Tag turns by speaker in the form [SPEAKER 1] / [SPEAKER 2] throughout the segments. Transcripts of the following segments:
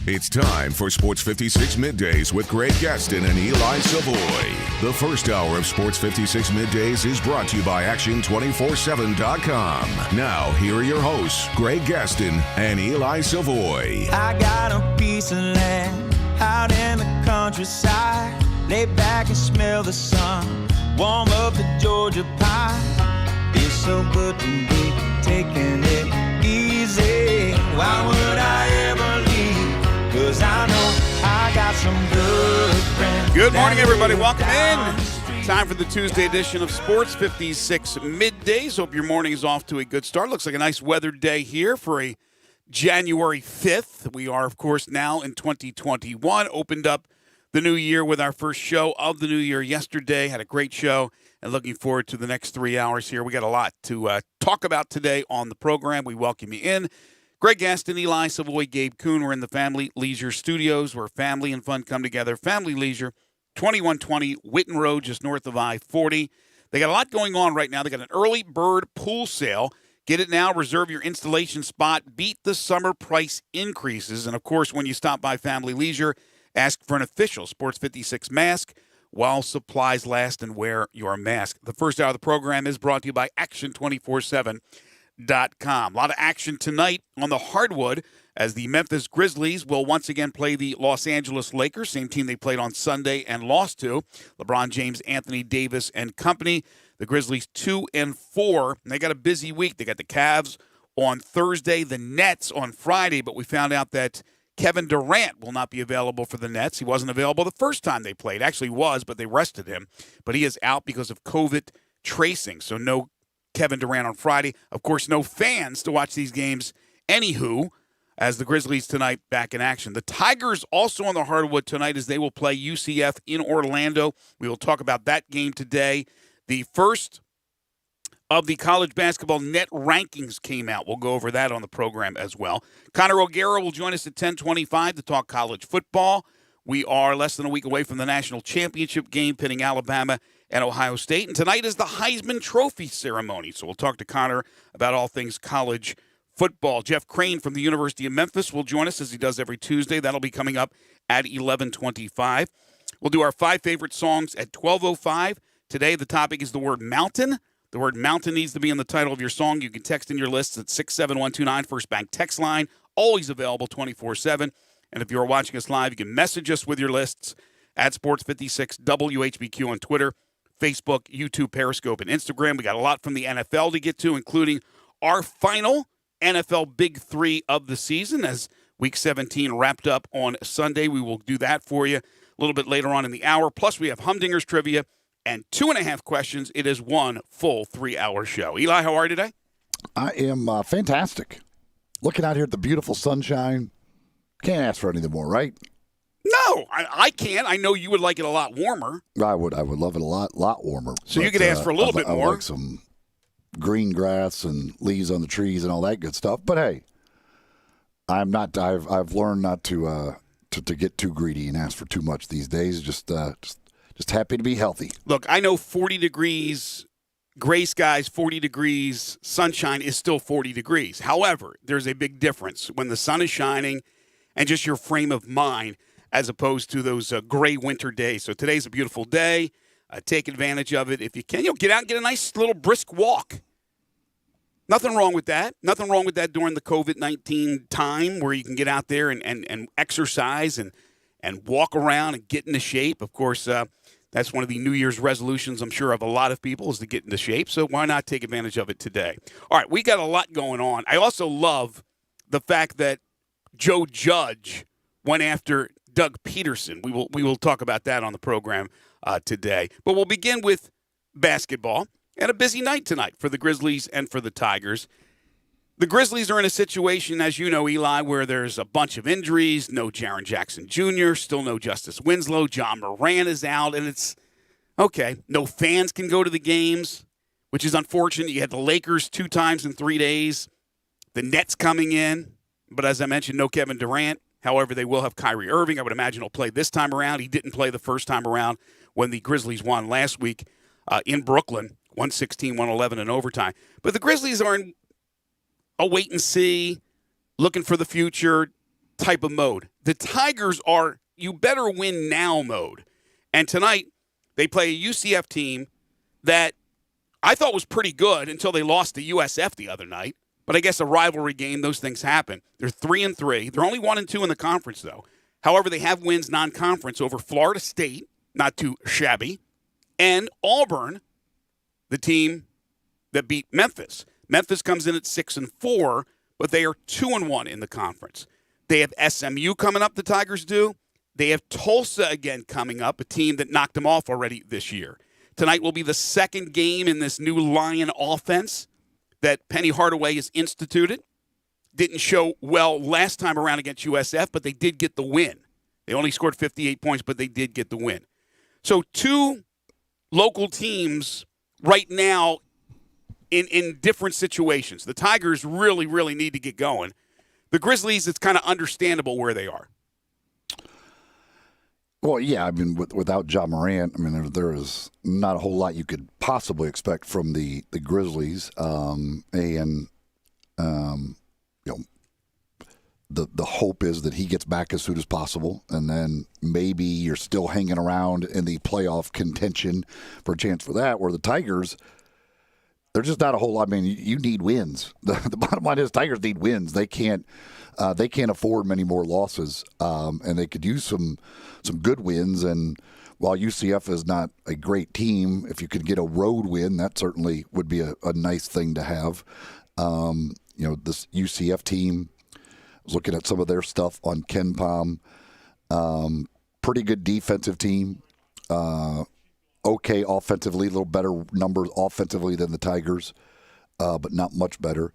[SPEAKER 1] It's time for Sports 56 Middays with Greg Gaston and Eli Savoy. The first hour of Sports 56 Middays is brought to you by Action247.com. Now, here are your hosts, Greg Gaston and Eli Savoy.
[SPEAKER 2] I got a piece of land out in the countryside. Lay back and smell the sun. Warm up the Georgia pie. Feels so good to be taking it easy. Why would I ever leave? 'Cause I know I got some good friends.
[SPEAKER 3] Good morning, everybody. Welcome in. Time for the Tuesday edition of Sports 56 Middays. Hope your morning is off to a good start. Looks like a nice weather day here for a January 5th. We are, of course, now in 2021. Opened up the new year with our first show of the new year yesterday. Had a great show and looking forward to the next 3 hours here. We got a lot to talk about today on the program. We welcome you in. Greg Gaston, Eli Savoy, Gabe Kuhn. We're in the Family Leisure Studios where family and fun come together. Family Leisure, 2120 Whitten Road, just north of I-40. They got a lot going on right now. They got an early bird pool sale. Get it now. Reserve your installation spot. Beat the summer price increases. And, of course, when you stop by Family Leisure, ask for an official Sports 56 mask while supplies last and wear your mask. The first hour of the program is brought to you by Action247.com. A lot of action tonight on the hardwood as the Memphis Grizzlies will once again play the Los Angeles Lakers, same team they played on Sunday and lost to. LeBron James, Anthony Davis, and company. The Grizzlies 2-4, and they got a busy week. They got the Cavs on Thursday, the Nets on Friday, but we found out that Kevin Durant will not be available for the Nets. He wasn't available the first time they played. Actually was, but they rested him. But he is out because of COVID tracing, so no Kevin Durant on Friday. Of course, no fans to watch these games anywho, as the Grizzlies tonight back in action. The Tigers also on the hardwood tonight as they will play UCF in Orlando. We will talk about that game today. The first of the college basketball net rankings came out. We'll go over that on the program as well. Connor O'Gara will join us at 10:25 to talk college football. We are less than a week away from the national championship game pitting Alabama and Ohio State. And tonight is the Heisman Trophy ceremony. So we'll talk to Connor about all things college football. Jeff Crane from the University of Memphis will join us as he does every Tuesday. That'll be coming up at 11:25. We'll do our 5 favorite songs at 12:05. Today the topic is the word mountain. The word mountain needs to be in the title of your song. You can text in your lists at 67129, First Bank text line. Always available 24/7. And if you're watching us live, you can message us with your lists at Sports56 WHBQ on Twitter, Facebook, YouTube, Periscope, and Instagram. We got a lot from the NFL to get to, including our final NFL Big Three of the season as Week 17 wrapped up on Sunday. We will do that for you a little bit later on in the hour. Plus, we have Humdinger's Trivia and 2.5 questions. It is one full 3-hour show. Eli, how are you today?
[SPEAKER 4] I am fantastic. Looking out here at the beautiful sunshine. Can't ask for anything more, right?
[SPEAKER 3] No, I can't. I know you would like it a lot warmer.
[SPEAKER 4] I would love it a lot warmer.
[SPEAKER 3] So you could ask for a little bit more.
[SPEAKER 4] I like some green grass and leaves on the trees and all that good stuff. But hey, I'm not. I've learned not to get too greedy and ask for too much these days. Just happy to be healthy.
[SPEAKER 3] Look, I know 40 degrees, gray skies, 40 degrees, sunshine is still 40 degrees. However, there's a big difference when the sun is shining and just your frame of mind as opposed to those gray winter days. So today's a beautiful day. Take advantage of it if you can. Get out and get a nice little brisk walk. Nothing wrong with that. Nothing wrong with that during the COVID-19 time where you can get out there and exercise and walk around and get into shape. Of course, that's one of the New Year's resolutions, I'm sure, of a lot of people is to get into shape. So why not take advantage of it today? All right, we got a lot going on. I also love the fact that Joe Judge went after Doug Peterson. We will talk about that on the program today. But we'll begin with basketball. And a busy night tonight for the Grizzlies and for the Tigers. The Grizzlies are in a situation, as you know, Eli, where there's a bunch of injuries. No Jaren Jackson Jr., still no Justice Winslow. John Moran is out, and it's, okay, no fans can go to the games, which is unfortunate. You had the Lakers 2 times in 3 days. The Nets coming in. But as I mentioned, no Kevin Durant. However, they will have Kyrie Irving. I would imagine he'll play this time around. He didn't play the first time around when the Grizzlies won last week in Brooklyn, 116-111 in overtime. But the Grizzlies are in a wait and see, looking for the future. type of mode. The Tigers are you better win now mode. And tonight, they play a UCF team that I thought was pretty good until they lost to USF the other night. But I guess a rivalry game, those things happen. They're 3-3. They're only 1-2 in the conference, though. However, they have wins non-conference over Florida State, not too shabby, and Auburn, the team that beat Memphis. Memphis comes in at 6-4, but they are 2-1 in the conference. They have SMU coming up, the Tigers do. They have Tulsa again coming up, a team that knocked them off already this year. Tonight will be the second game in this new Lion offense that Penny Hardaway has instituted. Didn't show well last time around against USF, but they did get the win. They only scored 58 points, but they did get the win. So two local teams right now in different situations. The Tigers really, really need to get going. The Grizzlies, it's kind of understandable where they are.
[SPEAKER 4] Well, yeah, I mean, without Ja Morant, I mean, there is not a whole lot you could possibly expect from the Grizzlies. You know, the hope is that he gets back as soon as possible, and then maybe you're still hanging around in the playoff contention for a chance for that, where the Tigers, there's just not a whole lot. I mean, you need wins. The bottom line is Tigers need wins. They can't afford many more losses, and they could use some good wins. And while UCF is not a great team, if you could get a road win, that certainly would be a nice thing to have. You know, this UCF team, I was looking at some of their stuff on KenPom. Pretty good defensive team. Okay offensively, a little better numbers offensively than the Tigers, but not much better.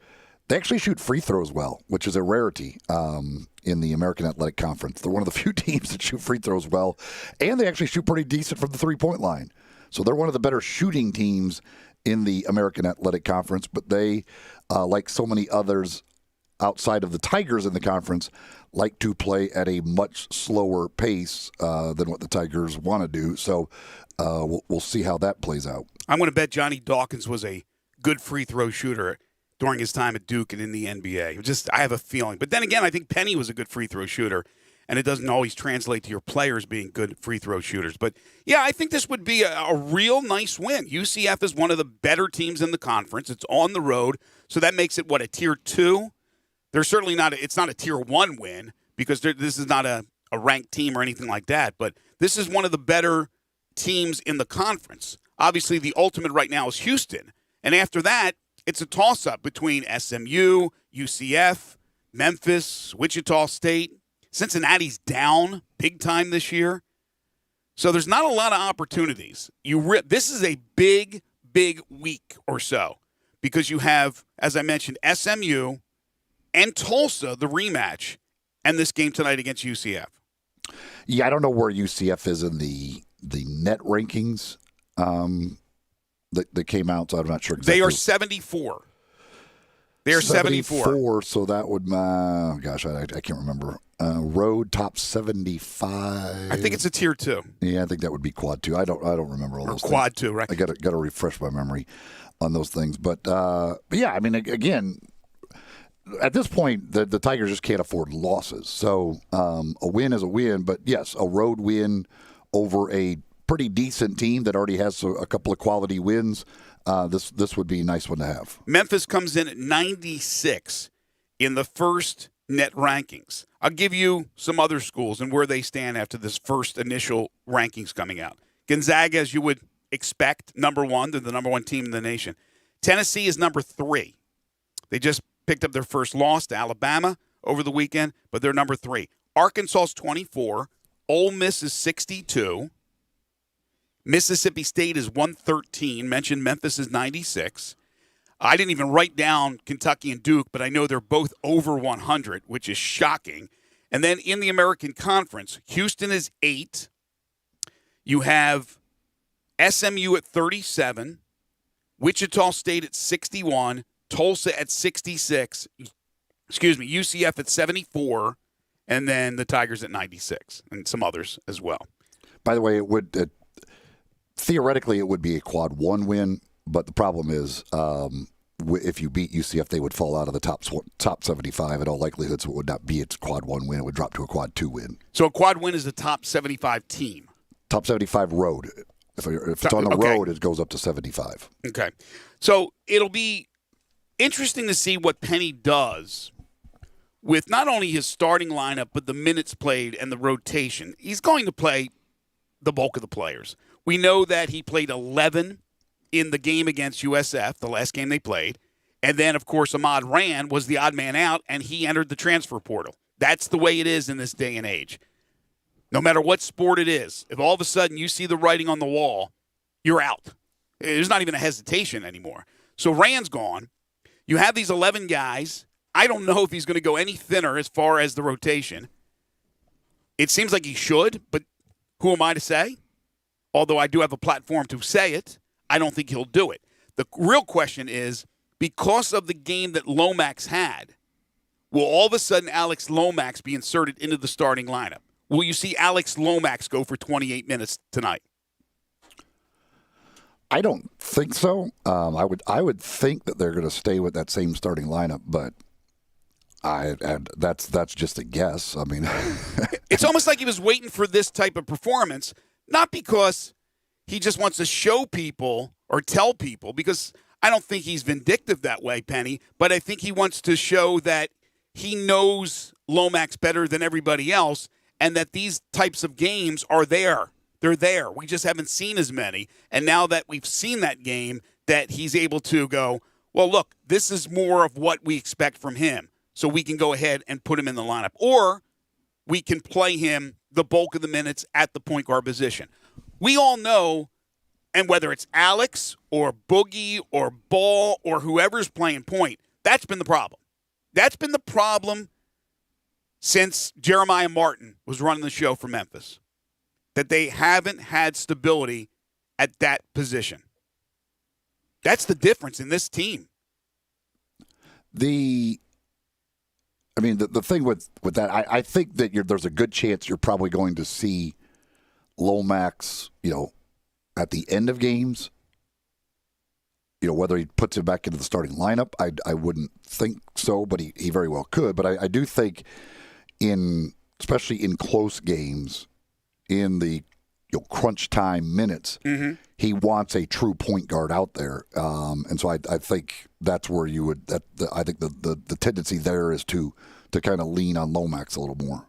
[SPEAKER 4] They actually shoot free throws well, which is a rarity in the American Athletic Conference. They're one of the few teams that shoot free throws well, and they actually shoot pretty decent from the three-point line. So they're one of the better shooting teams in the American Athletic Conference, but they, like so many others outside of the Tigers in the conference, like to play at a much slower pace than what the Tigers want to do. So we'll see how that plays out.
[SPEAKER 3] I'm going to bet Johnny Dawkins was a good free throw shooter during his time at Duke and in the NBA. I have a feeling. But then again, I think Penny was a good free throw shooter, and it doesn't always translate to your players being good free throw shooters. But, yeah, I think this would be a real nice win. UCF is one of the better teams in the conference. It's on the road, so that makes it, a tier 2? They're certainly not it's not a tier 1 win because this is not a ranked team or anything like that. But this is one of the better teams in the conference. Obviously, the ultimate right now is Houston. And after that, it's a toss-up between SMU, UCF, Memphis, Wichita State. Cincinnati's down big time this year. So there's not a lot of opportunities. This is a big, big week or so because you have, as I mentioned, SMU and Tulsa, the rematch, and this game tonight against UCF.
[SPEAKER 4] Yeah, I don't know where UCF is in the net rankings. That came out, so I'm not sure exactly.
[SPEAKER 3] They are 74. They are 74.
[SPEAKER 4] So that would, I can't remember. Road top 75.
[SPEAKER 3] I think it's a tier 2.
[SPEAKER 4] Yeah, I think that would be quad 2. I don't remember all those.
[SPEAKER 3] Or quad 2, right?
[SPEAKER 4] I got to refresh my memory on those things. But yeah, I mean, again, at this point, the Tigers just can't afford losses. So a win is a win, but yes, a road win over a pretty decent team that already has a couple of quality wins. This would be a nice one to have.
[SPEAKER 3] Memphis comes in at 96 in the first net rankings. I'll give you some other schools and where they stand after this first initial rankings coming out. Gonzaga, as you would expect, number 1. They're the number 1 team in the nation. Tennessee is number 3. They just picked up their first loss to Alabama over the weekend, but they're number 3. Arkansas is 24. Ole Miss is 62. Mississippi State is 113. Mentioned Memphis is 96. I didn't even write down Kentucky and Duke, but I know they're both over 100, which is shocking. And then in the American Conference, Houston is 8. You have SMU at 37, Wichita State at 61, Tulsa at 66, UCF at 74, and then the Tigers at 96, and some others as well.
[SPEAKER 4] By the way, it would theoretically it would be a quad 1 win, but the problem is if you beat UCF, they would fall out of the top 75 in all likelihood, so it would not be its quad 1 win. It would drop to a quad 2 win.
[SPEAKER 3] So a quad win is the top 75 team.
[SPEAKER 4] Top 75 road. If it's on the road, it goes up to 75.
[SPEAKER 3] Okay. So it'll be interesting to see what Penny does with not only his starting lineup, but the minutes played and the rotation. He's going to play the bulk of the players. We know that he played 11 in the game against USF, the last game they played. And then, of course, Ahmad Rand was the odd man out, and he entered the transfer portal. That's the way it is in this day and age. No matter what sport it is, if all of a sudden you see the writing on the wall, you're out. There's not even a hesitation anymore. So Rand's gone. You have these 11 guys. I don't know if he's going to go any thinner as far as the rotation. It seems like he should, but who am I to say? Although I do have a platform to say it, I don't think he'll do it. The real question is, because of the game that Lomax had, will all of a sudden Alex Lomax be inserted into the starting lineup? Will you see Alex Lomax go for 28 minutes tonight?
[SPEAKER 4] I don't think so. I would think that they're going to stay with that same starting lineup, but that's just a guess. I mean,
[SPEAKER 3] it's almost like he was waiting for this type of performance, not because he just wants to show people or tell people, because I don't think he's vindictive that way, Penny, but I think he wants to show that he knows Lomax better than everybody else, and that these types of games are there. They're there. We just haven't seen as many. And now that we've seen that game, that he's able to go, well, look, this is more of what we expect from him. So we can go ahead and put him in the lineup. Or we can play him the bulk of the minutes at the point guard position. We all know, and whether it's Alex or Boogie or Ball or whoever's playing point, that's been the problem. That's been the problem since Jeremiah Martin was running the show for Memphis, that they haven't had stability at that position. That's the difference in this team.
[SPEAKER 4] The thing with that, I think that there's a good chance you're probably going to see Lomax, at the end of games, whether he puts it back into the starting lineup, I wouldn't think so, but he very well could. But I do think especially in close games, in the crunch time minutes, he wants a true point guard out there, and so I think that's where you would. I think the tendency there is to kind of lean on Lomax a little more.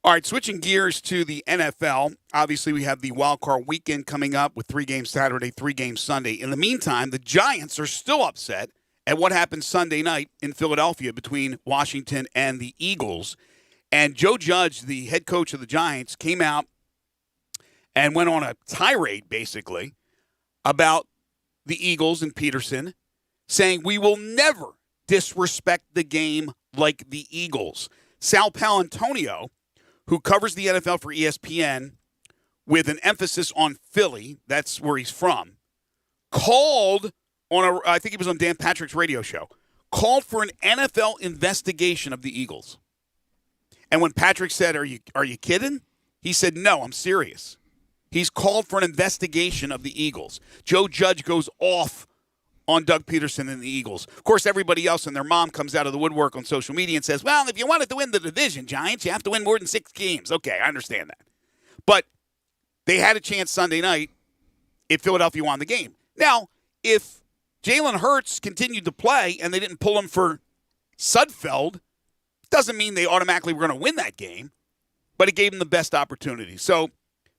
[SPEAKER 3] All right, switching gears to the NFL. Obviously, we have the wild card weekend coming up with 3 games Saturday, 3 games Sunday. In the meantime, the Giants are still upset at what happened Sunday night in Philadelphia between Washington and the Eagles. And Joe Judge, the head coach of the Giants, came out and went on a tirade, basically, about the Eagles and Peterson, saying, we will never disrespect the game like the Eagles. Sal Paolantonio, who covers the NFL for ESPN with an emphasis on Philly, that's where he's from, called on I think he was on Dan Patrick's radio show, called for an NFL investigation of the Eagles. And when Patrick said, are you kidding? He said, no, I'm serious. He's called for an investigation of the Eagles. Joe Judge goes off on Doug Peterson and the Eagles. Of course, everybody else and their mom comes out of the woodwork on social media and says, well, if you wanted to win the division, Giants, you have to win more than 6 games. Okay, I understand that. But they had a chance Sunday night if Philadelphia won the game. Now, if Jalen Hurts continued to play and they didn't pull him for Sudfeld, doesn't mean they automatically were going to win that game, but it gave them the best opportunity. So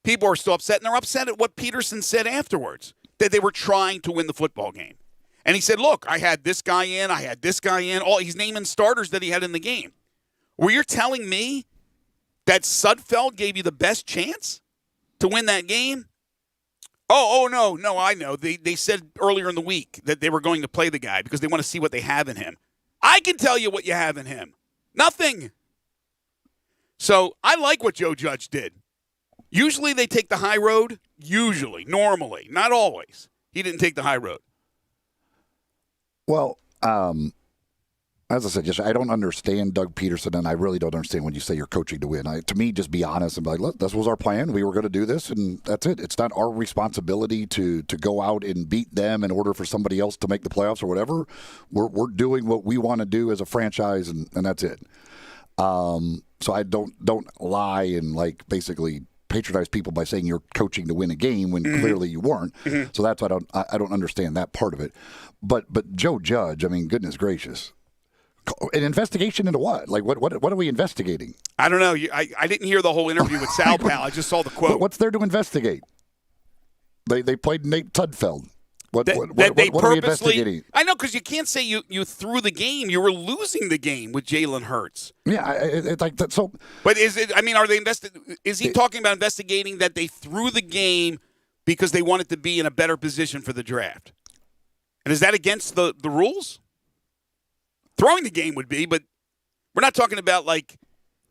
[SPEAKER 3] people are still upset, and they're upset at what Peterson said afterwards, that they were trying to win the football game. And he said, look, I had this guy in, I had this guy in. He's naming starters that he had in the game. Well, you're telling me that Sudfeld gave you the best chance to win that game? No, I know. They said earlier in the week that they were going to play the guy because they want to see what they have in him. I can tell you what you have in him. Nothing. So I like what Joe Judge did. Usually they take the high road. Usually. Normally. Not always. He didn't take the high road.
[SPEAKER 4] Well, As I said, I don't understand Doug Peterson, and I really don't understand when you say you're coaching to win. To me, just be honest and be like, look, this was our plan. We were going to do this, and that's it. It's not our responsibility to go out and beat them in order for somebody else to make the playoffs or whatever. We're doing what we want to do as a franchise, and that's it. So I don't lie and basically patronize people by saying you're coaching to win a game when clearly you weren't. So that's why I don't understand that part of it. But Joe Judge, I mean, goodness gracious. An investigation into what? What are we investigating?
[SPEAKER 3] I don't know. I didn't hear the whole interview with Sal Pal. I just saw the quote.
[SPEAKER 4] What's there to investigate? They played Nate Tudfeld. What
[SPEAKER 3] they
[SPEAKER 4] are we
[SPEAKER 3] purposely
[SPEAKER 4] investigating?
[SPEAKER 3] I know, because you can't say you threw the game. You were losing the game with Jalen Hurts.
[SPEAKER 4] Yeah, it's like that. So,
[SPEAKER 3] but is it? I mean, are they Is he talking about investigating that they threw the game because they wanted to be in a better position for the draft? And is that against the rules? Throwing the game would be, but we're not talking about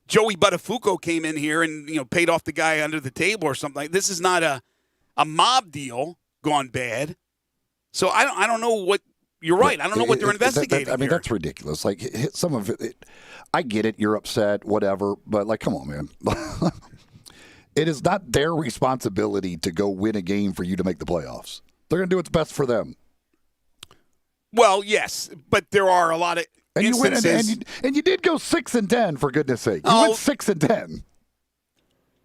[SPEAKER 3] Joey Buttafuoco came in here and paid off the guy under the table or something. This is not a mob deal gone bad. So I don't know what you're right. I don't know what they're investigating.
[SPEAKER 4] I mean,
[SPEAKER 3] here.
[SPEAKER 4] that's ridiculous. Some of it, I get it. You're upset, whatever. But come on, man. It is not their responsibility to go win a game for you to make the playoffs. They're going to do what's best for them.
[SPEAKER 3] Well, yes, but there are a lot of instances.
[SPEAKER 4] And you did go 6-10 for goodness sake. You went 6-10.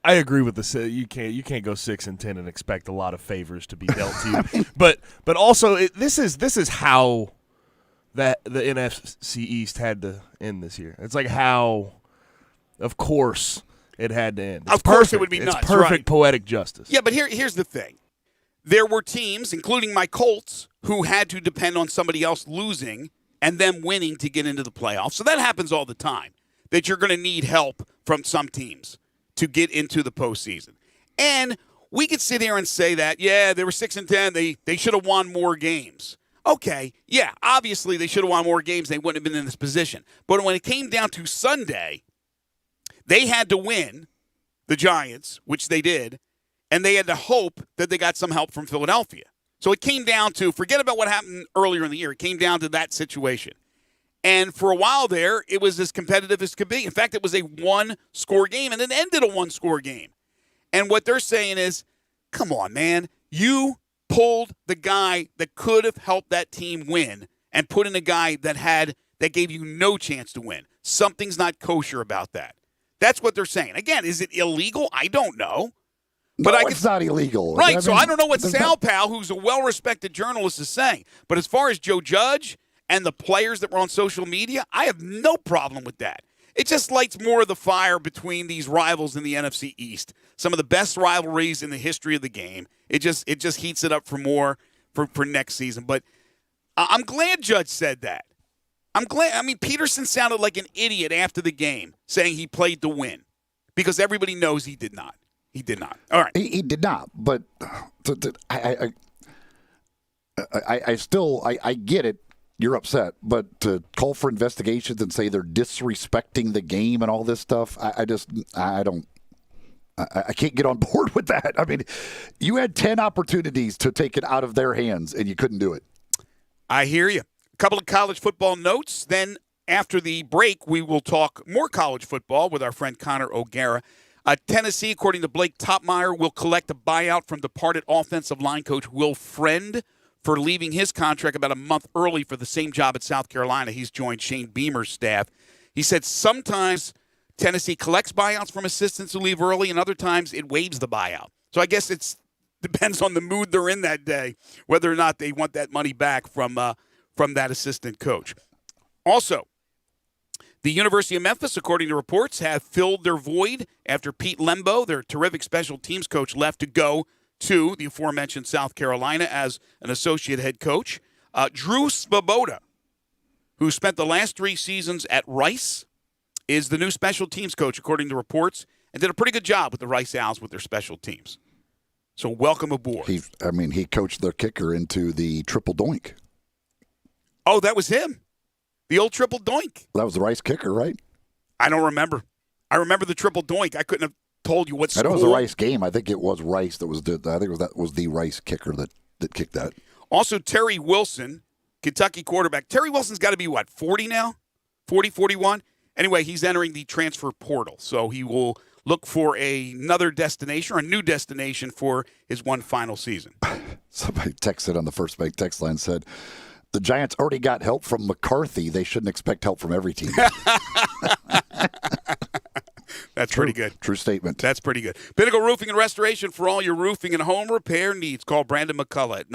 [SPEAKER 5] I agree with the you can't go 6-10 and expect a lot of favors to be dealt to you. but also this is how that the NFC East had to end this year. It's how, of course, it had to end. It's
[SPEAKER 3] of course,
[SPEAKER 5] perfect.
[SPEAKER 3] It would be nuts.
[SPEAKER 5] It's perfect
[SPEAKER 3] right.
[SPEAKER 5] Poetic justice.
[SPEAKER 3] Yeah, but here's the thing. There were teams, including my Colts, who had to depend on somebody else losing and them winning to get into the playoffs. So that happens all the time, that you're going to need help from some teams to get into the postseason. And we could sit here and say that, yeah, they were 6-10. They should have won more games. Okay, yeah, obviously they should have won more games. They wouldn't have been in this position. But when it came down to Sunday, they had to win, the Giants, which they did, and they had to hope that they got some help from Philadelphia. So it came down to, forget about what happened earlier in the year. It came down to that situation. And for a while there, it was as competitive as could be. In fact, it was a one-score game, and it ended a one-score game. And what they're saying is, come on, man. You pulled the guy that could have helped that team win and put in a guy that gave you no chance to win. Something's not kosher about that. That's what they're saying. Again, is it illegal? I don't know. But
[SPEAKER 4] it's not illegal.
[SPEAKER 3] Right, so I don't know what Sal Pal, who's a well-respected journalist, is saying. But as far as Joe Judge and the players that were on social media, I have no problem with that. It just lights more of the fire between these rivals in the NFC East. Some of the best rivalries in the history of the game. It just heats it up for more for next season. But I'm glad Judge said that. I'm glad. I mean, Peterson sounded like an idiot after the game, saying he played to win, because everybody knows he did not. He did not. All right.
[SPEAKER 4] He did not. But I still get it. You're upset. But to call for investigations and say they're disrespecting the game and all this stuff, I can't get on board with that. I mean, you had 10 opportunities to take it out of their hands, and you couldn't do it.
[SPEAKER 3] I hear you. A couple of college football notes. Then after the break, we will talk more college football with our friend Connor O'Gara. Tennessee, according to Blake Topmeyer, will collect a buyout from departed offensive line coach Will Friend for leaving his contract about a month early for the same job at South Carolina. He's joined Shane Beamer's staff. He said sometimes Tennessee collects buyouts from assistants who leave early, and other times it waives the buyout. So I guess it depends on the mood they're in that day, whether or not they want that money back from that assistant coach. Also, the University of Memphis, according to reports, have filled their void after Pete Lembo, their terrific special teams coach, left to go to the aforementioned South Carolina as an associate head coach. Drew Svoboda, who spent the last 3 seasons at Rice, is the new special teams coach, according to reports, and did a pretty good job with the Rice Owls with their special teams. So welcome aboard.
[SPEAKER 4] He coached their kicker into the triple doink.
[SPEAKER 3] Oh, that was him. The old triple doink.
[SPEAKER 4] That was the Rice kicker, right?
[SPEAKER 3] I don't remember. I remember the triple doink. I couldn't have told you what school.
[SPEAKER 4] I know it was a Rice game. I think it was Rice that was that was the Rice kicker that kicked that.
[SPEAKER 3] Also, Terry Wilson, Kentucky quarterback. Terry Wilson's got to be, 40 now? 4041. Anyway, he's entering the transfer portal, so he will look for another destination or a new destination for his one final season.
[SPEAKER 4] Somebody texted on the First Bank text line, said, the Giants already got help from McCarthy. They shouldn't expect help from every team.
[SPEAKER 3] That's pretty good.
[SPEAKER 4] True statement.
[SPEAKER 3] That's pretty good. Pinnacle Roofing and Restoration for all your roofing and home repair needs. Call Brandon McCullough at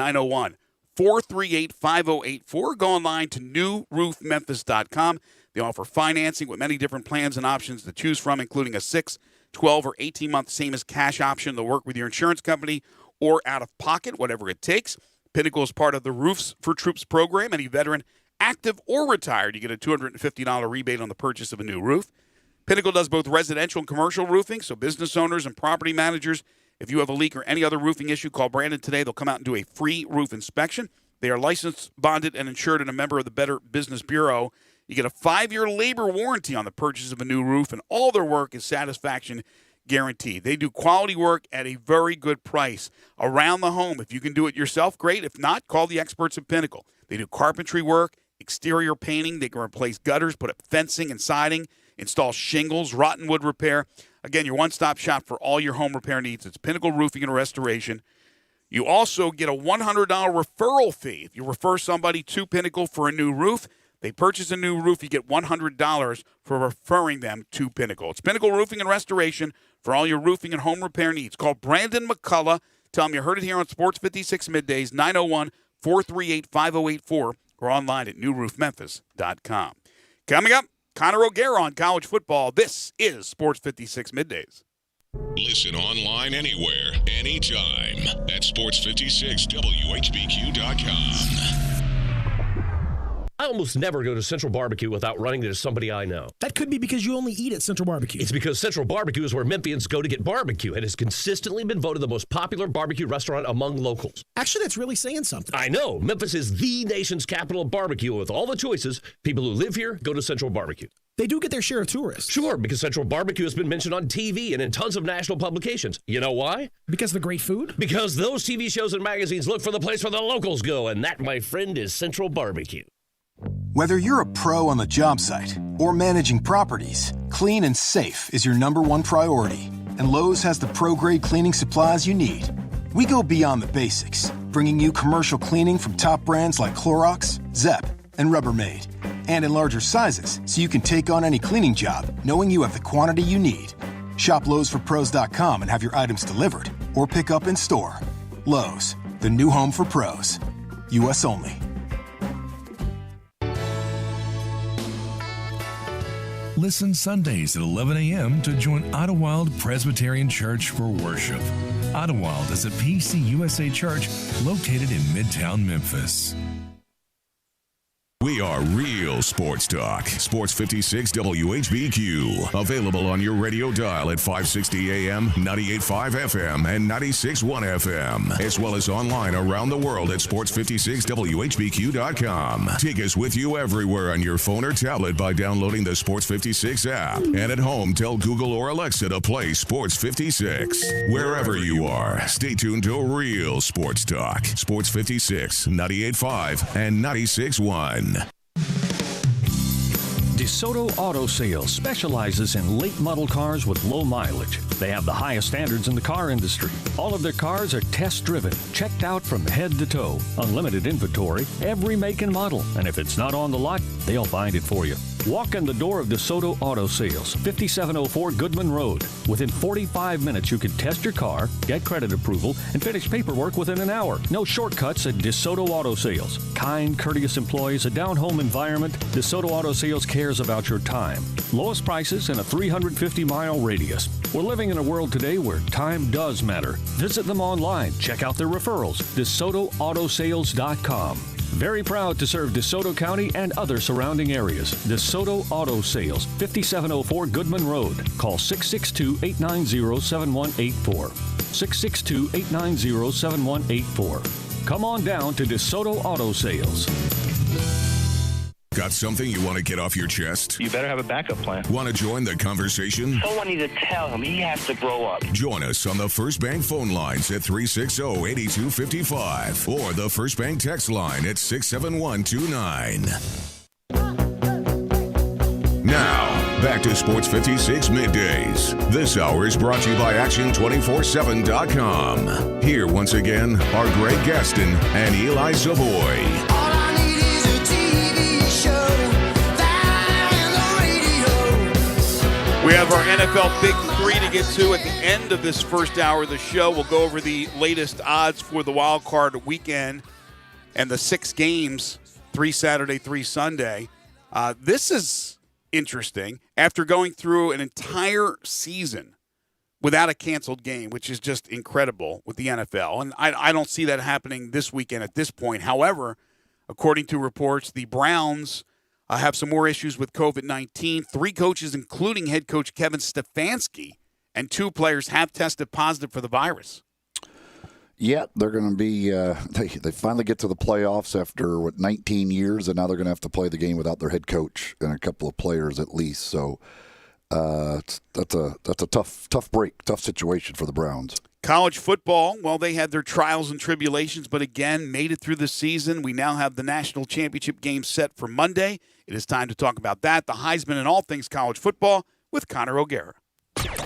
[SPEAKER 3] 901-438-5084. Go online to newroofmemphis.com. They offer financing with many different plans and options to choose from, including a 6, 12, or 18-month same-as-cash option. They'll work with your insurance company or out of pocket, whatever it takes. Pinnacle is part of the Roofs for Troops program. Any veteran, active or retired, you get a $250 rebate on the purchase of a new roof. Pinnacle does both residential and commercial roofing, so business owners and property managers, if you have a leak or any other roofing issue, call Brandon today. They'll come out and do a free roof inspection. They are licensed, bonded, and insured and a member of the Better Business Bureau. You get a 5-year labor warranty on the purchase of a new roof, and all their work is satisfaction guaranteed. They do quality work at a very good price around the home. If you can do it yourself, great. If not, call the experts at Pinnacle. They do carpentry work, exterior painting. They can replace gutters, put up fencing and siding, install shingles, rotten wood repair. Again, your one-stop shop for all your home repair needs. It's Pinnacle Roofing and Restoration. You also get a $100 referral fee. If you refer somebody to Pinnacle for a new roof, they purchase a new roof, you get $100 for referring them to Pinnacle. It's Pinnacle Roofing and Restoration for all your roofing and home repair needs. Call Brandon McCullough. Tell him you heard it here on Sports 56 Middays, 901-438-5084, or online at newroofmemphis.com. Coming up, Connor O'Gara on college football. This is Sports 56 Middays.
[SPEAKER 1] Listen online anywhere, anytime at sports56whbq.com.
[SPEAKER 6] I almost never go to Central Barbecue without running into somebody I know.
[SPEAKER 7] That could be because you only eat at Central Barbecue.
[SPEAKER 6] It's because Central Barbecue is where Memphians go to get barbecue and has consistently been voted the most popular barbecue restaurant among locals.
[SPEAKER 7] Actually, that's really saying something.
[SPEAKER 6] I know. Memphis is the nation's capital of barbecue. With all the choices, people who live here go to Central Barbecue.
[SPEAKER 7] They do get their share of tourists.
[SPEAKER 6] Sure, because Central Barbecue has been mentioned on TV and in tons of national publications. You know why?
[SPEAKER 7] Because of the great food?
[SPEAKER 6] Because those TV shows and magazines look for the place where the locals go, and that, my friend, is Central Barbecue.
[SPEAKER 8] Whether you're a pro on the job site or managing properties, clean and safe is your #1 priority. And Lowe's has the pro-grade cleaning supplies you need. We go beyond the basics, bringing you commercial cleaning from top brands like Clorox, Zep, and Rubbermaid. And in larger sizes, so you can take on any cleaning job, knowing you have the quantity you need. Shop Lowe'sForPros.com and have your items delivered, or pick up in store. Lowe's, the new home for pros. U.S. only.
[SPEAKER 9] Listen Sundays at 11 a.m. to join Idlewild Presbyterian Church for worship. Idlewild is a PCUSA church located in Midtown Memphis.
[SPEAKER 1] We are real sports talk. Sports 56 WHBQ. Available on your radio dial at 560 AM, 98.5 FM, and 96.1 FM. As well as online around the world at sports56whbq.com. Take us with you everywhere on your phone or tablet by downloading the Sports 56 app. And at home, tell Google or Alexa to play Sports 56. Wherever you are, stay tuned to real sports talk. Sports 56, 98.5, and 96.1.
[SPEAKER 10] DeSoto Auto Sales specializes in late model cars with low mileage. They have the highest standards in the car industry. All of their cars are test-driven, checked out from head to toe. Unlimited inventory, every make and model. And if it's not on the lot, they'll find it for you. Walk in the door of DeSoto Auto Sales, 5704 Goodman Road. Within 45 minutes, you can test your car, get credit approval, and finish paperwork within an hour. No shortcuts at DeSoto Auto Sales. Kind, courteous employees, a down-home environment. DeSoto Auto Sales cares about your time. Lowest prices in a 350-mile radius. We're living in a world today where time does matter. Visit them online. Check out their referrals. DeSotoAutosales.com. Very proud to serve DeSoto County and other surrounding areas. DeSoto Auto Sales, 5704 Goodman Road. Call 662-890-7184. 662-890-7184. Come on down to DeSoto Auto Sales.
[SPEAKER 1] Got something you want to get off your chest?
[SPEAKER 11] You better have a backup plan.
[SPEAKER 1] Want to join the conversation?
[SPEAKER 11] Someone needs to tell him he has to grow up.
[SPEAKER 1] Join us on the First Bank phone lines at 360-8255 or the First Bank text line at 67129. Now, back to Sports 56 Middays. This hour is brought to you by Action247.com. Here once again are Greg Gaston and Eli Savoy.
[SPEAKER 3] We have our NFL Big Three to get to at the end of this first hour of the show. We'll go over the latest odds for the wild card weekend and the 6 games, 3 Saturday, 3 Sunday. This is interesting. After going through an entire season without a canceled game, which is just incredible with the NFL, and I don't see that happening this weekend at this point. However, according to reports, the Browns have some more issues with COVID-19. 3 coaches, including head coach Kevin Stefanski, and 2 players have tested positive for the virus.
[SPEAKER 4] Yeah, they're going to be they finally get to the playoffs after, 19 years, and now they're going to have to play the game without their head coach and a couple of players at least. So that's a tough break, tough situation for the Browns.
[SPEAKER 3] College football, well, they had their trials and tribulations, but again, made it through the season. We now have the national championship game set for Monday. It is time to talk about that, the Heisman, and all things college football with Connor O'Gara.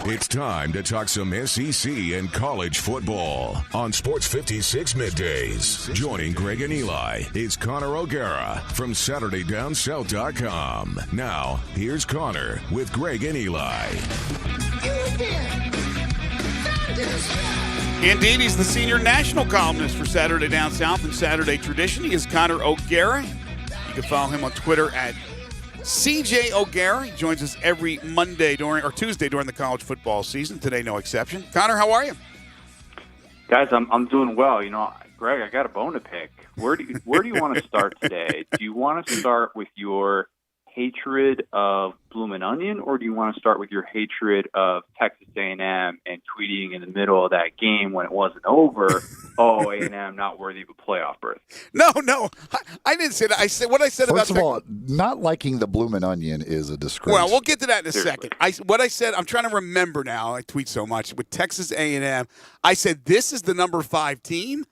[SPEAKER 1] It's time to talk some SEC and college football on Sports 56 Middays. Joining Greg and Eli is Connor O'Gara from SaturdayDownSouth.com. Now, here's Connor with Greg and Eli.
[SPEAKER 3] Indeed, he's the senior national columnist for Saturday Down South and Saturday Tradition. He is Connor O'Gara. You can follow him on Twitter at CJ O'Gara. He joins us every Tuesday during the college football season. Today, no exception. Connor, how are you?
[SPEAKER 12] Guys, I'm doing well. You know, Greg, I got a bone to pick. Where do you want to start today? Do you want to start with your hatred of Bloomin' Onion, or do you want to start with your hatred of Texas A&M and tweeting in the middle of that game when it wasn't over, oh, A&M not worthy of a playoff berth?
[SPEAKER 3] No, I didn't say that. I said what I said
[SPEAKER 4] First
[SPEAKER 3] about.
[SPEAKER 4] of all, not liking the Bloomin' Onion is a disgrace.
[SPEAKER 3] Well, we'll get to that in a
[SPEAKER 12] Seriously.
[SPEAKER 3] second. What I said, I'm trying to remember now. I tweet so much with Texas A&M. I said this is the number 5 team.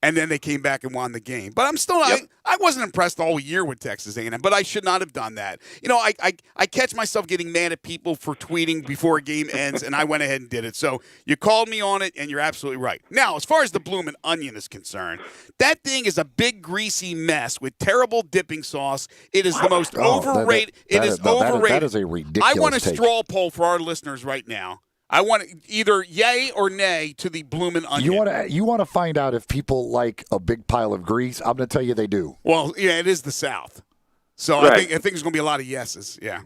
[SPEAKER 3] And then they came back and won the game. But I'm still not, I wasn't impressed all year with Texas A&M, but I should not have done that. You know, I catch myself getting mad at people for tweeting before a game ends, and I went ahead and did it. So you called me on it, and you're absolutely right. Now, as far as the Bloomin' Onion is concerned, that thing is a big, greasy mess with terrible dipping sauce. It is the most overrated. It is overrated.
[SPEAKER 4] That is a ridiculous
[SPEAKER 3] I want a
[SPEAKER 4] take.
[SPEAKER 3] straw poll for our listeners right now. I want either yay or nay to the Bloomin' Onion.
[SPEAKER 4] You want to find out if people like a big pile of grease? I'm going to tell you they do.
[SPEAKER 3] Well, yeah, it is the South, so
[SPEAKER 12] Greg,
[SPEAKER 3] I think there's going to be a lot of yeses. Yeah,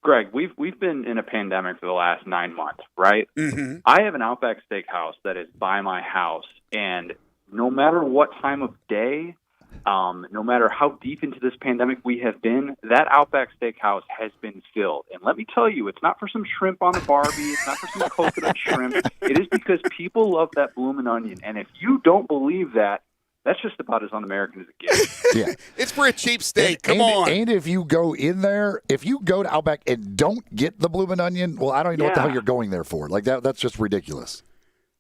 [SPEAKER 12] Greg, we've been in a pandemic for the last 9 months, right?
[SPEAKER 3] Mm-hmm.
[SPEAKER 12] I have an Outback Steakhouse that is by my house, and no matter what time of day, no matter how deep into this pandemic we have been, that Outback Steakhouse has been filled. And let me tell you, it's not for some shrimp on the Barbie. It's not for some coconut shrimp. It is because people love that Bloomin' Onion. And if you don't believe that, that's just about as un-American as it gets.
[SPEAKER 4] Yeah,
[SPEAKER 3] it's for a cheap steak. Come on.
[SPEAKER 4] And if you go in there, if you go to Outback and don't get the Bloomin' Onion, well, I don't even know what the hell you're going there for. Like that's just ridiculous.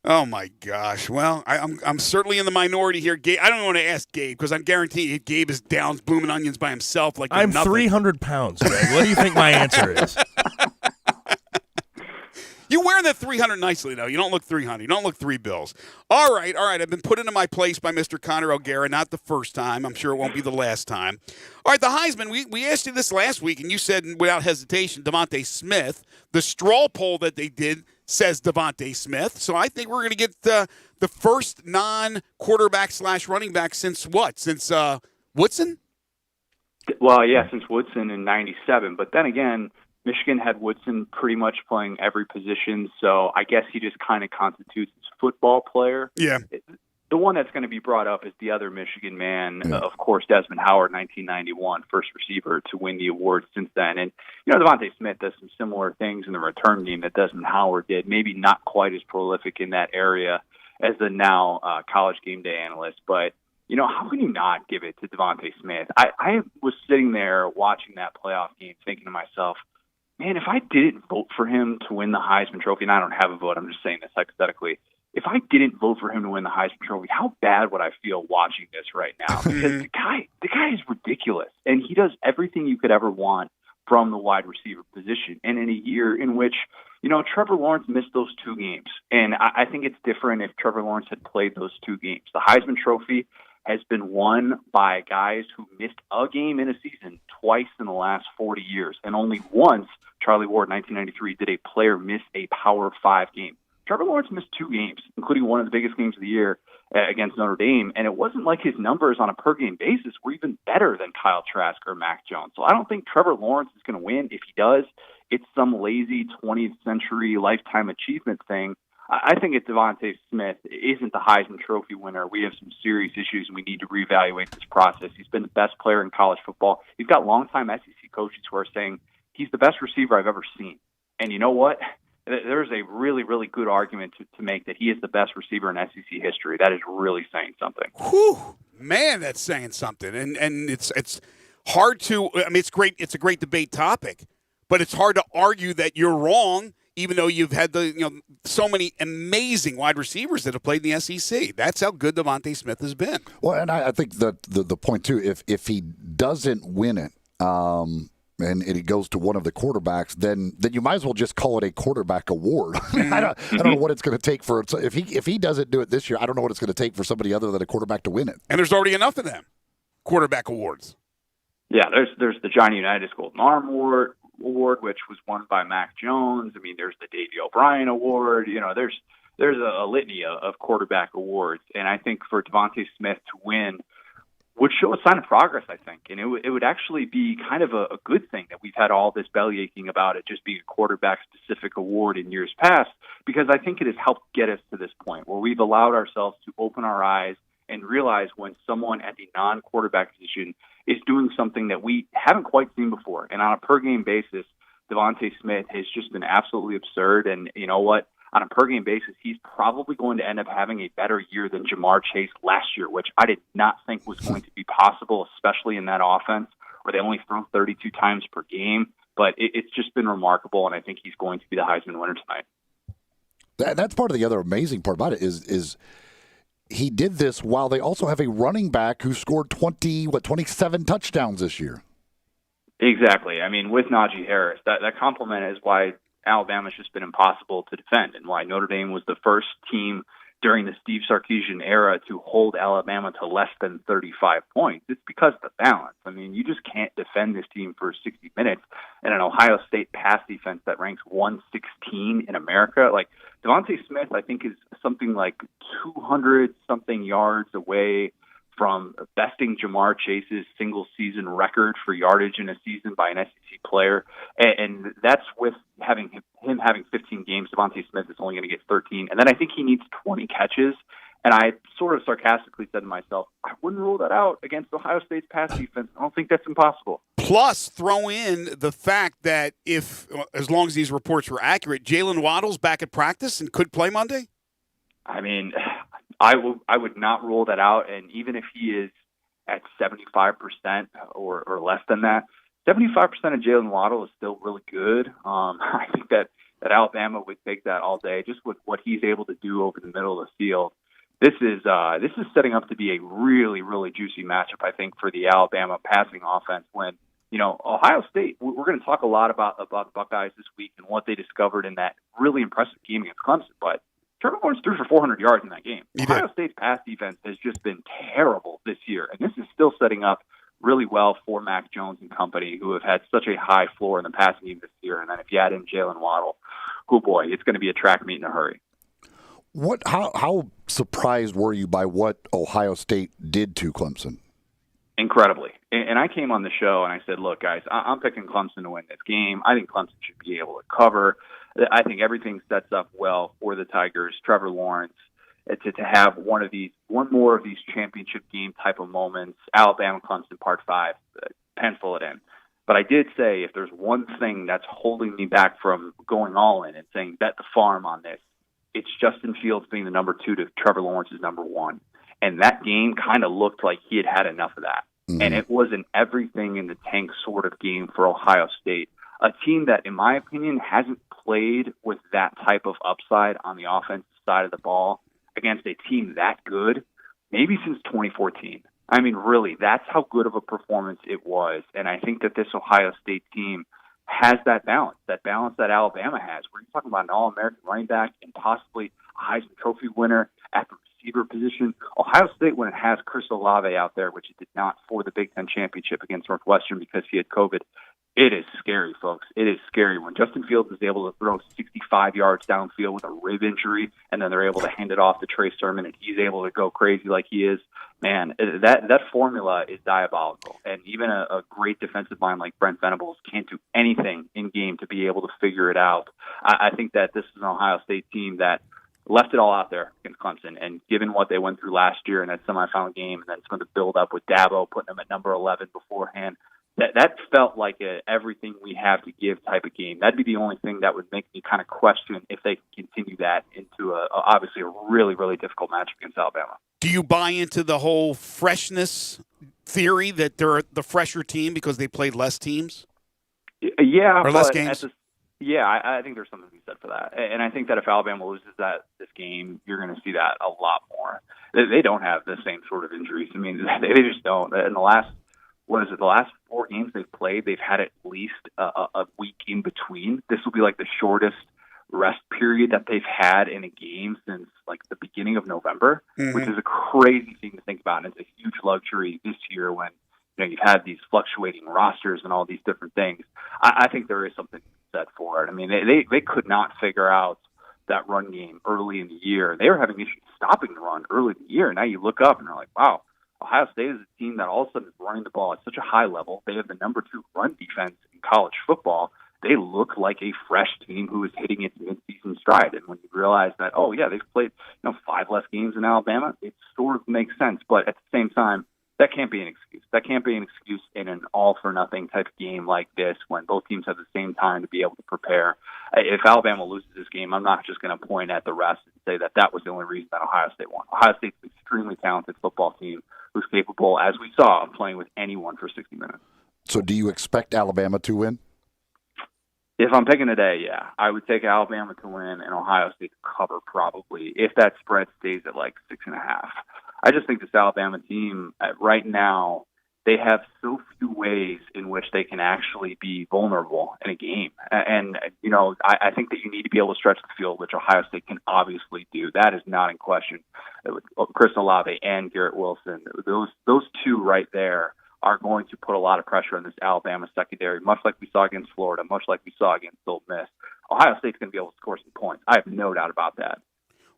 [SPEAKER 3] Oh my gosh! Well, I'm certainly in the minority here. Gabe, I don't want to ask Gabe because I'm guaranteed Gabe is down Bloomin' Onions by himself. Like
[SPEAKER 5] I'm
[SPEAKER 3] nothing.
[SPEAKER 5] 300 pounds, Greg. What do you think my answer is?
[SPEAKER 3] You wear that 300 nicely, though. You don't look 300. You don't look 3 bills. All right. I've been put into my place by Mr. Connor O'Gara. Not the first time. I'm sure it won't be the last time. All right, the Heisman. We asked you this last week, and you said without hesitation, Devontae Smith. The straw poll that they did says Devontae Smith. So I think we're going to get the first non-quarterback / running back since what? Since Woodson?
[SPEAKER 12] Well, yeah, since Woodson in 97. But then again, Michigan had Woodson pretty much playing every position, so I guess he just kind of constitutes as a football player.
[SPEAKER 3] Yeah.
[SPEAKER 12] The one that's going to be brought up is the other Michigan man, of course, Desmond Howard, 1991, first receiver to win the award since then. And, Devontae Smith does some similar things in the return game that Desmond Howard did, maybe not quite as prolific in that area as the now college game day analyst. But, how can you not give it to Devontae Smith? I was sitting there watching that playoff game thinking to myself, man, if I didn't vote for him to win the Heisman Trophy, and I don't have a vote, I'm just saying this hypothetically, if I didn't vote for him to win the Heisman Trophy, how bad would I feel watching this right now? Because the guy is ridiculous, and he does everything you could ever want from the wide receiver position. And in a year in which, Trevor Lawrence missed those 2 games, and I think it's different if Trevor Lawrence had played those 2 games. The Heisman Trophy has been won by guys who missed a game in a season twice in the last 40 years. And only once, Charlie Ward, 1993, did a player miss a Power 5 game. Trevor Lawrence missed 2 games, including one of the biggest games of the year against Notre Dame. And it wasn't like his numbers on a per-game basis were even better than Kyle Trask or Mac Jones. So I don't think Trevor Lawrence is going to win. If he does, it's some lazy 20th century lifetime achievement thing. I think if Devontae Smith isn't the Heisman Trophy winner, we have some serious issues and we need to reevaluate this process. He's been the best player in college football. He's got longtime SEC coaches who are saying he's the best receiver I've ever seen. And you know what? There's a really, really good argument to make that he is the best receiver in SEC history. That is really saying something.
[SPEAKER 3] Whew, man, that's saying something. And it's hard to – I mean, it's great. It's a great debate topic, but it's hard to argue that you're wrong even though you've had so many amazing wide receivers that have played in the SEC. That's how good Devontae Smith has been.
[SPEAKER 4] Well, and I think that the point, too, if he doesn't win it and it goes to one of the quarterbacks, then you might as well just call it a quarterback award. I don't know what it's going to take for it. So if he doesn't do it this year, I don't know what it's going to take for somebody other than a quarterback to win it.
[SPEAKER 3] And there's already enough of them, quarterback awards.
[SPEAKER 12] Yeah, there's the Johnny Unitas Golden Arm Award, which was won by Mac Jones. I mean, there's the Davey O'Brien Award. There's a litany of quarterback awards, and I think for Devontae Smith to win would show a sign of progress, I think, and it would actually be kind of a good thing that we've had all this belly aching about it just being a quarterback-specific award in years past, because I think it has helped get us to this point where we've allowed ourselves to open our eyes and realize when someone at the non-quarterback position is doing something that we haven't quite seen before. And on a per-game basis, Devontae Smith has just been absolutely absurd. And you know what? On a per-game basis, he's probably going to end up having a better year than Jamar Chase last year, which I did not think was going to be possible, especially in that offense where they only throw 32 times per game. But it's just been remarkable, and I think he's going to be the Heisman winner tonight.
[SPEAKER 4] That's part of the other amazing part about it is he did this while they also have a running back who scored 27 touchdowns this year.
[SPEAKER 12] Exactly. I mean, with Najee Harris, that compliment is why Alabama's just been impossible to defend and why Notre Dame was the first team during the Steve Sarkisian era to hold Alabama to less than 35 points. It's because of the balance. I mean, you just can't defend this team for 60 minutes. And an Ohio State pass defense that ranks 116 in America, like Devontae Smith, I think is something like 200-something yards away from besting Jamar Chase's single-season record for yardage in a season by an SEC player. And that's with him having 15 games. Devontae Smith is only going to get 13. And then I think he needs 20 catches. And I sort of sarcastically said to myself, I wouldn't rule that out against Ohio State's pass defense. I don't think that's impossible.
[SPEAKER 3] Plus, throw in the fact that as long as these reports were accurate, Jalen Waddle's back at practice and could play Monday?
[SPEAKER 12] I mean, I would not rule that out. And even if he is at 75% or less than that, 75% of Jalen Waddle is still really good. I think that Alabama would take that all day, just with what he's able to do over the middle of the field. This is setting up to be a really, really juicy matchup, I think, for the Alabama passing offense. When Ohio State, we're going to talk a lot about the Buckeyes this week and what they discovered in that really impressive game against Clemson, but Trevor Lawrence threw for 400 yards in that game. Ohio State's pass defense has just been terrible this year, and this is still setting up really well for Mac Jones and company, who have had such a high floor in the passing game this year. And then if you add in Jalen Waddle, oh boy, it's going to be a track meet in a hurry.
[SPEAKER 4] How surprised were you by what Ohio State did to Clemson?
[SPEAKER 12] Incredibly. And I came on the show and I said, look, guys, I'm picking Clemson to win this game. I think Clemson should be able to cover. I think everything sets up well for the Tigers, Trevor Lawrence, to have one more of these championship game type of moments. Alabama, Clemson, Part 5, pencil it in. But I did say if there's one thing that's holding me back from going all in and saying bet the farm on this, it's Justin Fields being the number 2 to Trevor Lawrence's number 1. And that game kind of looked like he had enough of that. Mm-hmm. And it was an everything in the tank sort of game for Ohio State, a team that, in my opinion, hasn't played with that type of upside on the offensive side of the ball against a team that good, maybe since 2014. I mean, really, that's how good of a performance it was. And I think that this Ohio State team has that balance that Alabama has. We're talking about an All-American running back and possibly a Heisman Trophy winner at the receiver position. Ohio State, when it has Chris Olave out there, which it did not for the Big Ten championship against Northwestern because he had COVID, it is scary, folks. It is scary when Justin Fields is able to throw 65 yards downfield with a rib injury, and then they're able to hand it off to Trey Sermon, and he's able to go crazy like he is. Man, that formula is diabolical. And even a great defensive line like Brent Venables can't do anything in game to be able to figure it out. I think that this is an Ohio State team that left it all out there against Clemson, and given what they went through last year in that semifinal game, and then some of the build up with Dabo putting them at number 11 beforehand, that felt like a everything we have to give type of game. That'd be the only thing that would make me kind of question if they can continue that into obviously a really, really difficult match against Alabama.
[SPEAKER 3] Do you buy into the whole freshness theory that they're the fresher team because they played less teams?
[SPEAKER 12] Yeah,
[SPEAKER 3] or less games?
[SPEAKER 12] I think there's something to be said for that. And I think that if Alabama loses this game, you're going to see that a lot more. They don't have the same sort of injuries. I mean, they just don't. In the last 4 games they've played, they've had at least a week in between. This will be like the shortest rest period that they've had in a game since like the beginning of November, which is a crazy thing to think about. And it's a huge luxury this year when you've had these fluctuating rosters and all these different things. I think there is something said for it. I mean, they could not figure out that run game early in the year. They were having issues stopping the run early in the year. Now you look up and they're like, wow, Ohio State is a team that all of a sudden is running the ball at such a high level. They have the number 2 run defense in college football. They look like a fresh team who is hitting its midseason stride. And when you realize that, oh yeah, they've played 5 less games in Alabama, it sort of makes sense. But at the same time, that can't be an excuse. That can't be an excuse in an all-for-nothing type of game like this when both teams have the same time to be able to prepare. If Alabama loses this game, I'm not just going to point at the rest and say that was the only reason that Ohio State won. Ohio State's an extremely talented football team who's capable, as we saw, of playing with anyone for 60 minutes.
[SPEAKER 4] So do you expect Alabama to win?
[SPEAKER 12] If I'm picking today, yeah. I would take Alabama to win and Ohio State to cover probably, if that spread stays at like 6.5. I just think this Alabama team, right now, they have so few ways in which they can actually be vulnerable in a game. And I think that you need to be able to stretch the field, which Ohio State can obviously do. That is not in question. Chris Olave and Garrett Wilson, those two right there are going to put a lot of pressure on this Alabama secondary, much like we saw against Florida, much like we saw against Ole Miss. Ohio State's going to be able to score some points. I have no doubt about that.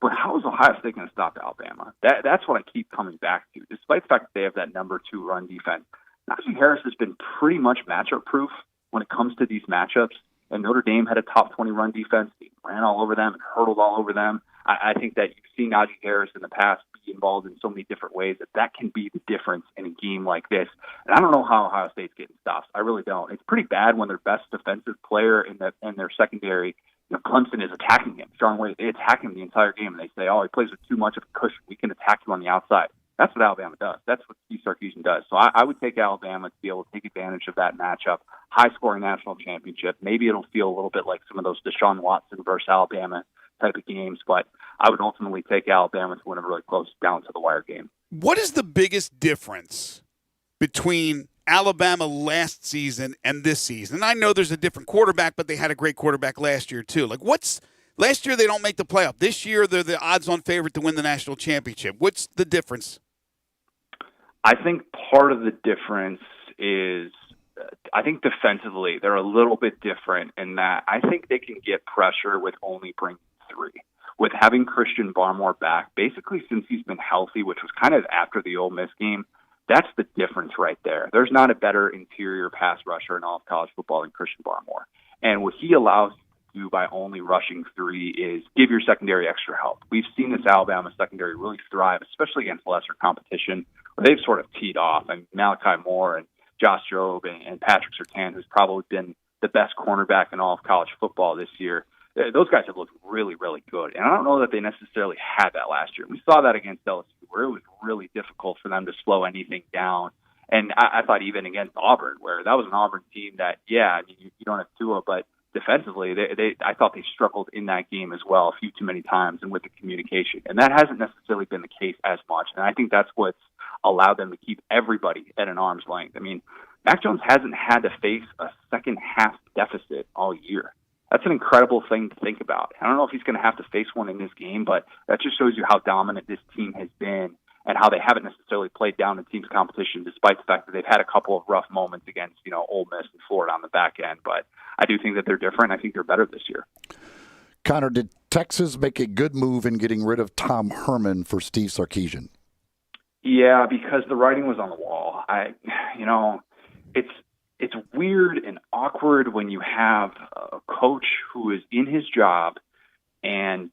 [SPEAKER 12] But how is Ohio State going to stop Alabama? That's what I keep coming back to. Despite the fact that they have that number 2 run defense, Najee Harris has been pretty much matchup proof when it comes to these matchups. And Notre Dame had a top 20 run defense. He ran all over them and hurdled all over them. I think that you've seen Najee Harris in the past be involved in so many different ways that can be the difference in a game like this. And I don't know how Ohio State's getting stops. I really don't. It's pretty bad when their best defensive player in their secondary, Clemson, is attacking him. Strong way, they attack him the entire game, and they say, oh, he plays with too much of a cushion. We can attack him on the outside. That's what Alabama does. That's what Steve Sarkisian does. So I would take Alabama to be able to take advantage of that matchup. High-scoring national championship. Maybe it'll feel a little bit like some of those Deshaun Watson versus Alabama type of games, but I would ultimately take Alabama to win a really close down-to-the-wire game.
[SPEAKER 3] What is the biggest difference between Alabama last season and this season? And I know there's a different quarterback, but they had a great quarterback last year too. Last year they don't make the playoff. This year they're the odds-on favorite to win the national championship. What's the difference?
[SPEAKER 12] I think part of the difference is I think defensively they're a little bit different in that I think they can get pressure with only bringing 3. With having Christian Barmore back, basically since he's been healthy, which was kind of after the Ole Miss game, that's the difference right there. There's not a better interior pass rusher in all of college football than Christian Barmore. And what he allows you to do by only rushing 3 is give your secondary extra help. We've seen this Alabama secondary really thrive, especially against lesser competition, where they've sort of teed off. And Malachi Moore and Josh Jobe and Patrick Surtain, who's probably been the best cornerback in all of college football this year, those guys have looked really, really good. And I don't know that they necessarily had that last year. We saw that against LSU, where it was really difficult for them to slow anything down. And I thought even against Auburn, where that was an Auburn team that, you don't have Tua, but defensively, I thought they struggled in that game as well a few too many times and with the communication. And that hasn't necessarily been the case as much. And I think that's what's allowed them to keep everybody at an arm's length. I mean, Mac Jones hasn't had to face a second half deficit all year. That's an incredible thing to think about. I don't know if he's going to have to face one in this game, but that just shows you how dominant this team has been and how they haven't necessarily played down the team's competition, despite the fact that they've had a couple of rough moments against, Ole Miss and Florida on the back end. But I do think that they're different. I think they're better this year.
[SPEAKER 4] Connor, did Texas make a good move in getting rid of Tom Herman for Steve Sarkisian?
[SPEAKER 12] Yeah, because the writing was on the wall. It's weird and awkward when you have a coach who is in his job and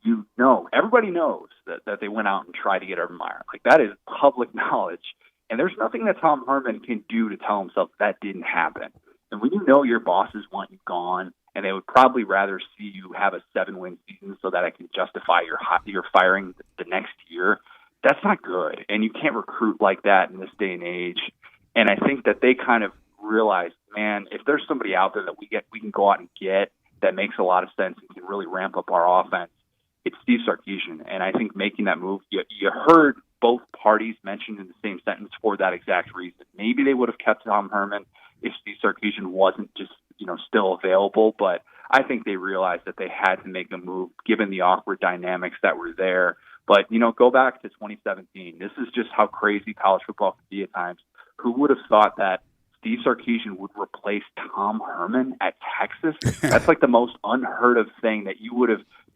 [SPEAKER 12] everybody knows that they went out and tried to get Urban Meyer. Like, that is public knowledge. And there's nothing that Tom Herman can do to tell himself that didn't happen. And when you know your bosses want you gone, and they would probably rather see you have a 7-win season so that I can justify your firing the next year, that's not good. And you can't recruit like that in this day and age. And I think that they kind of realized, man, if there's somebody out there that we can go out and get that makes a lot of sense and can really ramp up our offense, it's Steve Sarkisian. And I think making that move, you heard both parties mentioned in the same sentence for that exact reason. Maybe they would have kept Tom Herman if Steve Sarkisian wasn't just still available, but I think they realized that they had to make a move given the awkward dynamics that were there. But, go back to 2017. This is just how crazy college football can be at times. Who would have thought that Steve Sarkisian would replace Tom Herman at Texas? That's like the most unheard of thing that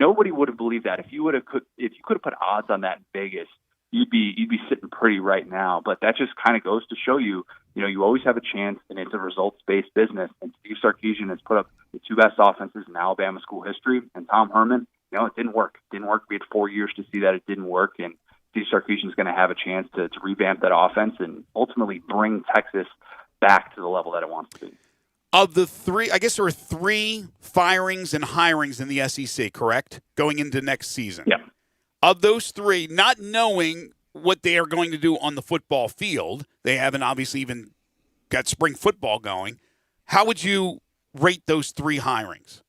[SPEAKER 12] nobody would have believed that. If you could have put odds on that in Vegas, you'd be sitting pretty right now. But that just kind of goes to show you, you always have a chance, and it's a results-based business. And Steve Sarkisian has put up the 2 best offenses in Alabama school history, and Tom Herman, it didn't work. It didn't work. We had 4 years to see that it didn't work, and Steve Sarkisian is going to have a chance to revamp that offense and ultimately bring Texas back to the level that it wants to be.
[SPEAKER 3] Of the 3, I guess there are 3 firings and hirings in the SEC, correct? Going into next season.
[SPEAKER 12] Yeah.
[SPEAKER 3] Of those 3, not knowing what they are going to do on the football field, they haven't obviously even got spring football going. How would you rate those 3 hirings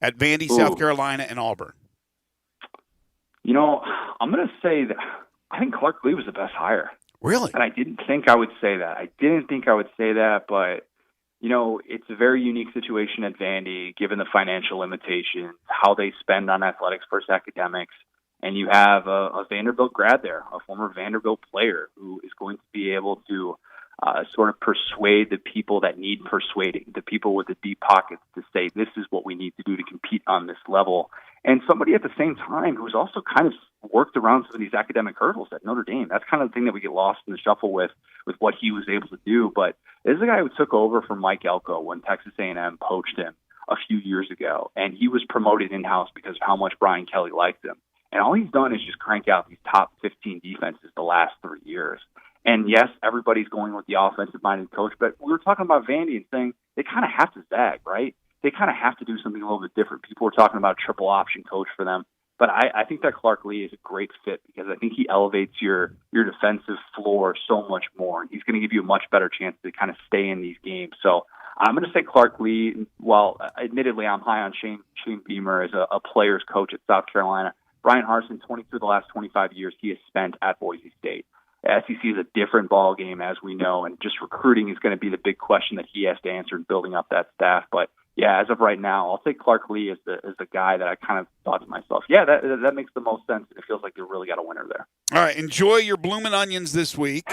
[SPEAKER 3] at Vandy, South Carolina, and Auburn?
[SPEAKER 12] I'm going to say that I think Clark Lee was the best hire.
[SPEAKER 3] Really?
[SPEAKER 12] And I didn't think I would say that. But, it's a very unique situation at Vandy, given the financial limitations, how they spend on athletics versus academics. And you have a Vanderbilt grad there, a former Vanderbilt player who is going to be able to sort of persuade the people that need persuading, the people with the deep pockets to say, this is what we need to do to compete on this level. And somebody at the same time who's also kind of worked around some of these academic hurdles at Notre Dame. That's kind of the thing that we get lost in the shuffle with what he was able to do. But this is a guy who took over from Mike Elko when Texas A&M poached him a few years ago. And he was promoted in-house because of how much Brian Kelly liked him. And all he's done is just crank out these top 15 defenses the last 3 years. And yes, everybody's going with the offensive-minded coach, but we were talking about Vandy and saying they kind of have to zag, right? They kind of have to do something a little bit different. People were talking about triple option coach for them. But I think that Clark Lee is a great fit because I think he elevates your defensive floor so much more. He's going to give you a much better chance to kind of stay in these games. So I'm going to say Clark Lee, while admittedly I'm high on Shane Beamer as a player's coach at South Carolina. Brian Harsin, 22 of the last 25 years he has spent at Boise State. The SEC is a different ball game, as we know, and just recruiting is going to be the big question that he has to answer in building up that staff. But yeah, as of right now, I'll take Clark Lee as the guy that I kind of thought to myself, yeah, that makes the most sense. It feels like they really got a winner there.
[SPEAKER 3] All right, enjoy your bloomin' onions this week.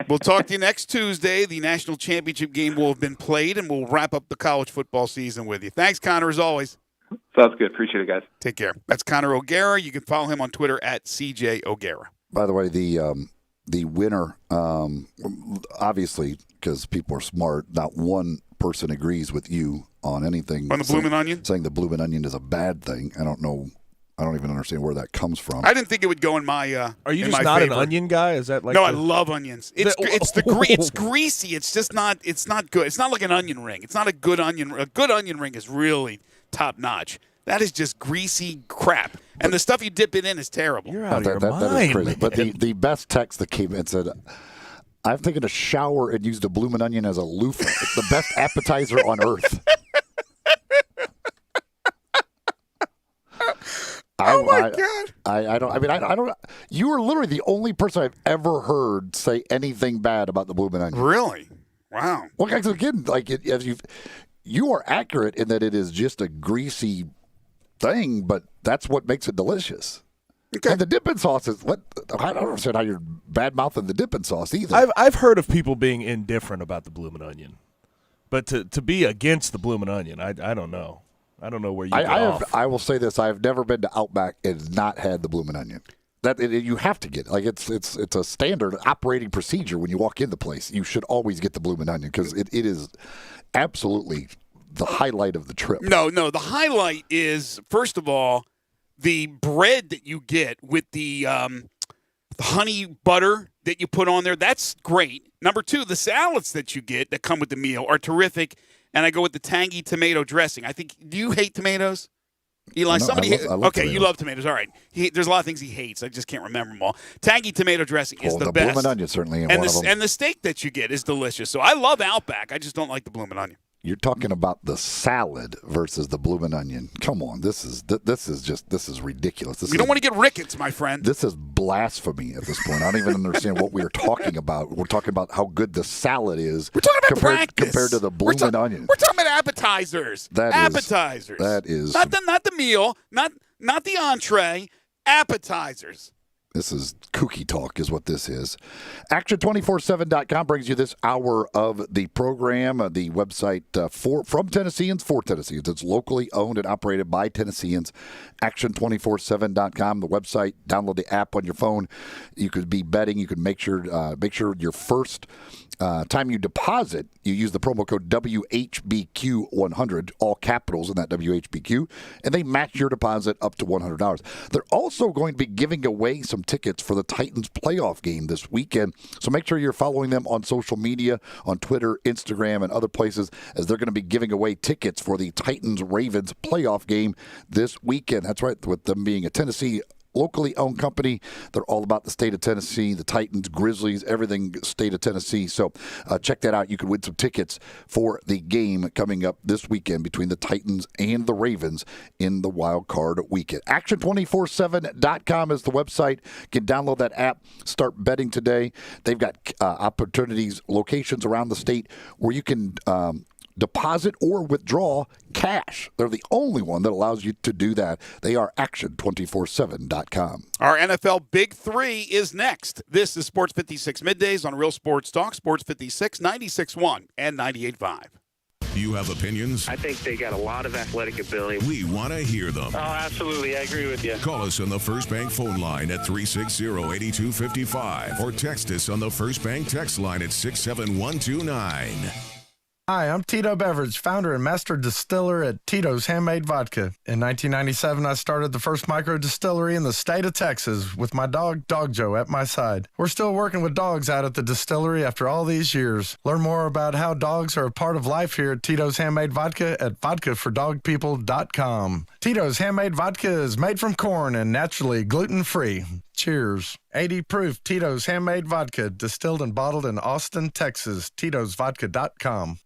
[SPEAKER 3] We'll talk to you next Tuesday. The national championship game will have been played, and we'll wrap up the college football season with you. Thanks, Connor, as always.
[SPEAKER 12] Sounds good. Appreciate it, guys.
[SPEAKER 3] Take care. That's Connor O'Gara. You can follow him on Twitter at CJ O'Gara.
[SPEAKER 4] By the way, the winner, obviously, because people are smart, not one person agrees with you on anything.
[SPEAKER 3] On the bloomin' onion?
[SPEAKER 4] Saying the bloomin' onion is a bad thing. I don't know. I don't even understand where that comes from.
[SPEAKER 3] I didn't think it would go in my
[SPEAKER 5] Are you
[SPEAKER 3] in
[SPEAKER 5] just
[SPEAKER 3] my
[SPEAKER 5] not
[SPEAKER 3] favor.
[SPEAKER 5] an onion guy? Is that like
[SPEAKER 3] No, I love onions. It's greasy. It's just not good. It's not like an onion ring. It's not a good onion. A good onion ring is really top notch. That is just greasy crap. And the stuff you dip it in is terrible.
[SPEAKER 5] You're out of your mind,
[SPEAKER 4] that is crazy.
[SPEAKER 5] man.
[SPEAKER 4] But the best text that came in said, I've taken a shower and used a bloomin' onion as a loofah. It's the best appetizer on earth.
[SPEAKER 3] Oh my God!
[SPEAKER 4] I don't. You are literally the only person I've ever heard say anything bad about the bloomin' onion.
[SPEAKER 3] Really? Wow.
[SPEAKER 4] Well, guys, again, like you are accurate in that it is just a greasy thing, but that's what makes it delicious. Okay. And the dipping sauce is what I don't understand how you're bad mouthing the dipping sauce either.
[SPEAKER 5] I've heard of people being indifferent about the Bloomin' Onion, but to be against the Bloomin' Onion, I don't know. I don't know where you get off.
[SPEAKER 4] I will say this: I have never been to Outback and not had the Bloomin' Onion. You have to get it. Like it's a standard operating procedure when you walk in the place. You should always get the Bloomin' Onion because it is absolutely the highlight of the trip.
[SPEAKER 3] No, the highlight is first of all the bread that you get with the honey butter that you put on there. That's great. Number two, the salads that you get that come with the meal are terrific. And I go with the tangy tomato dressing. I think. Do you hate tomatoes? Eli,
[SPEAKER 4] no,
[SPEAKER 3] somebody.
[SPEAKER 4] I love
[SPEAKER 3] okay,
[SPEAKER 4] tomatoes.
[SPEAKER 3] You love tomatoes. All right. There's a lot of things he hates. I just can't remember them all. Tangy tomato dressing is the best.
[SPEAKER 4] Bloomin' Onion certainly ain't
[SPEAKER 3] and
[SPEAKER 4] one of them.
[SPEAKER 3] And the steak that you get is delicious. So I love Outback. I just don't like the Bloomin' Onion.
[SPEAKER 4] You're talking about the salad versus the Bloomin' Onion. Come on, this is ridiculous.
[SPEAKER 3] We don't want to get rickets, my friend.
[SPEAKER 4] This is blasphemy at this point. I don't even understand what we are talking about. We're talking about how good the salad is.
[SPEAKER 3] We're talking about practice
[SPEAKER 4] compared to the Bloomin' Onion.
[SPEAKER 3] We're talking about appetizers. Appetizers.
[SPEAKER 4] That is
[SPEAKER 3] not the meal, not the entree. Appetizers.
[SPEAKER 4] This is kooky talk is what this is. Action247.com brings you this hour of the program, the website from Tennesseans for Tennesseans. It's locally owned and operated by Tennesseans. Action247.com, the website. Download the app on your phone. You could be betting. You can make sure your first time you deposit, you use the promo code WHBQ100, all capitals in that WHBQ, and they match your deposit up to $100. They're also going to be giving away some tickets for the Titans playoff game this weekend, so make sure you're following them on social media, on Twitter, Instagram, and other places, as they're going to be giving away tickets for the Titans-Ravens playoff game this weekend. That's right, with them being a Tennessee locally owned company. They're all about the state of Tennessee, the Titans, Grizzlies, everything state of Tennessee. So check that out. You can win some tickets for the game coming up this weekend between the Titans and the Ravens in the wild card weekend. Action247.com is the website. You can download that app, start betting today. They've got opportunities, locations around the state where you can deposit or withdraw cash. They're the only one that allows you to do that. They are action247.com.
[SPEAKER 3] Our NFL Big Three is next. This is Sports 56 Middays on Real Sports Talk, Sports 56, 96.1 and 98.5.
[SPEAKER 1] You have opinions?
[SPEAKER 11] I think they got a lot of athletic ability.
[SPEAKER 1] We want to hear them.
[SPEAKER 11] Oh, absolutely. I agree with you.
[SPEAKER 1] Call us on the First Bank phone line at 360-8255 or text us on the First Bank text line at 67129.
[SPEAKER 13] Hi, I'm Tito Beveridge, founder and master distiller at Tito's Handmade Vodka. In 1997, I started the first micro distillery in the state of Texas with my dog, Dog Joe, at my side. We're still working with dogs out at the distillery after all these years. Learn more about how dogs are a part of life here at Tito's Handmade Vodka at vodkafordogpeople.com. Tito's Handmade Vodka is made from corn and naturally gluten-free. Cheers. 80 proof Tito's Handmade Vodka, distilled and bottled in Austin, Texas. Tito'sVodka.com.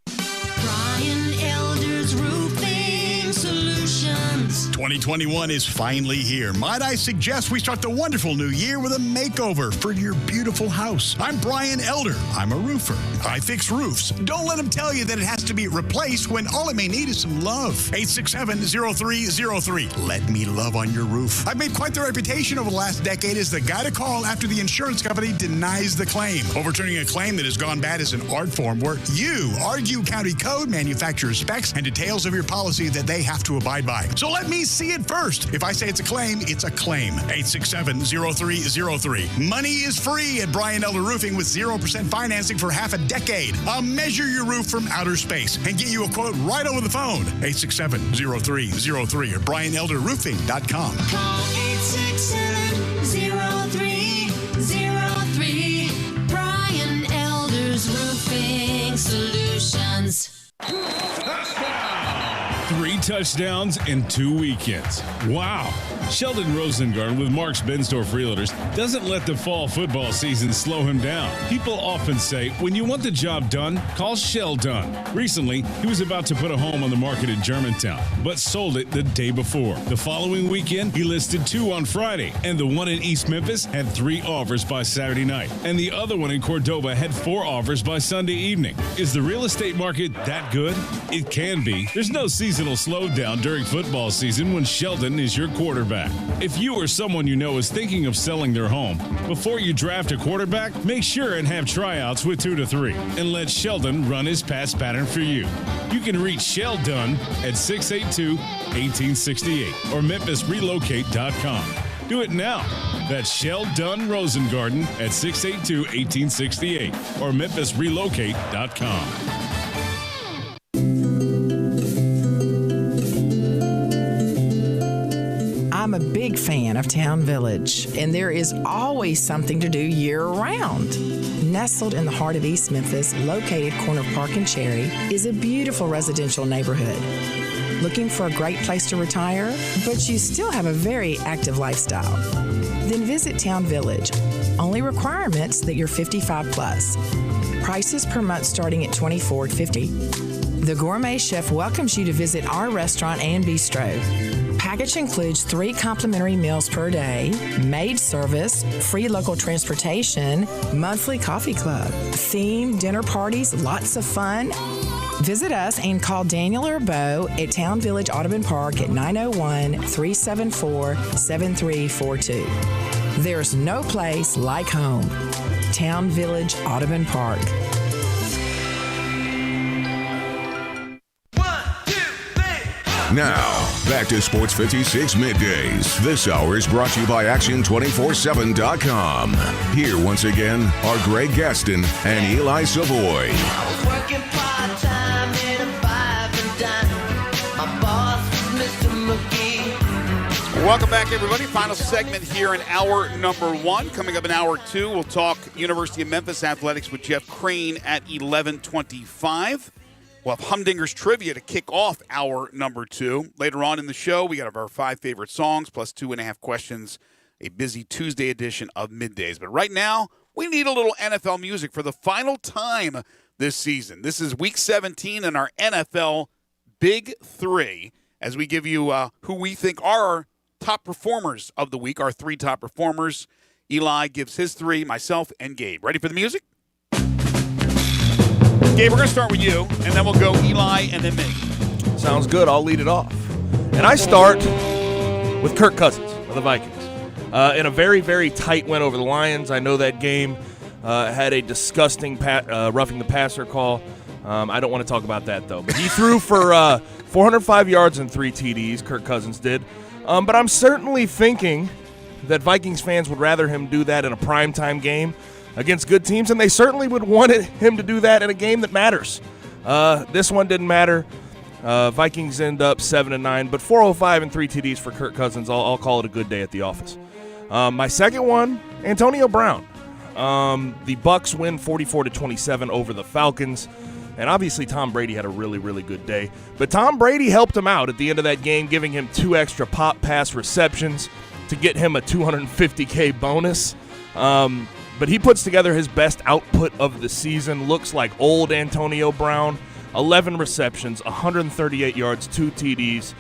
[SPEAKER 14] Brian Elder's Roofing Solutions.
[SPEAKER 15] 2021 is finally here. Might I suggest we start the wonderful new year with a makeover for your beautiful house. I'm Brian Elder. I'm a roofer. I fix roofs. Don't let them tell you that it has to be replaced when all it may need is some love. 867-0303. Let me love on your roof. I've made quite the reputation over the last decade as the guy to call after the insurance company denies the claim. Overturning a claim that has gone bad is an art form where you argue county code, manufacturer specs, and details of your policy that they have to abide by. So let me see it first. If I say it's a claim, it's a claim. 867-0303. Money is free at Brian Elder Roofing with 0% financing for half a decade. I'll measure your roof from outer space and get you a quote right over the phone. 867-0303 or BrianElderRoofing.com.
[SPEAKER 14] Call 867-0303. Brian Elder's Roofing Solutions.
[SPEAKER 9] 3
[SPEAKER 16] touchdowns in 2 weekends. Wow. Sheldon Rosengarten with Mark's Bin Store Freeloaders doesn't let the fall football season slow him down. People often say, when you want the job done, call Sheldon. Recently, he was about to put a home on the market in Germantown, but sold it the day before. The following weekend, he listed 2 on Friday, and the one in East Memphis had 3 offers by Saturday night, and the other one in Cordova had 4 offers by Sunday evening. Is the real estate market that good? It can be. There's no seasonal slowdown during football season when Sheldon is your quarterback. If you or someone you know is thinking of selling their home, before you draft a quarterback, make sure and have tryouts with 2 to 3, and let Sheldon run his pass pattern for you. You can reach Sheldon at 682-1868 or MemphisRelocate.com. Do it now. That's Sheldon Rosengarten at 682-1868 or MemphisRelocate.com.
[SPEAKER 17] I'm a big fan of Town Village, and there is always something to do year-round. Nestled in the heart of East Memphis, located corner of Park and Cherry, is a beautiful residential neighborhood. Looking for a great place to retire, but you still have a very active lifestyle? Then visit Town Village. Only requirements that you're 55 plus. Prices per month starting at $24.50. The Gourmet Chef welcomes you to visit our restaurant and bistro. Package includes 3 complimentary meals per day, maid service, free local transportation, monthly coffee club, theme dinner parties, lots of fun. Visit us and call Daniel or Bo at Town Village Audubon Park at 901-374-7342. There's no place like home. Town Village Audubon Park.
[SPEAKER 1] Now, back to Sports 56 Middays. This hour is brought to you by Action247.com. Here once again are Greg Gaston and Eli Savoy.
[SPEAKER 3] Welcome back, everybody. Final segment here in hour number 1. Coming up in hour 2, we'll talk University of Memphis athletics with Jeff Crane at 11:25. We'll have Humdinger's Trivia to kick off hour number 2. Later on in the show, we got our 5 favorite songs plus 2.5 questions, a busy Tuesday edition of Middays. But right now, we need a little NFL music for the final time this season. This is Week 17 in our NFL Big 3 as we give you who we think are our top performers of the week, our 3 top performers. Eli gives his 3, myself, and Gabe. Ready for the music? Gabe, we're going to start with you, and then we'll go Eli and then me.
[SPEAKER 5] Sounds good. I'll lead it off. And I start with Kirk Cousins of the Vikings. In a very, very tight win over the Lions. I know that game had a disgusting roughing the passer call. I don't want to talk about that, though. But he threw for 405 yards and 3 TDs, Kirk Cousins did. But I'm certainly thinking that Vikings fans would rather him do that in a primetime game against good teams, and they certainly would want him to do that in a game that matters. This one didn't matter. Vikings end up 7-9, but 405 and 3 TDs for Kirk Cousins. I'll call it a good day at the office. My second one, Antonio Brown. The Bucs win 44-27 over the Falcons, and obviously Tom Brady had a really, really good day. But Tom Brady helped him out at the end of that game, giving him 2 extra pop pass receptions to get him a $250K bonus. But he puts together his best output of the season. Looks like old Antonio Brown. 11 receptions, 138 yards, 2 TDs.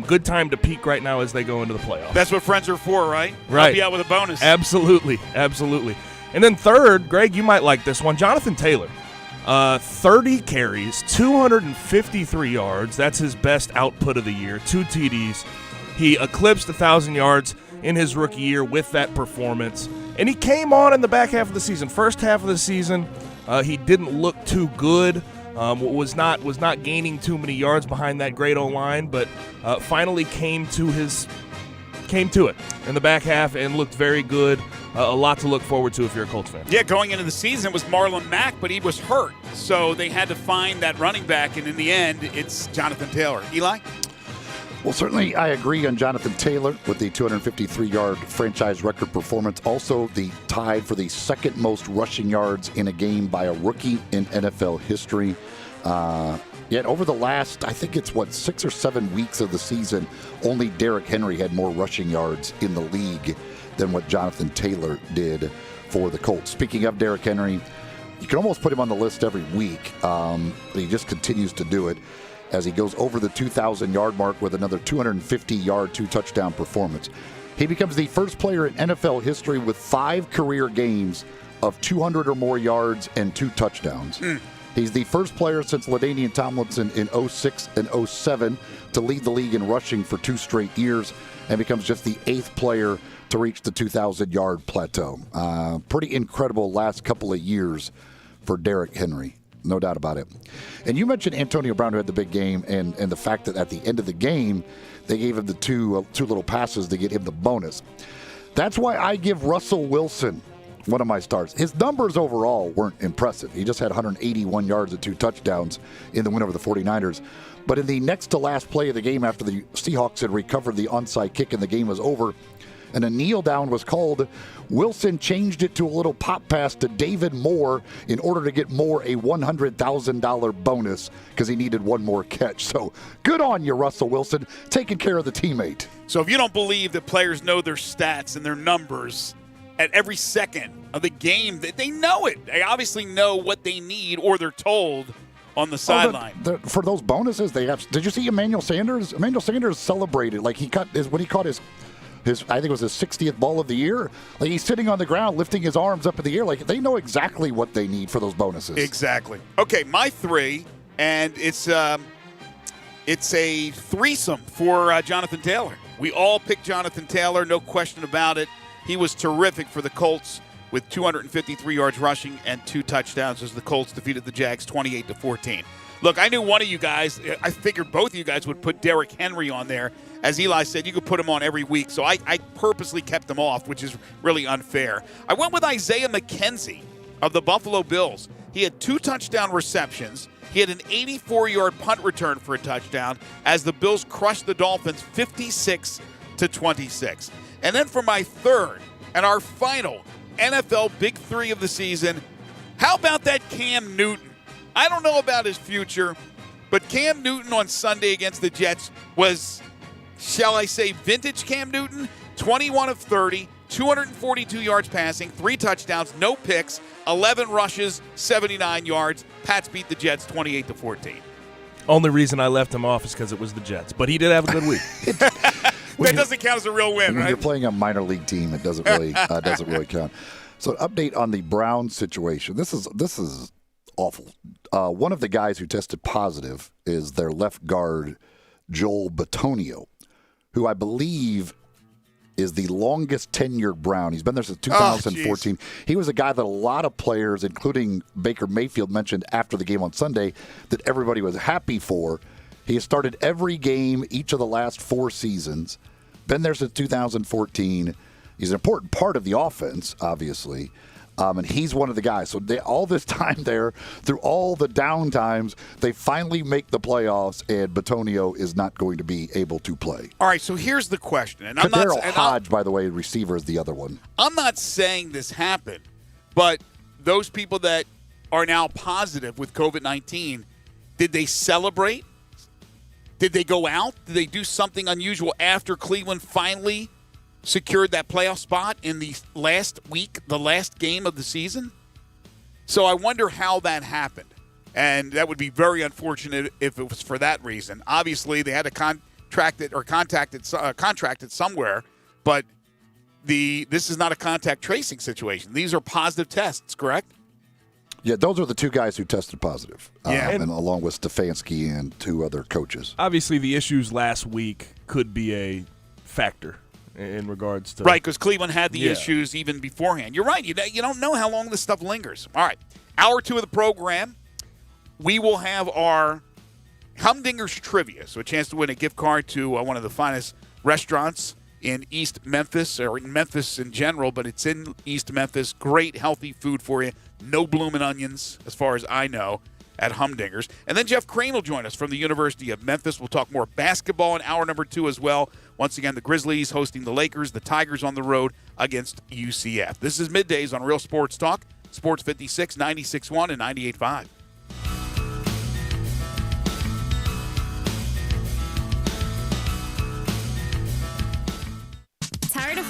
[SPEAKER 5] Good time to peak right now as they go into the playoffs.
[SPEAKER 3] That's what friends are for, right?
[SPEAKER 5] Right.
[SPEAKER 3] Help you out with a bonus.
[SPEAKER 5] Absolutely. Absolutely. And then third, Greg, you might like this one. Jonathan Taylor. 30 carries, 253 yards. That's his best output of the year. 2 TDs. He eclipsed 1,000 yards in his rookie year with that performance. And he came on in the back half of the season. First half of the season, he didn't look too good. Was not gaining too many yards behind that great O-line, but finally came to it in the back half and looked very good. A lot to look forward to if you're a Colts fan.
[SPEAKER 3] Yeah, going into the season it was Marlon Mack, but he was hurt. So they had to find that running back, and in the end, it's Jonathan Taylor. Eli?
[SPEAKER 4] Well, certainly I agree on Jonathan Taylor with the 253-yard franchise record performance. Also, the tied for the second most rushing yards in a game by a rookie in NFL history. Yet over the last, I think it's 6 or 7 weeks of the season, only Derrick Henry had more rushing yards in the league than what Jonathan Taylor did for the Colts. Speaking of Derrick Henry, you can almost put him on the list every week. He just continues to do it as he goes over the 2,000-yard mark with another 250-yard, 2-touchdown performance. He becomes the first player in NFL history with 5 career games of 200 or more yards and 2 touchdowns. He's the first player since LaDainian Tomlinson in 06 and 07 to lead the league in rushing for 2 straight years and becomes just the 8th player to reach the 2,000-yard plateau. Pretty incredible last couple of years for Derrick Henry, no doubt about it. And you mentioned Antonio Brown, who had the big game, and the fact that at the end of the game, they gave him the two little passes to get him the bonus. That's why I give Russell Wilson one of my stars. His numbers overall weren't impressive. He just had 181 yards and 2 touchdowns in the win over the 49ers. But in the next to last play of the game, after the Seahawks had recovered the onside kick and the game was over, and a kneel down was called, Wilson changed it to a little pop pass to David Moore in order to get Moore a $100,000 bonus because he needed one more catch. So good on you, Russell Wilson, taking care of the teammate.
[SPEAKER 3] So if you don't believe that players know their stats and their numbers at every second of the game, they know it. They obviously know what they need, or they're told on the sideline.
[SPEAKER 4] For those bonuses, they have. Did you see Emmanuel Sanders? Emmanuel Sanders celebrated like when he caught his I think it was his 60th ball of the year. Like, he's sitting on the ground, lifting his arms up in the air. Like, they know exactly what they need for those bonuses.
[SPEAKER 3] Exactly. Okay, my 3, and it's a threesome for Jonathan Taylor. We all picked Jonathan Taylor, no question about it. He was terrific for the Colts with 253 yards rushing and 2 touchdowns as the Colts defeated the Jags 28-14. Look, I knew one of you guys, I figured both of you guys would put Derrick Henry on there. As Eli said, you could put him on every week, so I purposely kept him off, which is really unfair. I went with Isaiah McKenzie of the Buffalo Bills. He had 2 touchdown receptions. He had an 84-yard punt return for a touchdown as the Bills crushed the Dolphins 56-26. And then for my 3rd and our final NFL Big 3 of the season, how about that Cam Newton? I don't know about his future, but Cam Newton on Sunday against the Jets was, shall I say, vintage Cam Newton. 21 of 30, 242 yards passing, 3 touchdowns, no picks, 11 rushes, 79 yards. Pats beat the Jets 28-14.
[SPEAKER 5] Only reason I left him off is because it was the Jets, but he did have a good week.
[SPEAKER 3] That doesn't count as a real win,
[SPEAKER 4] when
[SPEAKER 3] right?
[SPEAKER 4] You're playing a minor league team, it doesn't really count. So, update on the Browns situation. This is awful. One of the guys who tested positive is their left guard, Joel Bitonio, who I believe is the longest tenured Brown. He's been there since 2014. He was a guy that a lot of players, including Baker Mayfield, mentioned after the game on Sunday that everybody was happy for. He has started every game each of the last 4 seasons, been there since 2014. He's an important part of the offense, obviously. And he's one of the guys. So all this time there, through all the down times, they finally make the playoffs, and Bitonio is not going to be able to play.
[SPEAKER 3] All right, so here's the question. And
[SPEAKER 4] Daryl Hodge, by the way, receiver, is the other one.
[SPEAKER 3] I'm not saying this happened, but those people that are now positive with COVID-19, did they celebrate? Did they go out? Did they do something unusual after Cleveland finally secured that playoff spot in the last week, the last game of the season? So I wonder how that happened. And that would be very unfortunate if it was for that reason. Obviously, they had to contracted somewhere, but this is not a contact tracing situation. These are positive tests, correct?
[SPEAKER 4] Yeah, those are the 2 guys who tested positive,
[SPEAKER 5] and
[SPEAKER 4] along with Stefanski and 2 other coaches.
[SPEAKER 5] Obviously, the issues last week could be a factor in regards to...
[SPEAKER 3] Right, because Cleveland had the issues even beforehand. You're right. You don't know how long this stuff lingers. All right, hour 2 of the program, we will have our Humdinger's Trivia, so a chance to win a gift card to one of the finest restaurants in East Memphis, or in Memphis in general, but it's in East Memphis. Great, healthy food for you. No bloomin' onions, as far as I know, at Humdinger's. And then Jeff Crane will join us from the University of Memphis. We'll talk more basketball in hour number 2 as well. Once again, the Grizzlies hosting the Lakers, the Tigers on the road against UCF. This is Middays on Real Sports Talk, Sports 56, 96.1 and 98.5.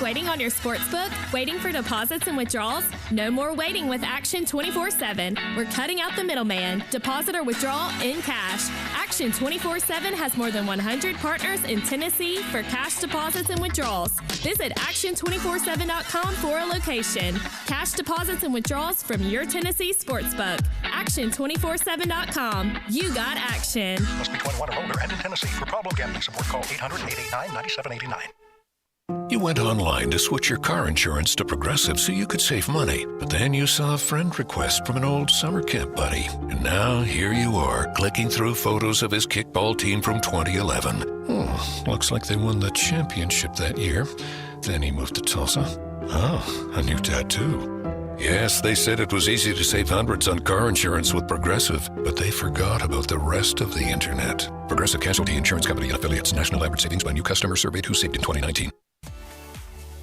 [SPEAKER 18] waiting on your sportsbook? Waiting for deposits and withdrawals? No more waiting with Action 24/7. We're cutting out the middleman. Deposit or withdrawal in cash. Action 24/7 has more than 100 partners in Tennessee for cash deposits and withdrawals. Visit action247.com for a location. Cash deposits and withdrawals from your Tennessee sportsbook. Action247.com. You got action.
[SPEAKER 19] Must be 21 or older and in Tennessee. For problem gambling support, call 800-889-9789.
[SPEAKER 20] You went online to switch your car insurance to Progressive so you could save money. But then you saw a friend request from an old summer camp buddy. And now here you are, clicking through photos of his kickball team from 2011. Looks like they won the championship that year. Then he moved to Tulsa. Oh, a new tattoo. Yes, they said it was easy to save hundreds on car insurance with Progressive, but they forgot about the rest of the internet. Progressive Casualty Insurance Company and Affiliates. National average savings by new customer surveyed who saved in 2019.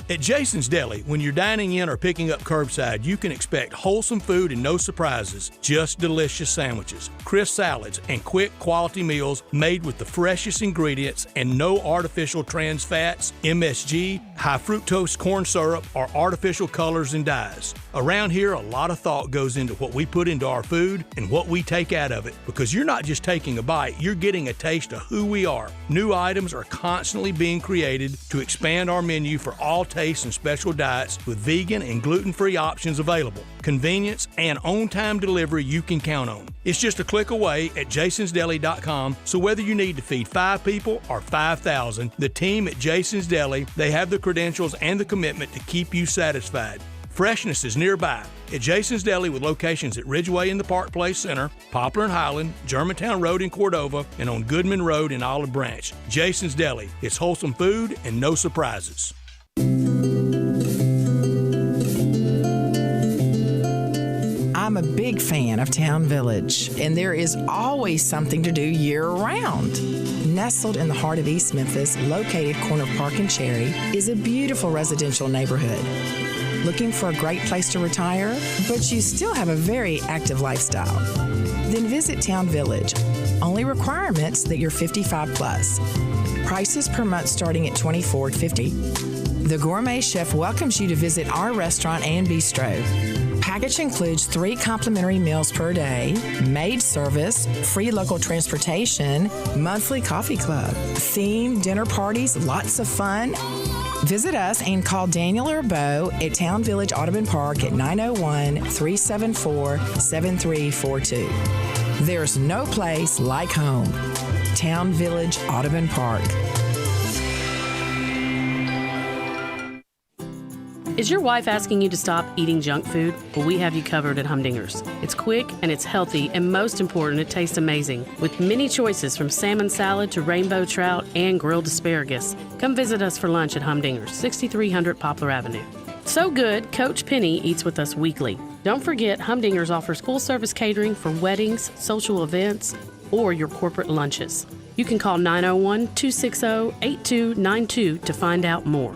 [SPEAKER 21] At Jason's Deli, when you're dining in or picking up curbside, you can expect wholesome food and no surprises, just delicious sandwiches, crisp salads, and quick quality meals made with the freshest ingredients and no artificial trans fats, MSG, high fructose corn syrup, or artificial colors and dyes. Around here, a lot of thought goes into what we put into our food and what we take out of it, because you're not just taking a bite, you're getting a taste of who we are. New items are constantly being created to expand our menu for all tastes and special diets with vegan and gluten-free options available. Convenience and on-time delivery you can count on. It's just a click away at jasonsdeli.com, so whether you need to feed 5 people or 5,000, the team at Jason's Deli, they have the credentials and the commitment to keep you satisfied. Freshness is nearby at Jason's Deli with locations at Ridgeway in the Park Place Center, Poplar and Highland, Germantown Road in Cordova, and on Goodman Road in Olive Branch. Jason's Deli. It's wholesome food and no surprises.
[SPEAKER 17] I'm a big fan of Town Village, and there is always something to do year-round. Nestled in the heart of East Memphis, located corner of Park and Cherry, is a beautiful residential neighborhood. Looking for a great place to retire, but you still have a very active lifestyle? Then visit Town Village. Only requirements that you're 55 plus. Prices per month starting at $24.50. The Gourmet Chef welcomes you to visit our restaurant and bistro. Package includes 3 complimentary meals per day, maid service, free local transportation, monthly coffee club, themed dinner parties, lots of fun. Visit us and call Daniel or Bo at Town Village Audubon Park at 901-374-7342. There's no place like home. Town Village Audubon Park.
[SPEAKER 22] Is your wife asking you to stop eating junk food? Well, we have you covered at Humdinger's. It's quick and it's healthy, and most important, it tastes amazing. With many choices from salmon salad to rainbow trout and grilled asparagus. Come visit us for lunch at Humdinger's, 6300 Poplar Avenue. So good, Coach Penny eats with us weekly. Don't forget, Humdinger's offers full-service catering for weddings, social events, or your corporate lunches. You can call 901-260-8292 to find out more.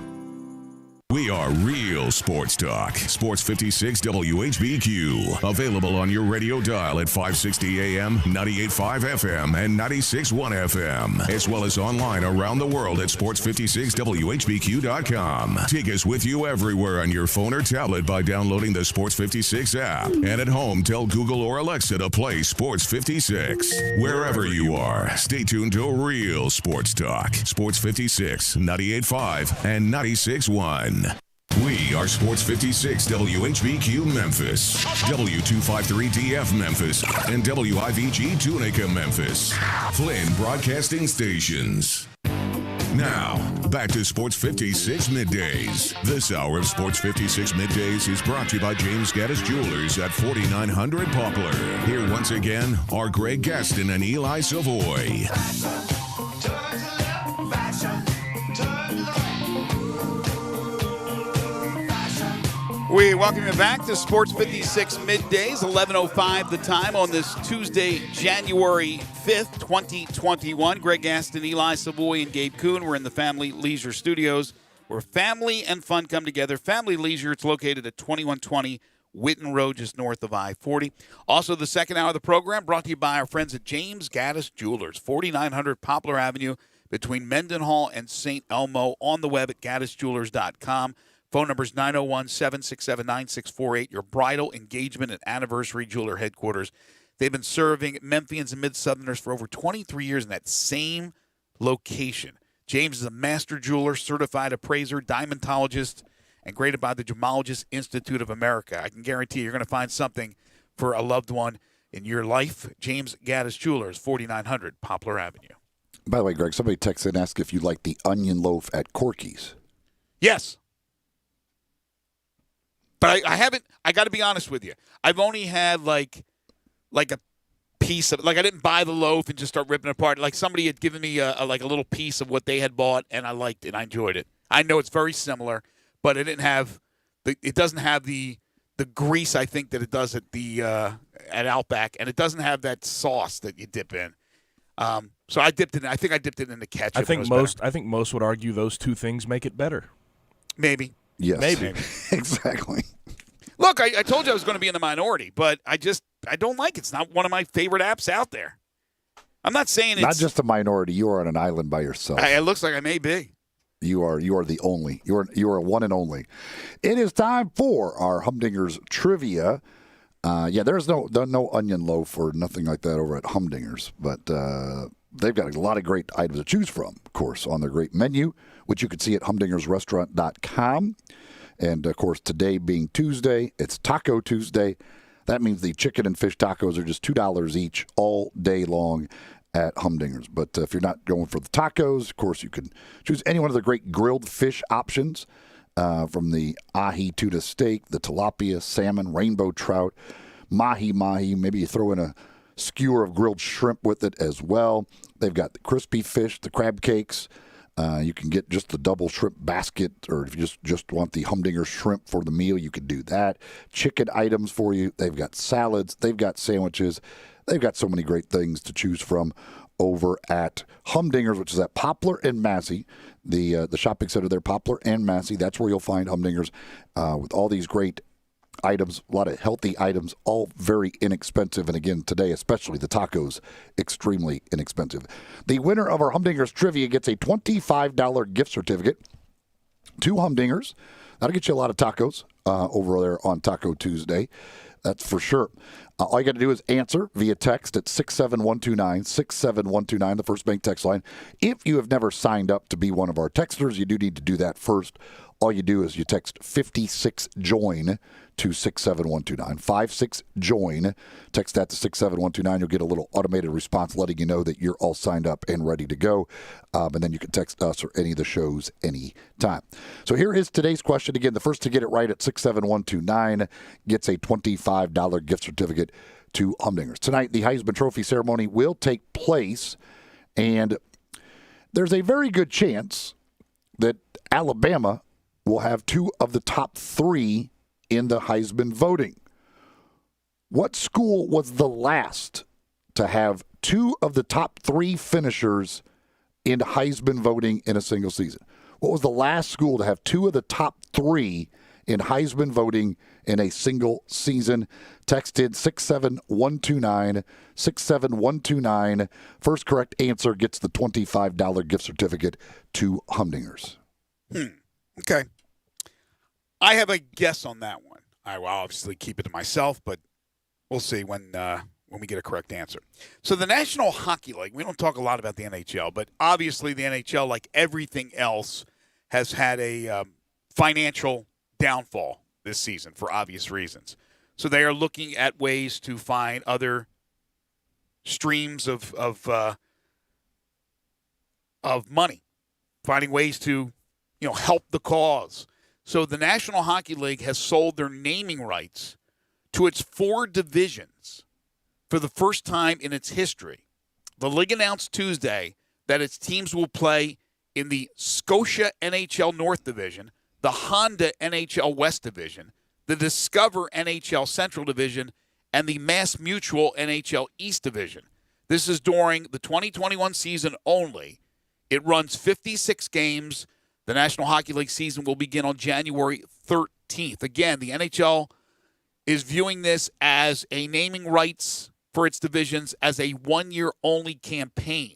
[SPEAKER 1] We are real sports talk. Sports 56 WHBQ. Available on your radio dial at 560 AM, 98.5 FM, and 96.1 FM. As well as online around the world at sports56WHBQ.com. Take us with you everywhere on your phone or tablet by downloading the Sports 56 app. And at home, tell Google or Alexa to play Sports 56. Wherever you are, stay tuned to real sports talk. Sports 56, 98.5, and 96.1. We are Sports 56 WHBQ Memphis, W253DF Memphis, and WIVG Tunica Memphis. Flynn Broadcasting Stations. Now, back to Sports 56 Middays. This hour of Sports 56 Middays is brought to you by James Gaddis Jewelers at 4900 Poplar. Here once again are Greg Gaston and Eli Savoy.
[SPEAKER 3] We welcome you back to Sports 56 Middays, 11:05 the time on this Tuesday, January 5th, 2021. Greg Gaston, Eli Savoy, and Gabe Kuhn. We're in the Family Leisure Studios where family and fun come together. Family Leisure, it's located at 2120 Whitten Road, just north of I-40. Also, the second hour of the program brought to you by our friends at James Gaddis Jewelers, 4900 Poplar Avenue. between Mendenhall and St. Elmo, on the web at gaddisjewelers.com. Phone number is 901-767-9648. Your bridal, engagement, and anniversary jeweler headquarters. They've been serving Memphians and Mid-Southerners for over 23 years in that same location. James is a master jeweler, certified appraiser, diamondologist, and graded by the Gemologist Institute of America. I can guarantee you're going to find something for a loved one in your life. James Gaddis Jewelers, 4900 Poplar Avenue.
[SPEAKER 4] By the way, Greg, somebody texted and asked if you like the onion loaf at Corky's.
[SPEAKER 3] Yes. But I haven't, I got to be honest with you. I've only had like a piece of, like I didn't buy the loaf and just start ripping it apart. Like somebody had given me a little piece of what they had bought, and I liked it. I enjoyed it. I know it's very similar, but it didn't have, it doesn't have the grease I think that it does at at Outback, and it doesn't have that sauce that you dip in. So I dipped it. I think I dipped it in the ketchup.
[SPEAKER 5] I think most would argue those two things make it better.
[SPEAKER 3] Maybe.
[SPEAKER 4] Yes.
[SPEAKER 3] Maybe.
[SPEAKER 4] Exactly.
[SPEAKER 3] Look, I told you I was going to be in the minority, but I don't like it. It's not one of my favorite apps out there. I'm not saying it's
[SPEAKER 4] not just a minority. You are on an island by yourself.
[SPEAKER 3] It looks like I may be.
[SPEAKER 4] You are the only. You are a one and only. It is time for our Humdinger's trivia. There's no onion loaf or nothing like that over at Humdinger's, but they've got a lot of great items to choose from, of course, on their great menu, which you can see at humdingersrestaurant.com. And, of course, today being Tuesday, it's Taco Tuesday. That means the chicken and fish tacos are just $2 each all day long at Humdinger's. But if you're not going for the tacos, of course, you can choose any one of the great grilled fish options, from the ahi tuna steak, the tilapia, salmon, rainbow trout, mahi-mahi. Maybe you throw in a skewer of grilled shrimp with it as well. They've got the crispy fish, the crab cakes. You can get just the double shrimp basket, or if you just want the Humdinger shrimp for the meal, you can do that. Chicken items for you. They've got salads. They've got sandwiches. They've got so many great things to choose from over at Humdinger's, which is at Poplar and Massey, the shopping center there, Poplar and Massey. That's where you'll find Humdinger's with all these great items, a lot of healthy items, all very inexpensive. And again, today, especially the tacos, extremely inexpensive. The winner of our Humdinger's trivia gets a $25 gift certificate to Humdinger's. That'll get you a lot of tacos over there on Taco Tuesday. That's for sure. All you got to do is answer via text at 67129, 67129, the First Bank text line. If you have never signed up to be one of our texters, you do need to do that first. All you do is you text 56JOIN to 67129. 56JOIN. Text that to 67129. You'll get a little automated response letting you know that you're all signed up and ready to go. And then you can text us or any of the shows anytime. So here is today's question. Again, the first to get it right at 67129 gets a $25 gift certificate to Humdinger's. Tonight, the Heisman Trophy ceremony will take place, and there's a very good chance that Alabama will have two of the top three in the Heisman voting. What school was the last to have two of the top three finishers in Heisman voting in a single season? What was the last school to have two of the top three in Heisman voting in a single season? Text in 67129, 67129. First correct answer gets the $25 gift certificate to Humdinger's.
[SPEAKER 3] Okay. I have a guess on that one. I will obviously keep it to myself, but we'll see when we get a correct answer. So the National Hockey League, we don't talk a lot about the NHL, but obviously the NHL, like everything else, has had a financial downfall this season for obvious reasons. So they are looking at ways to find other streams of money, finding ways to help the cause. So the National Hockey League has sold their naming rights to its 4 divisions for the first time in its history. The league announced Tuesday that its teams will play in the Scotia NHL North Division, the Honda NHL West Division, the Discover NHL Central Division, and the Mass Mutual NHL East Division. This is during the 2021 season only. It runs 56 games. The National Hockey League season will begin on January 13th. Again, the NHL is viewing this as a naming rights for its divisions as a one-year-only campaign.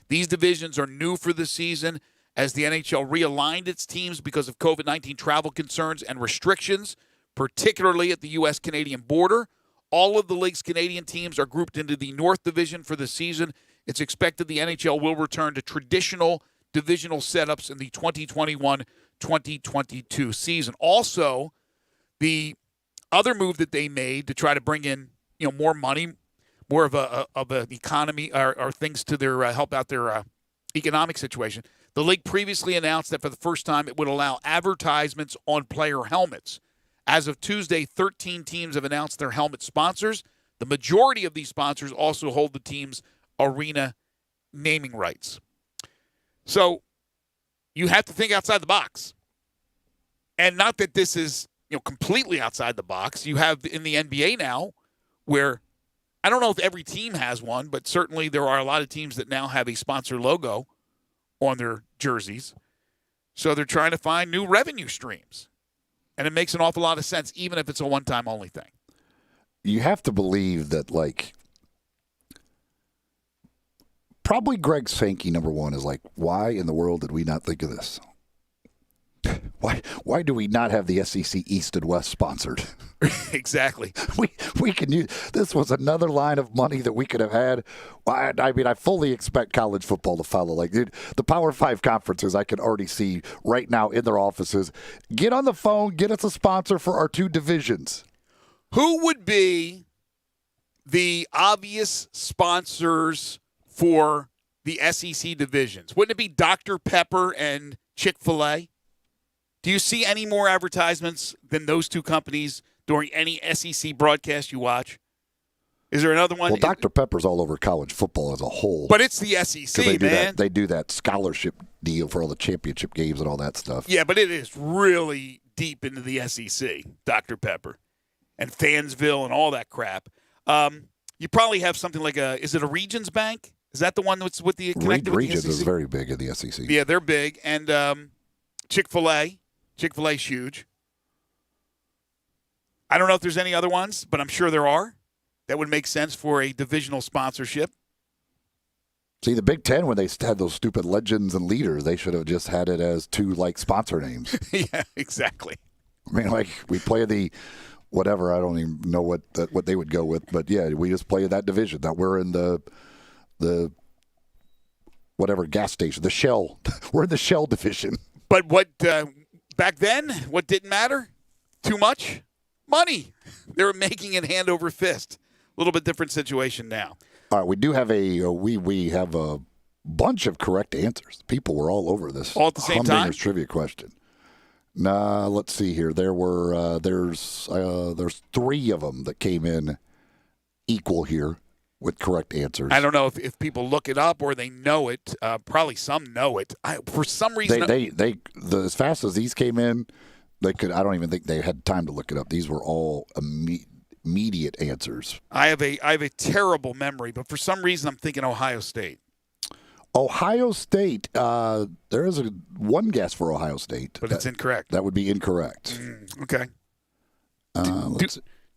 [SPEAKER 3] These divisions are new for the season as the NHL realigned its teams because of COVID-19 travel concerns and restrictions, particularly at the U.S.-Canadian border. All of the league's Canadian teams are grouped into the North Division for the season. It's expected the NHL will return to traditional divisional setups in the 2021-2022 season. Also, the other move that they made to try to bring in, more money, more of an economy or things to their help out their economic situation. The league previously announced that for the first time it would allow advertisements on player helmets. As of Tuesday, 13 teams have announced their helmet sponsors. The majority of these sponsors also hold the team's arena naming rights. So you have to think outside the box. And not that this is, completely outside the box. You have in the NBA now where I don't know if every team has one, but certainly there are a lot of teams that now have a sponsor logo on their jerseys. So they're trying to find new revenue streams. And it makes an awful lot of sense, even if it's a one-time only thing.
[SPEAKER 4] You have to believe that, probably Greg Sankey, number one, is why in the world did we not think of this? Why do we not have the SEC East and West sponsored?
[SPEAKER 3] Exactly.
[SPEAKER 4] We can use this was another line of money that we could have had. I fully expect college football to follow. The Power 5 conferences, I can already see right now in their offices. Get on the phone, get us a sponsor for our two divisions.
[SPEAKER 3] Who would be the obvious sponsors for the SEC divisions? Wouldn't it be Dr. Pepper and Chick-fil-A? Do you see any more advertisements than those two companies during any SEC broadcast you watch? Is there another one?
[SPEAKER 4] Well, Dr. Pepper's all over college football as a whole.
[SPEAKER 3] But it's the SEC, man.
[SPEAKER 4] They do that scholarship deal for all the championship games and all that stuff.
[SPEAKER 3] Yeah, but it is really deep into the SEC, Dr. Pepper, and Fansville and all that crap. You probably have something like is it a Regions Bank? Is that the one that's with the connected with the SEC?
[SPEAKER 4] Regions is very big in the SEC.
[SPEAKER 3] Yeah, they're big. And Chick-fil-A. Chick-fil-A's huge. I don't know if there's any other ones, but I'm sure there are. That would make sense for a divisional sponsorship.
[SPEAKER 4] See, the Big Ten, when they had those stupid legends and leaders, they should have just had it as two, sponsor names.
[SPEAKER 3] Yeah, exactly.
[SPEAKER 4] I mean, we play the whatever. I don't even know what they would go with. But, yeah, we just play that division. Now we're in the whatever gas station, the Shell. We're in the Shell division.
[SPEAKER 3] But what back then, what didn't matter too much? Money. They were making it hand over fist. A little bit different situation now.
[SPEAKER 4] All right, we do have we have a bunch of correct answers. People were all over this.
[SPEAKER 3] All at the same time?
[SPEAKER 4] Humdinger's trivia question. Nah, let's see here. There were there's 3 of them that came in equal here with correct answers.
[SPEAKER 3] I don't know if people look it up or they know it. Probably some know it. For some reason,
[SPEAKER 4] as fast as these came in, they could. I don't even think they had time to look it up. These were all immediate answers.
[SPEAKER 3] I have a terrible memory, but for some reason, I'm thinking Ohio State.
[SPEAKER 4] Ohio State. There is one guess for Ohio State,
[SPEAKER 3] but it's incorrect.
[SPEAKER 4] That would be incorrect.
[SPEAKER 3] Okay.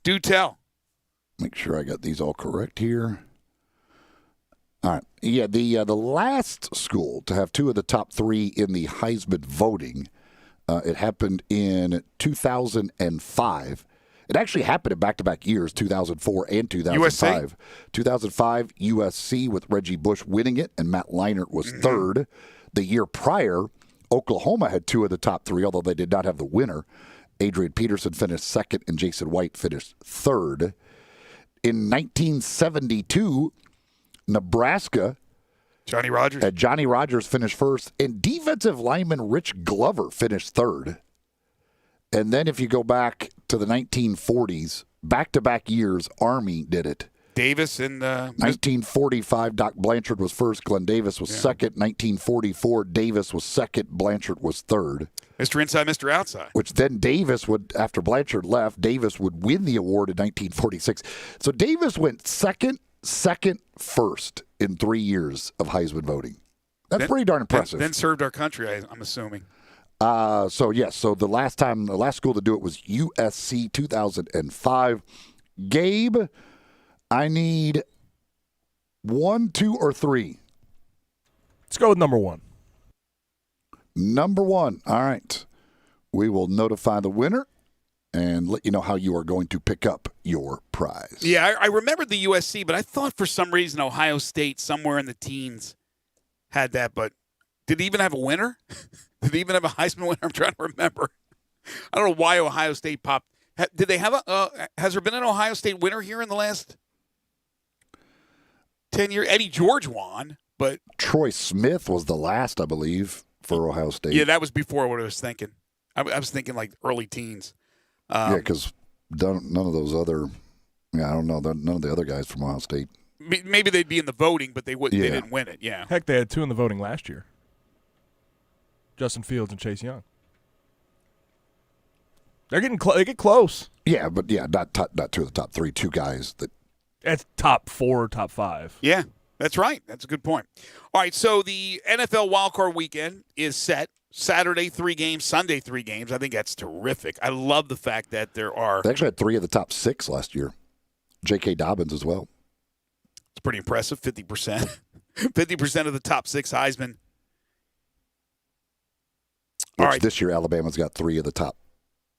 [SPEAKER 3] Do tell.
[SPEAKER 4] Make sure I got these all correct here. All right. Yeah, the last school to have 2 of the top 3 in the Heisman voting, it happened in 2005. It actually happened in back-to-back years, 2004 and 2005. 2005, USC with Reggie Bush winning it, and Matt Leinart was third. The year prior, Oklahoma had 2 of the top 3, although they did not have the winner. Adrian Peterson finished second, and Jason White finished third. In 1972, Nebraska
[SPEAKER 3] Johnny Rodgers
[SPEAKER 4] finished first, and defensive lineman Rich Glover finished third. And then if you go back to the 1940s, back-to-back years, Army did it.
[SPEAKER 3] Davis in
[SPEAKER 4] 1945, Doc Blanchard was first, Glenn Davis was second. 1944, Davis was second, Blanchard was third.
[SPEAKER 3] Mr. Inside, Mr. Outside.
[SPEAKER 4] Which then Davis would, after Blanchard left, Davis would win the award in 1946. So Davis went second, first in 3 years of Heisman voting. That's pretty darn impressive.
[SPEAKER 3] Then served our country, I'm assuming.
[SPEAKER 4] So the last school to do it was USC 2005. Gabe, I need 1, 2, or 3.
[SPEAKER 5] Let's go with number one.
[SPEAKER 4] Number one. All right. We will notify the winner and let you know how you are going to pick up your prize.
[SPEAKER 3] Yeah, I remember the USC, but I thought for some reason Ohio State somewhere in the teens had that. But did it even have a winner? Did it even have a Heisman winner? I'm trying to remember. I don't know why Ohio State popped. Did they have has there been an Ohio State winner here in the last 10 years? Eddie George won, but Troy
[SPEAKER 4] Smith was the last, I believe, for Ohio State.
[SPEAKER 3] Yeah, that was before what I was thinking. I was thinking like early teens.
[SPEAKER 4] Yeah, because none of those other, I don't know, none of the other guys from Ohio State.
[SPEAKER 3] Maybe they'd be in the voting, but they wouldn't. They didn't win it. Yeah.
[SPEAKER 5] Heck, they had two in the voting last year. Justin Fields and Chase Young. They're getting they get close.
[SPEAKER 4] Yeah, but not two of the top three. Two guys that.
[SPEAKER 5] That's top 4, top 5.
[SPEAKER 3] Yeah, that's right. That's a good point. All right, so the NFL wildcard weekend is set. Saturday, 3 games. Sunday, 3 games. I think that's terrific. I love the fact that there are.
[SPEAKER 4] They actually had 3 of the top 6 last year. J.K. Dobbins as well.
[SPEAKER 3] It's pretty impressive. 50%. 50% of the top 6 Heisman.
[SPEAKER 4] This year, Alabama's got 3 of the top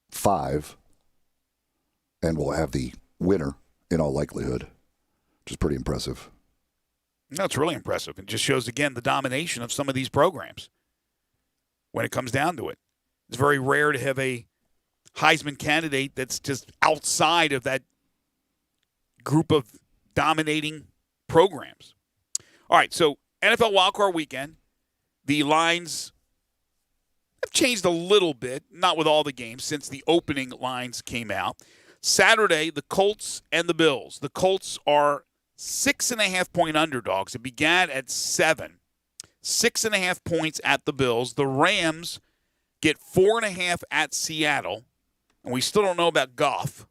[SPEAKER 4] 5, and will have the winner in all likelihood, which is pretty impressive.
[SPEAKER 3] No, it's really impressive. It just shows, again, the domination of some of these programs when it comes down to it. It's very rare to have a Heisman candidate that's just outside of that group of dominating programs. All right, so NFL wildcard weekend, the lines have changed a little bit, not with all the games, since the opening lines came out. Saturday, the Colts and the Bills. The Colts are 6.5-point underdogs. It began at 7. 6.5 points at the Bills. The Rams get 4.5 at Seattle. And we still don't know about Goff.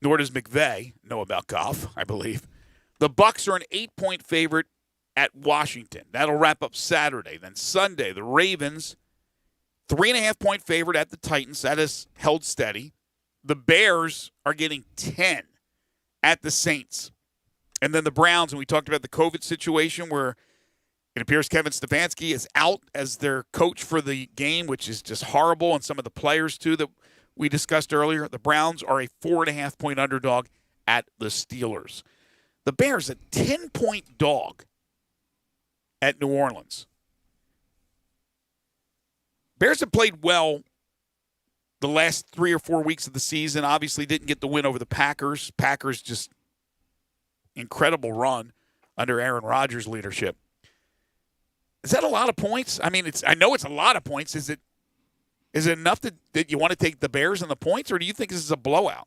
[SPEAKER 3] Nor does McVay know about Goff, I believe. The Bucs are an 8-point favorite at Washington. That'll wrap up Saturday. Then Sunday, the Ravens, 3.5-point favorite at the Titans. That is held steady. The Bears are getting 10 at the Saints. And then the Browns, and we talked about the COVID situation where it appears Kevin Stefanski is out as their coach for the game, which is just horrible, and some of the players, too, that we discussed earlier. The Browns are a 4.5-point underdog at the Steelers. The Bears, a 10-point dog at New Orleans. Bears have played well the last 3 or 4 weeks of the season. Obviously didn't get the win over the Packers. Packers just incredible run under Aaron Rodgers' leadership. Is that a lot of points? I mean, I know it's a lot of points. Is it enough that you want to take the Bears and the points, or do you think this is a blowout?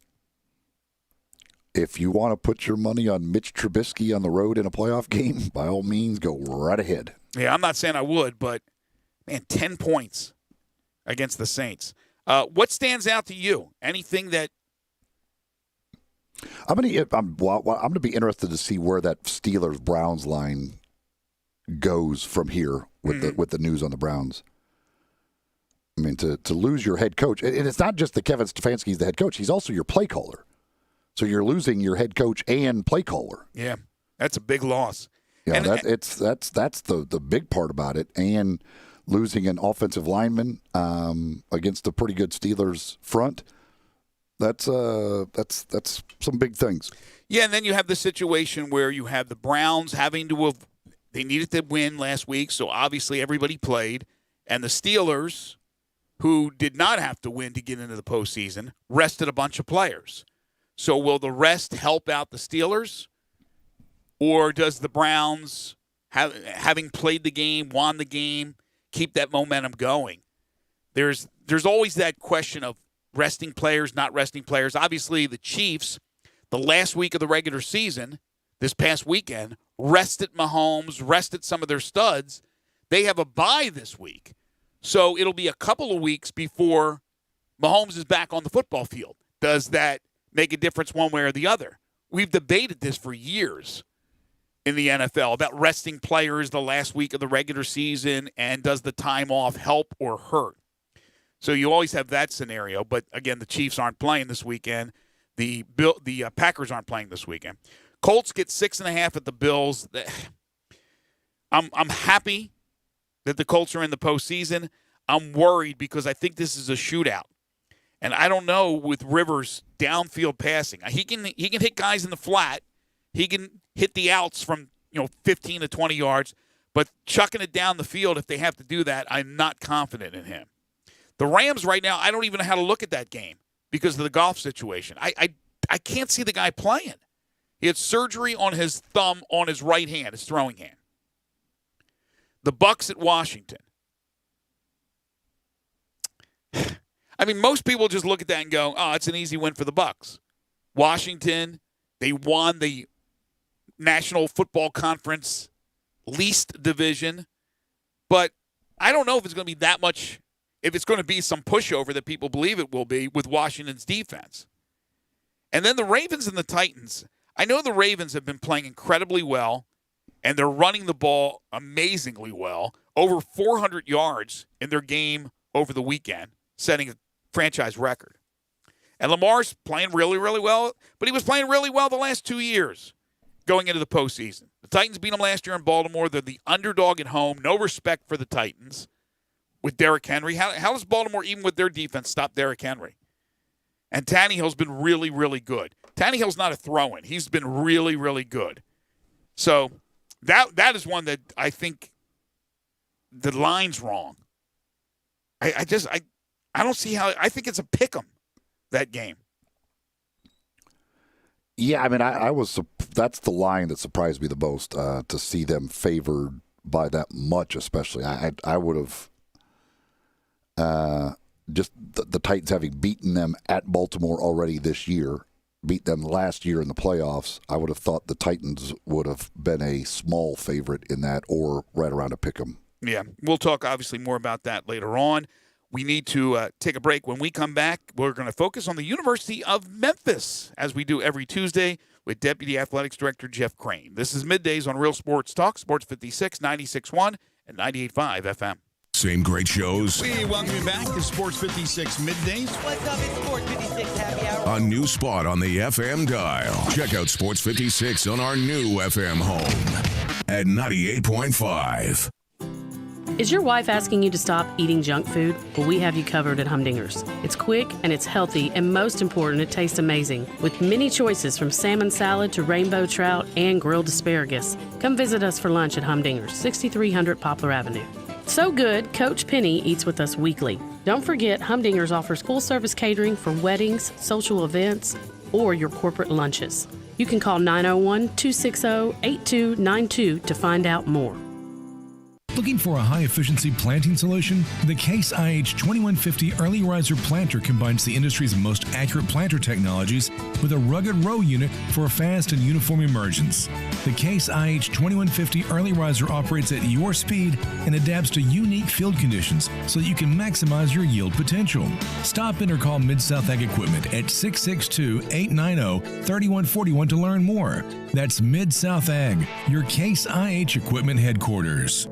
[SPEAKER 4] If you want to put your money on Mitch Trubisky on the road in a playoff game, by all means, go right ahead.
[SPEAKER 3] Yeah, I'm not saying I would, but, man, 10 points against the Saints. What stands out to you? Anything that
[SPEAKER 4] I'm going to be interested to see where that Steelers-Browns line goes from here with the news on the Browns. I mean, to lose your head coach, and it's not just that Kevin Stefanski's the head coach; he's also your play caller. So you're losing your head coach and play caller.
[SPEAKER 3] Yeah, that's a big loss.
[SPEAKER 4] Yeah, that's the big part about it, and losing an offensive lineman against a pretty good Steelers front. That's some big things.
[SPEAKER 3] Yeah, and then you have the situation where you have the Browns having to they needed to win last week, so obviously everybody played, and the Steelers, who did not have to win to get into the postseason, rested a bunch of players. So will the rest help out the Steelers, or does the Browns, having played the game, won the game, keep that momentum going? There's always that question of resting players, not resting players. Obviously, the Chiefs, the last week of the regular season, this past weekend, rested Mahomes, rested some of their studs. They have a bye this week. So it'll be a couple of weeks before Mahomes is back on the football field. Does that make a difference one way or the other? We've debated this for years in the NFL about resting players the last week of the regular season, and does the time off help or hurt? So you always have that scenario. But, again, the Chiefs aren't playing this weekend. The Packers aren't playing this weekend. Colts get 6.5 at the Bills. I'm happy that the Colts are in the postseason. I'm worried because I think this is a shootout. And I don't know with Rivers downfield passing. He can hit guys in the flat. He can hit the outs from 15 to 20 yards. But chucking it down the field, if they have to do that, I'm not confident in him. The Rams right now, I don't even know how to look at that game because of the golf situation. I can't see the guy playing. He had surgery on his thumb on his right hand, his throwing hand. The Bucs at Washington. I mean, most people just look at that and go, oh, it's an easy win for the Bucs. Washington, they won the National Football Conference least division. But I don't know if it's going to be that much, if it's going to be some pushover that people believe it will be with Washington's defense. And then the Ravens and the Titans. I know the Ravens have been playing incredibly well, and they're running the ball amazingly well. Over 400 yards in their game over the weekend, setting a franchise record. And Lamar's playing really, really well, but he was playing really well the last 2 years going into the postseason. The Titans beat them last year in Baltimore. They're the underdog at home. No respect for the Titans with Derrick Henry. How does Baltimore, even with their defense, stop Derrick Henry? And Tannehill's been really, really good. Tannehill's not a throw-in. He's been really, really good. So that is one that I think the line's wrong. I don't see how. I think it's a pick 'em, that game.
[SPEAKER 4] Yeah, I mean, that's the line that surprised me the most, to see them favored by that much, especially. I would have just the Titans having beaten them at Baltimore already this year, beat them last year in the playoffs. I would have thought the Titans would have been a small favorite in that, or right around a pick 'em.
[SPEAKER 3] Yeah, we'll talk obviously more about that later on. We need to take a break. When we come back, we're going to focus on the University of Memphis, as we do every Tuesday with Deputy Athletics Director Jeff Crane. This is Middays on Real Sports Talk, Sports 56, 96.1, and 98.5 FM.
[SPEAKER 1] Same great shows.
[SPEAKER 2] We welcome you back to Sports 56 Middays.
[SPEAKER 7] What's up? It's Sports 56 Happy Hour.
[SPEAKER 1] A new spot on the FM dial. Check out Sports 56 on our new FM home at 98.5.
[SPEAKER 22] Is your wife asking you to stop eating junk food? Well, we have you covered at Humdinger's. It's quick and it's healthy, and most important, it tastes amazing. With many choices from salmon salad to rainbow trout and grilled asparagus. Come visit us for lunch at Humdinger's, 6300 Poplar Avenue. So good, Coach Penny eats with us weekly. Don't forget, Humdinger's offers full-service catering for weddings, social events, or your corporate lunches. You can call 901-260-8292 to find out more.
[SPEAKER 9] Looking for a high-efficiency planting solution? The Case IH 2150 Early Riser Planter combines the industry's most accurate planter technologies with a rugged row unit for a fast and uniform emergence. The Case IH 2150 Early Riser operates at your speed and adapts to unique field conditions so that you can maximize your yield potential. Stop in or call Mid-South Ag Equipment at 662-890-3141 to learn more. That's Mid-South Ag, your Case IH Equipment headquarters.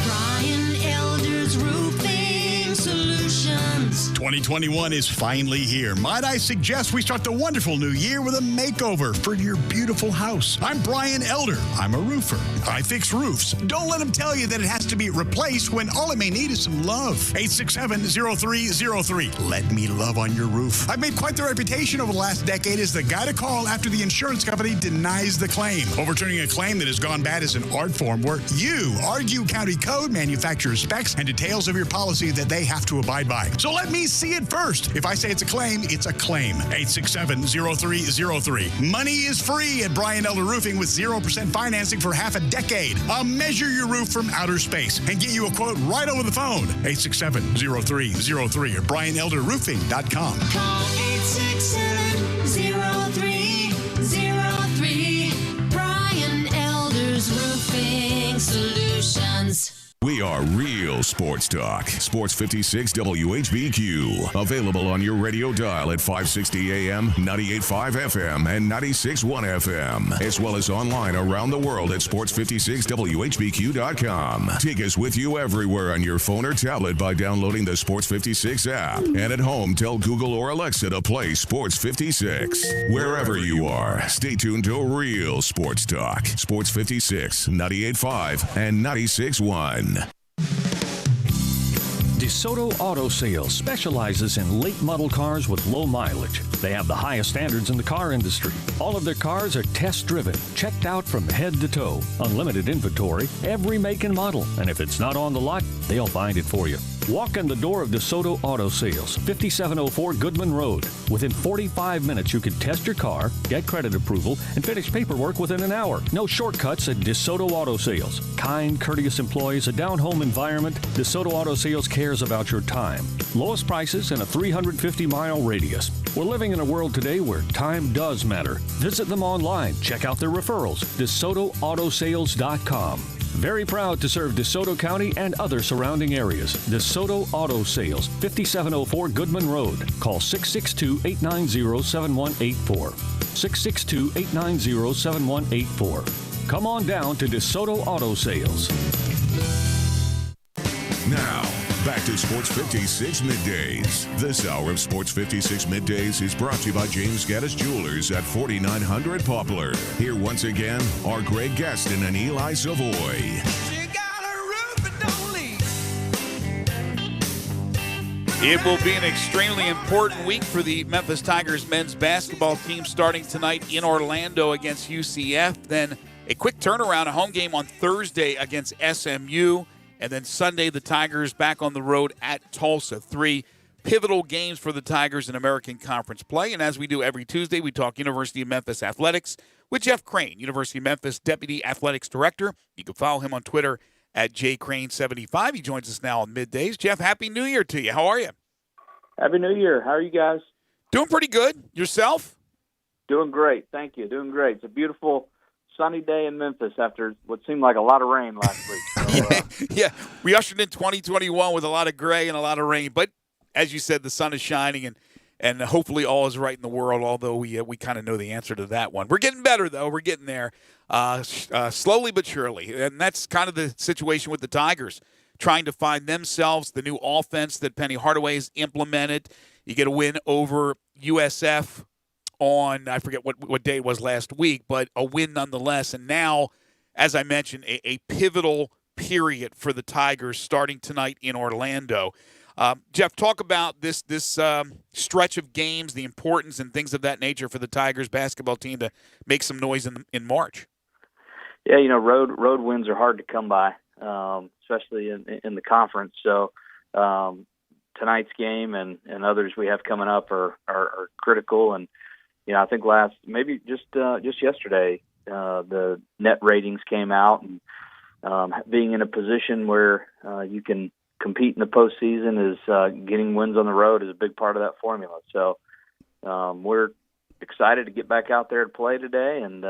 [SPEAKER 14] Brian Elder's Roofing Solutions.
[SPEAKER 15] 2021 is finally here. Might I suggest we start the wonderful new year with a makeover for your beautiful house. I'm Brian Elder. I'm a roofer. I fix roofs. Don't let them tell you that it has to be replaced when all it may need is some love. 867-0303. Let me love on your roof. I've made quite the reputation over the last decade as the guy to call after the insurance company denies the claim. Overturning a claim that has gone bad is an art form where you argue county code, manufacturer specs, and details of your policy that they have to abide by. So let me see it first. If I say it's a claim, it's a claim. 867-0303. Money is free at Brian Elder Roofing with 0% financing for half a decade. I'll measure your roof from outer space and get you a quote right over the phone. 867-0303 or BrianElderRoofing.com.
[SPEAKER 14] Call 867-0303. Brian Elder's Roofing Solutions.
[SPEAKER 1] We are real sports talk. Sports 56 WHBQ. Available on your radio dial at 560 AM, 98.5 FM, and 96.1 FM. As well as online around the world at sports56whbq.com. Take us with you everywhere on your phone or tablet by downloading the Sports 56 app. And at home, tell Google or Alexa to play Sports 56. Wherever you are, stay tuned to real sports talk. Sports 56, 98.5, and 96.1.
[SPEAKER 10] DeSoto Auto Sales specializes in late model cars with low mileage. They have the highest standards in the car industry. All of their cars are test driven, checked out from head to toe. Unlimited inventory, every make and model. And if it's not on the lot, they'll find it for you. Walk in the door of DeSoto Auto Sales, 5704 Goodman Road. Within 45 minutes, you can test your car, get credit approval, and finish paperwork within an hour. No shortcuts at DeSoto Auto Sales. Kind, courteous employees, a down-home environment. DeSoto Auto Sales cares about your time. Lowest prices in a 350-mile radius. We're living in a world today where time does matter. Visit them online. Check out their referrals. DeSotoAutosales.com. Very proud to serve DeSoto County and other surrounding areas. DeSoto Auto Sales, 5704 Goodman Road. Call 662-890-7184. 662-890-7184. Come on down to DeSoto Auto Sales.
[SPEAKER 1] Now, back to Sports 56 Middays. This hour of Sports 56 Middays is brought to you by James Gaddis Jewelers at 4900 Poplar. Here once again are Greg Gaston and Eli Savoy.
[SPEAKER 3] It will be an extremely important week for the Memphis Tigers men's basketball team starting tonight in Orlando against UCF. Then a quick turnaround, a home game on Thursday against SMU. And then Sunday, the Tigers back on the road at Tulsa. 3 pivotal games for the Tigers in American Conference play. And as we do every Tuesday, we talk University of Memphis athletics with Jeff Crane, University of Memphis Deputy Athletics Director. You can follow him on Twitter at jcrane75. He joins us now on Middays. Jeff, Happy New Year to you. How are you?
[SPEAKER 6] Happy New Year. How are you guys?
[SPEAKER 3] Doing pretty good. Yourself?
[SPEAKER 6] Doing great. Thank you. Doing great. It's a beautiful sunny day in Memphis after what seemed like a lot of rain last week. So,
[SPEAKER 3] yeah, we ushered in 2021 with a lot of gray and a lot of rain. But as you said, the sun is shining, and hopefully all is right in the world, although we kind of know the answer to that one. We're getting better, though. We're getting there slowly but surely. And that's kind of the situation with the Tigers, trying to find themselves, the new offense that Penny Hardaway has implemented. You get a win over USF on, I forget what day it was last week, but a win nonetheless. And now, as I mentioned, a pivotal period for the Tigers starting tonight in Orlando. Jeff, talk about this stretch of games, the importance and things of that nature for the Tigers basketball team to make some noise in March.
[SPEAKER 6] Yeah, road wins are hard to come by, especially in the conference. So tonight's game and others we have coming up are critical. And I think just yesterday, the net ratings came out, and being in a position where you can compete in the postseason is getting wins on the road is a big part of that formula. So we're excited to get back out there to play today and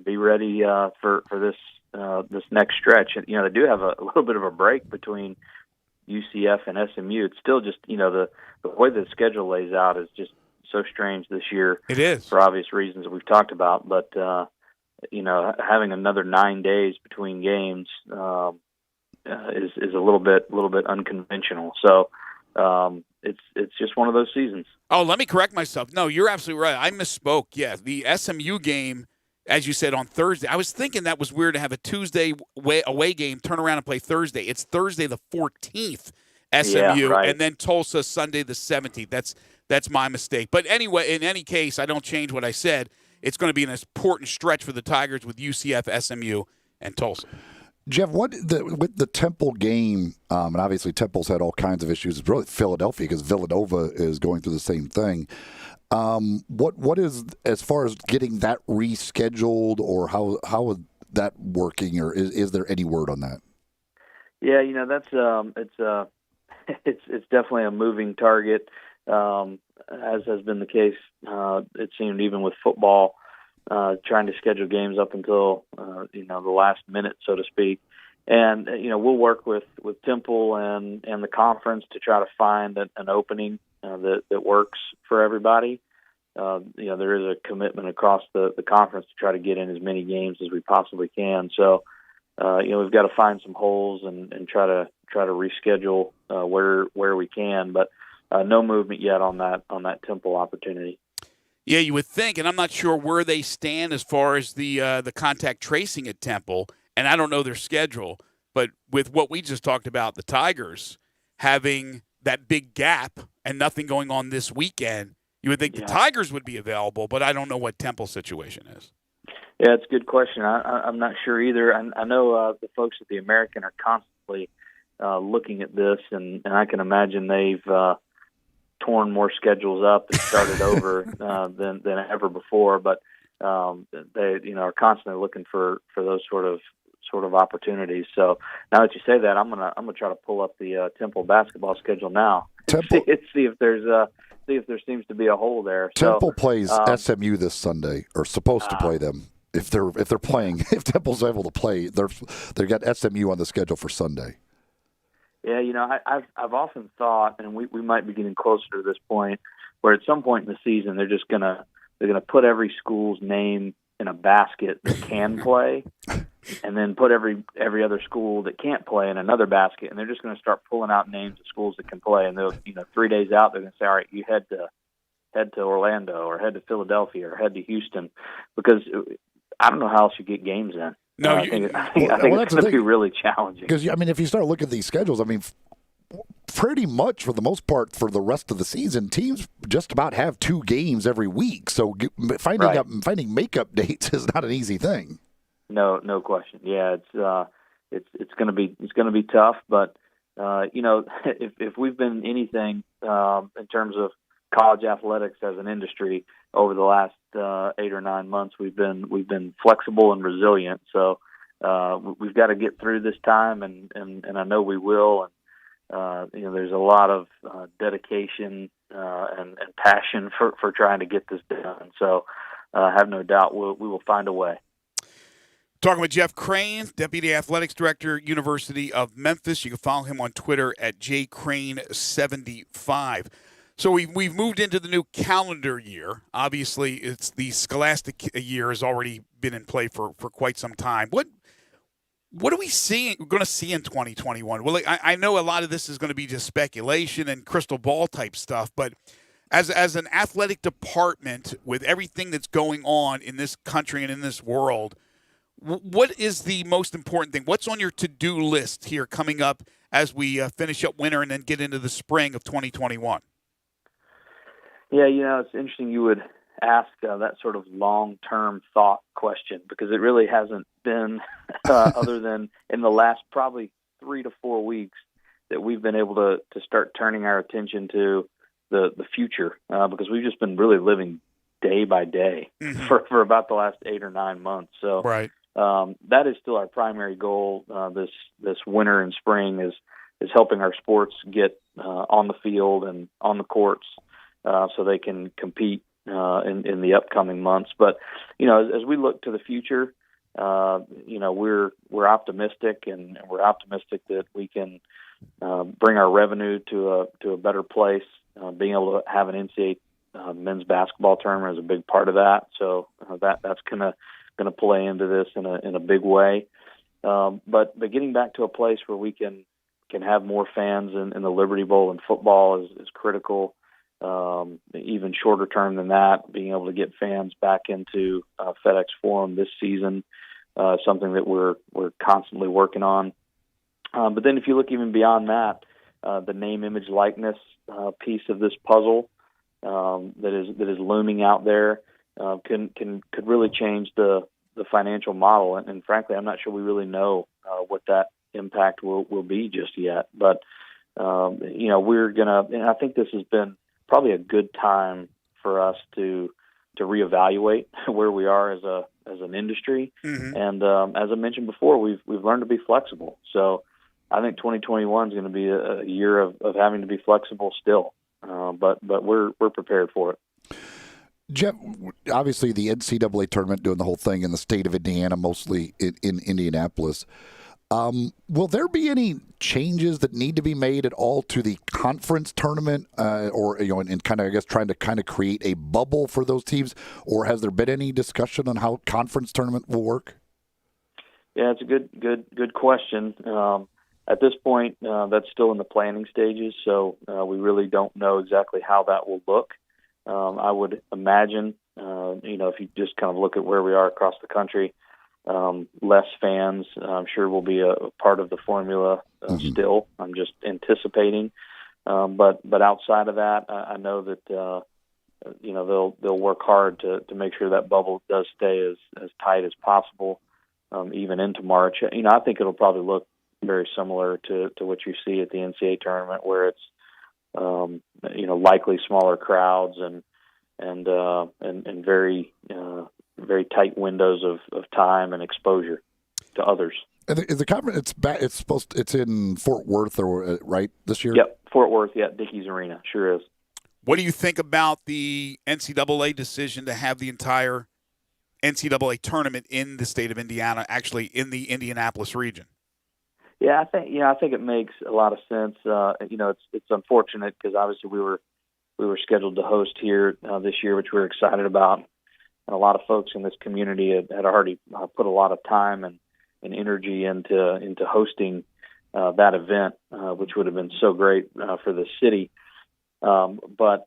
[SPEAKER 6] be ready for this next stretch. And, they do have a little bit of a break between UCF and SMU. It's still just the way the schedule lays out is just so strange this year.
[SPEAKER 3] It is,
[SPEAKER 6] for obvious reasons that we've talked about. But having another 9 days between games is a little bit unconventional. So it's just one of those seasons.
[SPEAKER 3] Oh, let me correct myself. No, you're absolutely right. I misspoke. Yeah, the SMU game, as you said, on Thursday. I was thinking that was weird to have a Tuesday away game, turn around and play Thursday. It's Thursday the 14th, SMU,
[SPEAKER 6] right.
[SPEAKER 3] And then Tulsa Sunday the 17th. That's my mistake. But anyway, in any case, I don't change what I said. It's going to be an important stretch for the Tigers with UCF, SMU, and Tulsa.
[SPEAKER 4] Jeff, with the Temple game, and obviously Temple's had all kinds of issues. It's really Philadelphia because Villanova is going through the same thing. What is, as far as getting that rescheduled, or how is that working, or is there any word on that?
[SPEAKER 6] Yeah, that's it's definitely a moving target, as has been the case. It seemed even with football, trying to schedule games up until the last minute, so to speak. And we'll work with Temple and the conference to try to find an opening that works for everybody. There is a commitment across the conference to try to get in as many games as we possibly can. So, we've got to find some holes and try to reschedule where we can. But no movement yet on that Temple opportunity.
[SPEAKER 3] Yeah, you would think, and I'm not sure where they stand as far as the contact tracing at Temple, and I don't know their schedule. But with what we just talked about, the Tigers having that big gap and nothing going on this weekend, you would think the Tigers would be available, but I don't know what Temple's situation is.
[SPEAKER 6] Yeah, it's a good question. I'm not sure either. I know the folks at the American are constantly looking at this, and I can imagine they've torn more schedules up and started over than ever before. But they are constantly looking for those sort of opportunities. So now that you say that, I'm gonna try to pull up the Temple basketball schedule now.
[SPEAKER 4] Temple.
[SPEAKER 6] See if there seems to be a hole there.
[SPEAKER 4] Temple plays SMU this Sunday, or supposed to play them. If they're playing, if Temple's able to play, they've got SMU on the schedule for Sunday.
[SPEAKER 6] Yeah, I've often thought, and we might be getting closer to this point, where at some point in the season they're gonna put every school's name in a basket that can play, and then put every other school that can't play in another basket, and they're just going to start pulling out names of schools that can play, and they'll 3 days out they're going to say, all right, you head to Orlando or head to Philadelphia or head to Houston, because I don't know how else you get games in.
[SPEAKER 3] No,
[SPEAKER 6] I think it's going to be really challenging.
[SPEAKER 4] Because if you start looking at these schedules, pretty much for the most part for the rest of the season, teams just about have 2 games every week. So finding makeup dates is not an easy thing.
[SPEAKER 6] No question. Yeah, it's going to be tough, but if we've been anything in terms of college athletics as an industry over the last 8 or 9 months, we've been flexible and resilient. So we've got to get through this time, and I know we will. And there's a lot of dedication and passion for trying to get this done. So I have no doubt we will find a way.
[SPEAKER 3] Talking with Jeff Crane, Deputy Athletics Director, University of Memphis. You can follow him on Twitter at jcrane75. So we've moved into the new calendar year. Obviously, it's the scholastic year has already been in play for quite some time. What are we going to see in 2021? Well, I know a lot of this is going to be just speculation and crystal ball type stuff, but as an athletic department with everything that's going on in this country and in this world, what is the most important thing? What's on your to-do list here coming up as we finish up winter and then get into the spring of 2021?
[SPEAKER 6] Yeah, it's interesting you would ask that sort of long-term thought question, because it really hasn't been, other than in the last probably 3 to 4 weeks, that we've been able to start turning our attention to the future, because we've just been really living day by day for about the last 8 or 9 months. So
[SPEAKER 3] right.
[SPEAKER 6] That is still our primary goal this winter and spring is helping our sports get on the field and on the courts so they can compete in the upcoming months. But as we look to the future, we're optimistic, and we're optimistic that we can bring our revenue to a better place. Being able to have an NCAA men's basketball tournament is a big part of that. So that's going to play into this in a big way. But getting back to a place where we can have more fans in the Liberty Bowl and football is critical. Even shorter term than that, being able to get fans back into FedEx Forum this season, something that we're constantly working on. But then if you look even beyond that, the name, image, likeness piece of this puzzle that is looming out there could really change the financial model. And frankly, I'm not sure we really know what that impact will be just yet. But we're gonna, and I think this has been probably a good time for us to reevaluate where we are as an industry. Mm-hmm. And as I mentioned before, we've learned to be flexible. So I think 2021 is going to be a year of having to be flexible still. But we're prepared for it.
[SPEAKER 4] Jeff, obviously the NCAA tournament doing the whole thing in the state of Indiana, mostly in Indianapolis. Will there be any changes that need to be made at all to the conference tournament, or and kind of, I guess, trying to kind of create a bubble for those teams, or has there been any discussion on how conference tournament will work?
[SPEAKER 6] Yeah, it's a good question. At this point, that's still in the planning stages, so we really don't know exactly how that will look. I would imagine, if you just kind of look at where we are across the country, less fans, I'm sure, will be a part of the formula still. I'm just anticipating. But outside of that, I know that they'll work hard to make sure that bubble does stay as tight as possible, even into March. I think it'll probably look very similar to what you see at the NCAA tournament, where it's likely smaller crowds and very very tight windows of time and exposure to others.
[SPEAKER 4] And the conference, it's in Fort Worth, right, this year?
[SPEAKER 6] Yep, Fort Worth, Dickies Arena, sure is.
[SPEAKER 3] What do you think about the NCAA decision to have the entire NCAA tournament in the state of Indiana, actually in the Indianapolis region?
[SPEAKER 6] Yeah, I think it makes a lot of sense. It's unfortunate because obviously we were scheduled to host here this year, which we're excited about. And a lot of folks in this community had already put a lot of time and energy into hosting that event, which would have been so great for the city. But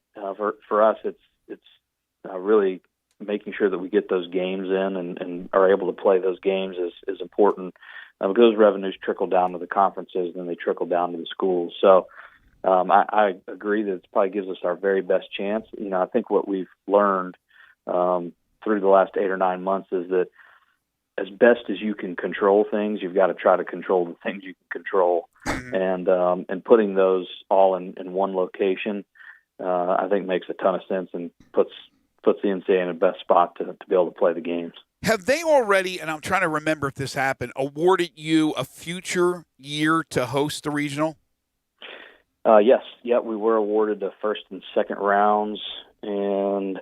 [SPEAKER 6] for us, it's really making sure that we get those games in and are able to play those games is important. Because those revenues trickle down to the conferences and then they trickle down to the schools. So I agree that it probably gives us our very best chance. I think what we've learned through the last 8 or 9 months is that as best as you can control things, you've got to try to control the things you can control. And putting those all in one location, I think makes a ton of sense and puts the NCAA in the best spot to be able to play the games.
[SPEAKER 3] Have they already, and I'm trying to remember if this happened, awarded you a future year to host the regional?
[SPEAKER 6] Yes. Yeah, we were awarded the first and second rounds, and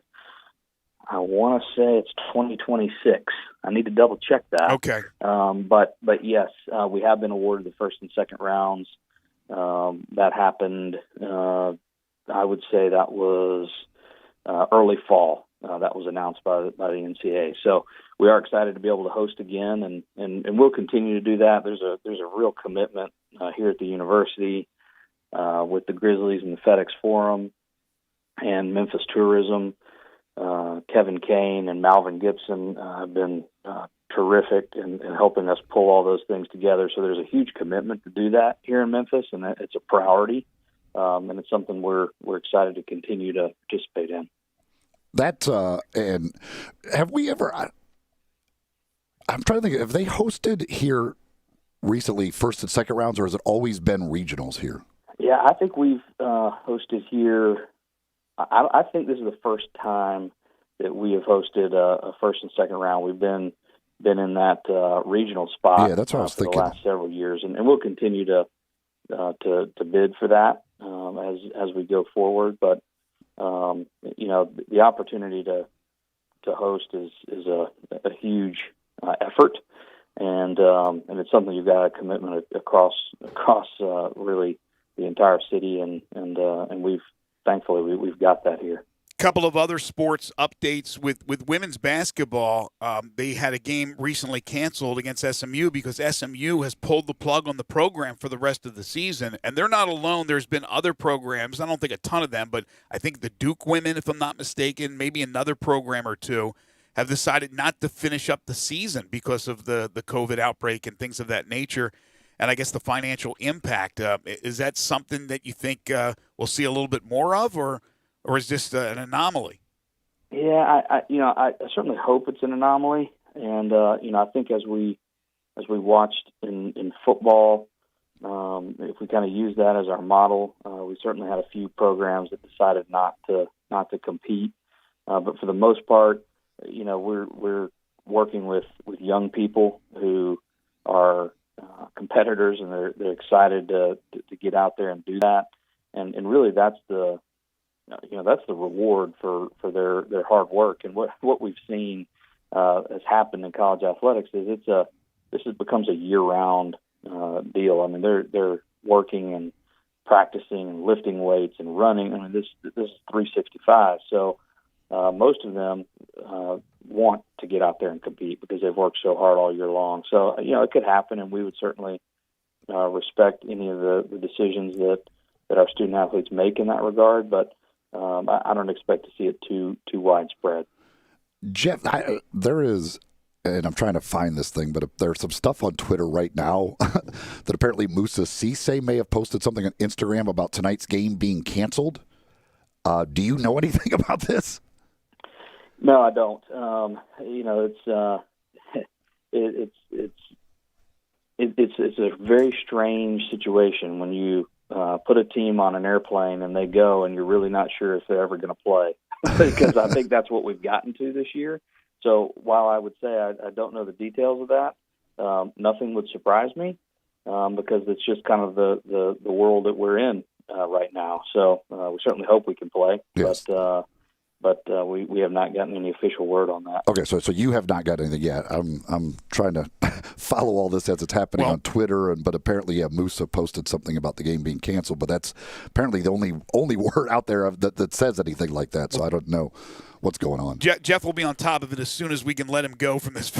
[SPEAKER 6] I want to say it's 2026. I need to double check that.
[SPEAKER 3] Okay.
[SPEAKER 6] But yes, we have been awarded the first and second rounds. That happened, I would say that was early fall. That was announced by the NCAA. So we are excited to be able to host again, and we'll continue to do that. There's a real commitment here at the university with the Grizzlies and the FedEx Forum and Memphis Tourism. Kevin Kane and Malvin Gibson have been terrific in helping us pull all those things together. So there's a huge commitment to do that here in Memphis, and it's a priority, and it's something we're excited to continue to participate in. And
[SPEAKER 4] have we ever? I'm trying to think. Have they hosted here recently, first and second rounds, or has it always been regionals here?
[SPEAKER 6] Yeah, I think we've hosted here. I think this is the first time that we have hosted a first and second round. We've been in that regional spot.
[SPEAKER 4] Yeah, that's what I was thinking.
[SPEAKER 6] For the last several years, and we'll continue to bid for that as we go forward. But the opportunity to host is a huge effort, and it's something you've got a commitment across really the entire city, and we've thankfully we've got that here.
[SPEAKER 3] Couple of other sports updates with women's basketball. They had a game recently canceled against SMU because SMU has pulled the plug on the program for the rest of the season. And they're not alone. There's been other programs. I don't think a ton of them, but I think the Duke women, if I'm not mistaken, maybe another program or two, have decided not to finish up the season because of the COVID outbreak and things of that nature. And I guess the financial impact. Is that something that you think we'll see a little bit more of, or is this an anomaly?
[SPEAKER 6] Yeah, I certainly hope it's an anomaly, and I think as we watched in football, if we kind of use that as our model, we certainly had a few programs that decided not to compete, but for the most part, we're working with young people who are competitors, and they're excited to get out there and do that, and really that's the reward for their hard work. And what we've seen has happened in college athletics is this becomes a year-round deal. I mean, they're working and practicing and lifting weights and running. I mean, this is 365. So most of them want to get out there and compete because they've worked so hard all year long. So, it could happen, and we would certainly respect any of the decisions that our student athletes make in that regard. But I don't expect to see it too widespread.
[SPEAKER 4] Jeff, there is, and I'm trying to find this thing, but there's some stuff on Twitter right now that apparently Musa Cisse may have posted something on Instagram about tonight's game being canceled. Do you know anything about this?
[SPEAKER 6] No, I don't. It's a very strange situation when you put a team on an airplane and they go, and you're really not sure if they're ever going to play, because I think that's what we've gotten to this year. So while I would say I don't know the details of that, nothing would surprise me because it's just kind of the world that we're in right now. So we certainly hope we can play, yes. But we have not gotten any official word on that.
[SPEAKER 4] Okay, so you have not got anything yet. I'm trying to follow all this as it's happening on Twitter, but apparently, Musa posted something about the game being canceled. But that's apparently the only word out there that says anything like that. So I don't know what's going on.
[SPEAKER 3] Jeff will be on top of it as soon as we can let him go from this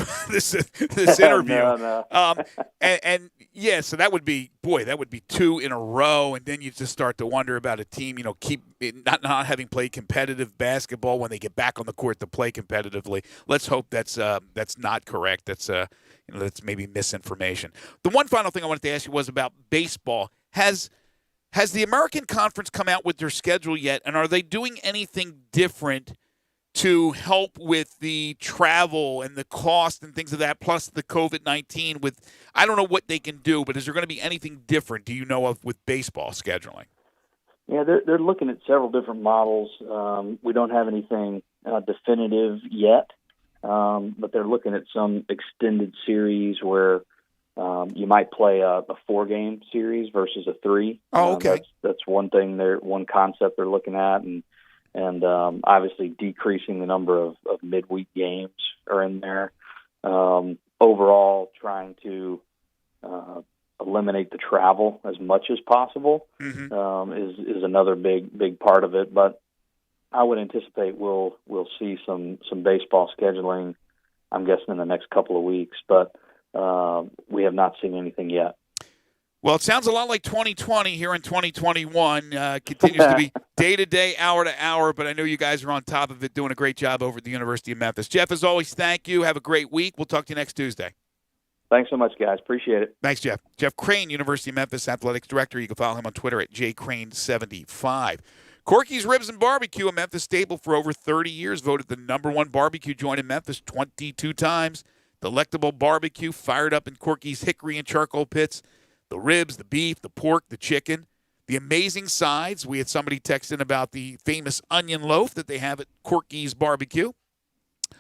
[SPEAKER 3] interview.
[SPEAKER 6] No.
[SPEAKER 3] Yeah, so that would be 2 in a row, and then you just start to wonder about a team, not having played competitive basketball when they get back on the court to play competitively. Let's hope that's not correct. That's maybe misinformation. The one final thing I wanted to ask you was about baseball. Has the American Conference come out with their schedule yet, and are they doing anything different to help with the travel and the cost and things of that, plus the COVID-19 with, I don't know what they can do, but is there going to be anything different, do you know of, with baseball scheduling?
[SPEAKER 6] Yeah, they're looking at several different models. We don't have anything definitive yet, but they're looking at some extended series where you might play a 4-game series versus a 3.
[SPEAKER 3] Oh, okay.
[SPEAKER 6] That's one concept they're looking at, and obviously decreasing the number of midweek games are in there. Overall, trying to eliminate the travel as much as possible is another big part of it. But I would anticipate we'll see some baseball scheduling, I'm guessing, in the next couple of weeks. But we have not seen anything yet.
[SPEAKER 3] Well, it sounds a lot like 2020 here in 2021. Continues to be day to day, hour to hour, but I know you guys are on top of it, doing a great job over at the University of Memphis. Jeff, as always, thank you. Have a great week. We'll talk to you next Tuesday.
[SPEAKER 6] Thanks so much, guys. Appreciate it.
[SPEAKER 3] Thanks, Jeff. Jeff Crane, University of Memphis Athletics Director. You can follow him on Twitter at jcrane75. Corky's Ribs and Barbecue, a Memphis staple for over 30 years, voted the #1 barbecue joint in Memphis 22 times. Delectable barbecue fired up in Corky's hickory and charcoal pits. The ribs, the beef, the pork, the chicken, the amazing sides. We had somebody text in about the famous onion loaf that they have at Corky's Barbecue.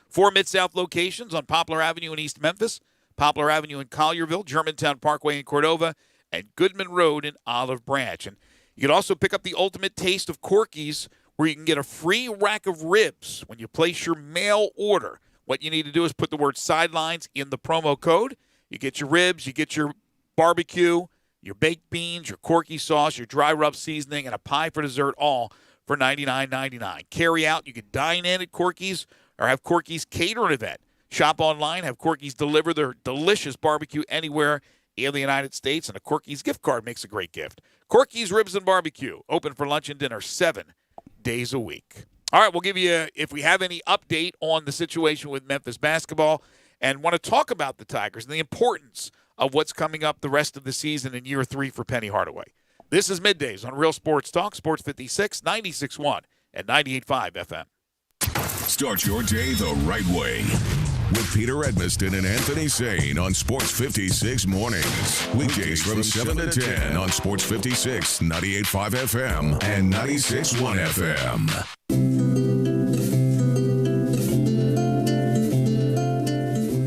[SPEAKER 3] 4 Mid-South locations on Poplar Avenue in East Memphis, Poplar Avenue in Collierville, Germantown Parkway in Cordova, and Goodman Road in Olive Branch. And you can also pick up the ultimate taste of Corky's, where you can get a free rack of ribs when you place your mail order. What you need to do is put the word sidelines in the promo code. You get your ribs, you get your barbecue, your baked beans, your Corky sauce, your dry rub seasoning, and a pie for dessert, all for $99.99. Carry out, you can dine in at Corky's or have Corky's cater an event. Shop online, have Corky's deliver their delicious barbecue anywhere in the United States, and a Corky's gift card makes a great gift. Corky's Ribs and Barbecue, open for lunch and dinner 7 days a week. All right, we'll give you, if we have any update on the situation with Memphis basketball, and want to talk about the Tigers and the importance of what's coming up the rest of the season in year 3 for Penny Hardaway. This is Middays on Real Sports Talk, Sports 56, 96.1 and 98.5 FM.
[SPEAKER 1] Start your day the right way with Peter Edmiston and Anthony Sane on Sports 56 Mornings. Weekdays from 7 to 10 on Sports 56, 98.5 FM and 96.1 FM.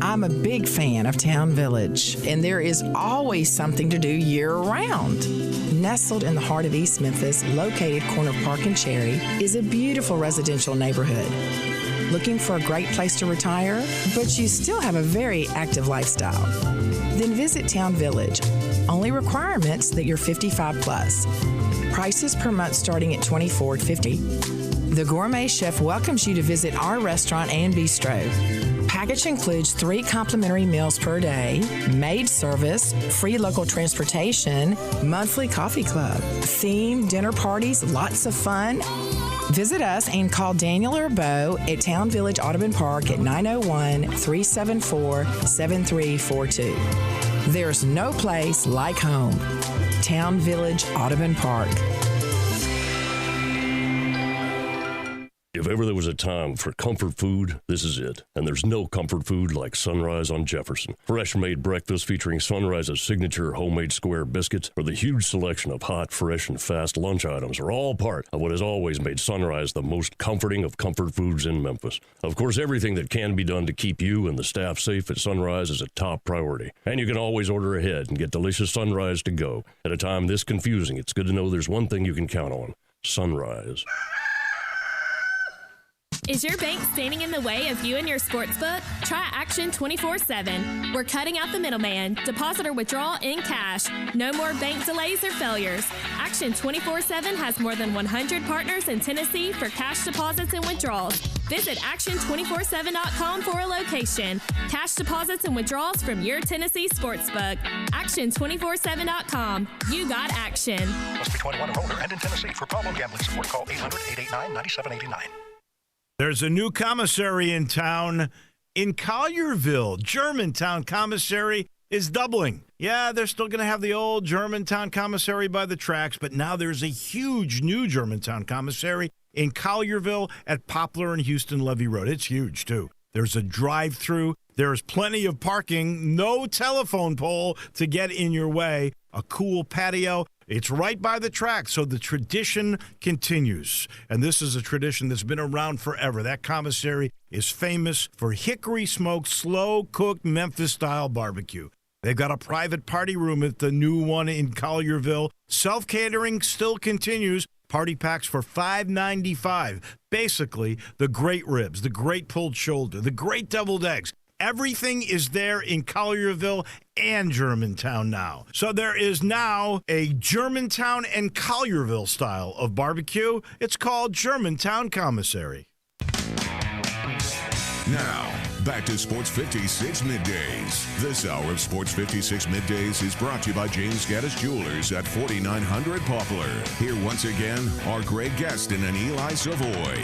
[SPEAKER 17] I'm a big fan of Town Village, and there is always something to do year-round. Nestled in the heart of East Memphis, located corner of Park and Cherry, is a beautiful residential neighborhood. Looking for a great place to retire, but you still have a very active lifestyle? Then visit Town Village, Only requirements that you're 55 plus. Prices per month starting at $24.50. The Gourmet Chef welcomes you to visit our restaurant and bistro. Package includes 3 complimentary meals per day, maid service, free local transportation, monthly coffee club, theme dinner parties, lots of fun. Visit us and call Daniel or Bo at Town Village Audubon Park at 901-374-7342. There's no place like home. Town Village Audubon Park.
[SPEAKER 8] If ever there was a time for comfort food, this is it. And there's no comfort food like Sunrise on Jefferson. Fresh-made breakfast featuring Sunrise's signature homemade square biscuits or the huge selection of hot, fresh, and fast lunch items are all part of what has always made Sunrise the most comforting of comfort foods in Memphis. Of course, everything that can be done to keep you and the staff safe at Sunrise is a top priority. And you can always order ahead and get delicious Sunrise to go. At a time this confusing, it's good to know there's one thing you can count on: Sunrise.
[SPEAKER 18] Is your bank standing in the way of you and your sportsbook? Try Action 24/7. We're cutting out the middleman. Deposit or withdrawal in cash. No more bank delays or failures. Action 24/7 has more than 100 partners in Tennessee for cash deposits and withdrawals. Visit action247.com for a location. Cash deposits and withdrawals from your Tennessee sportsbook. Action247.com. You got action.
[SPEAKER 19] Must be 21 and older and in Tennessee. For problem gambling support, call 800-889-9789.
[SPEAKER 12] There's a new commissary in town in Collierville. Germantown Commissary is doubling. Yeah, they're still going to have the old Germantown Commissary by the tracks, but now there's a huge new Germantown Commissary in Collierville at Poplar and Houston Levee Road. It's huge, too. There's a drive-through. There's plenty of parking. No telephone pole to get in your way. A cool patio. It's right by the track, so the tradition continues. And this is a tradition that's been around forever. That commissary is famous for hickory-smoked, slow-cooked Memphis-style barbecue. They've got a private party room at the new one in Collierville. Self-catering still continues. Party packs for $5.95. Basically, the great ribs, the great pulled shoulder, the great deviled eggs. Everything is there in Collierville and Germantown now. So there is now a Germantown and Collierville style of barbecue. It's called Germantown Commissary.
[SPEAKER 1] Now, back to Sports 56 Middays. This hour of Sports 56 Middays is brought to you by James Gaddis Jewelers at 4900 Poplar. Here once again are Greg Gaston and Eli Savoy.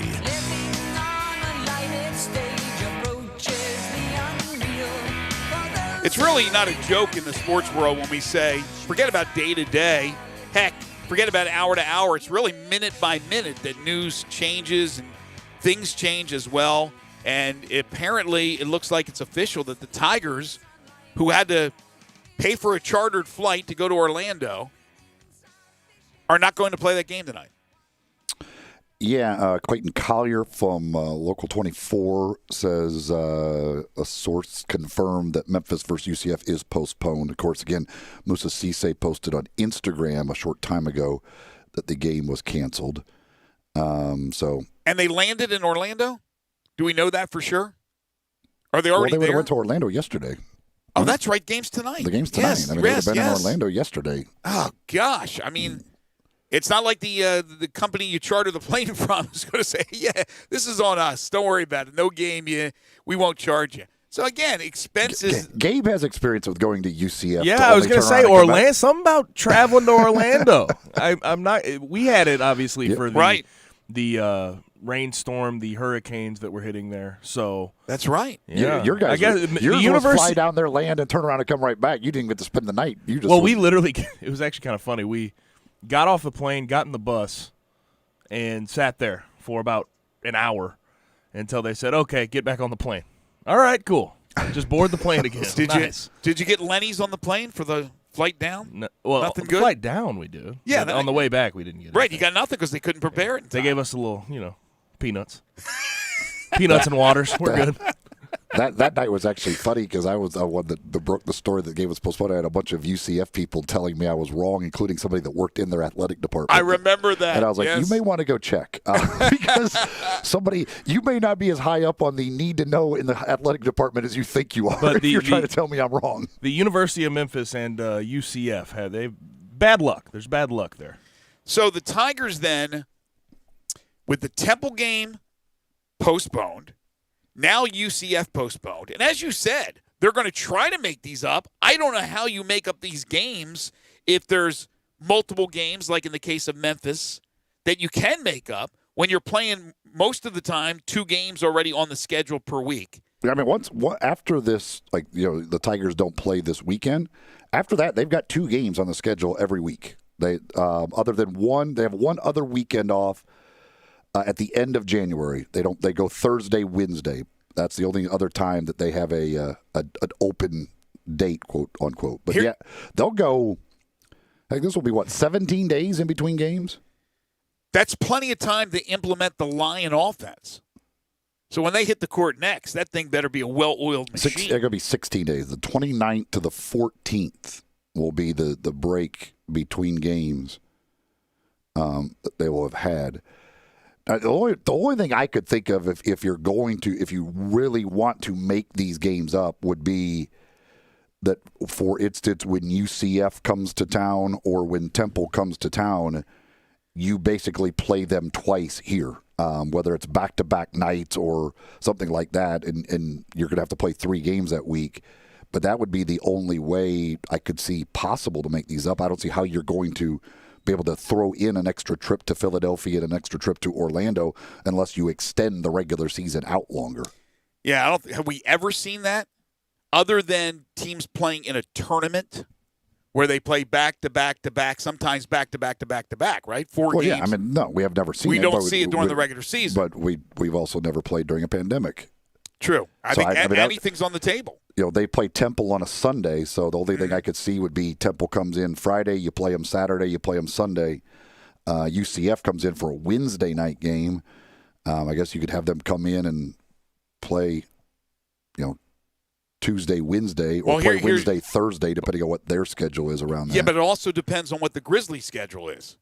[SPEAKER 3] It's really not a joke in the sports world when we say, forget about day to day. Heck, forget about hour to hour. It's really minute by minute that news changes and things change as well. And apparently it looks like it's official that the Tigers, who had to pay for a chartered flight to go to Orlando, are not going to play that game tonight.
[SPEAKER 4] Yeah, Clayton Collier from Local 24 says a source confirmed that Memphis versus UCF is postponed. Of course, again, Musa Cisse posted on Instagram a short time ago that the game was canceled. And
[SPEAKER 3] they landed in Orlando? Do we know that for sure? Are they already
[SPEAKER 4] they
[SPEAKER 3] there?
[SPEAKER 4] Went to Orlando yesterday.
[SPEAKER 3] Oh, that's right. Game's tonight.
[SPEAKER 4] The game's tonight.
[SPEAKER 3] Yes,
[SPEAKER 4] I mean, they would have been in Orlando yesterday.
[SPEAKER 3] Oh, gosh. I mean, it's not like the company you charter the plane from is going to say, yeah, this is on us. Don't worry about it. No game. We won't charge you. So, again, expenses. Gabe
[SPEAKER 4] has experience with going to UCF.
[SPEAKER 5] Yeah, I was going to say Orlando. Something about traveling to Orlando. I'm not. We had it, obviously, for the rainstorm, the hurricanes that were hitting there. So
[SPEAKER 3] that's right.
[SPEAKER 4] Yeah, your guys. Yours was fly down there, land, and turn around and come right back. You didn't get to spend the night. You just
[SPEAKER 5] we literally. It was actually kind of funny. We got off the plane, got in the bus, and sat there for about an hour until they said, "Okay, get back on the plane." All right, cool. Just board the plane again.
[SPEAKER 3] Did you get Lenny's on the plane for the flight down?
[SPEAKER 5] No, well,
[SPEAKER 3] nothing good.
[SPEAKER 5] Flight down, we did.
[SPEAKER 3] Yeah,
[SPEAKER 5] on the way back, we didn't get it.
[SPEAKER 3] Right, you got nothing because they couldn't prepare it.
[SPEAKER 5] They gave us a little, peanuts, peanuts and waters. We're good.
[SPEAKER 4] that night was actually funny because I was the one that broke the story that game was postponed. I had a bunch of UCF people telling me I was wrong, including somebody that worked in their athletic department.
[SPEAKER 3] I remember that.
[SPEAKER 4] And I was like,
[SPEAKER 3] yes.
[SPEAKER 4] you may want to go check because you may not be as high up on the need to know in the athletic department as you think you are. But you're trying to tell me I'm wrong.
[SPEAKER 5] The University of Memphis and UCF had bad luck. There's bad luck there.
[SPEAKER 3] So the Tigers then, with the Temple game postponed, now UCF postponed. And as you said, they're going to try to make these up. I don't know how you make up these games if there's multiple games, like in the case of Memphis, that you can make up when you're playing most of the time 2 games already on the schedule per week.
[SPEAKER 4] I mean, after this, the Tigers don't play this weekend. After that, they've got 2 games on the schedule every week. They, other than one, they have one other weekend off at the end of January. They go Thursday, Wednesday. That's the only other time that they have an open date, quote unquote. But yeah, they'll go. I think this will be 17 days in between games.
[SPEAKER 3] That's plenty of time to implement the Lion offense. So when they hit the court next, that thing better be a well-oiled machine.
[SPEAKER 4] It's going to be 16 days. The 29th to the 14th will be the break between games that they will have had. The only thing I could think of if you really want to make these games up would be that, for instance, when UCF comes to town or when Temple comes to town, you basically play them twice here, whether it's back-to-back nights or something like that, and you're going to have to play 3 games that week. But that would be the only way I could see possible to make these up. I don't see how you're going to be able to throw in an extra trip to Philadelphia and an extra trip to Orlando unless you extend the regular season out longer.
[SPEAKER 3] Yeah, have we ever seen that? Other than teams playing in a tournament where they play back-to-back-to-back, sometimes back-to-back-to-back-to-back, right? 4 games.
[SPEAKER 4] Yeah, I mean, no, we have never seen it.
[SPEAKER 3] We don't see it during the regular season.
[SPEAKER 4] But we've also never played during a pandemic.
[SPEAKER 3] True. I think anything's on the table.
[SPEAKER 4] They play Temple on a Sunday, so the only thing I could see would be Temple comes in Friday, you play them Saturday, you play them Sunday. UCF comes in for a Wednesday night game. I guess you could have them come in and play, Tuesday, Wednesday, or play Wednesday, Thursday, depending on what their schedule is around that.
[SPEAKER 3] Yeah, but it also depends on what the Grizzlies' schedule is.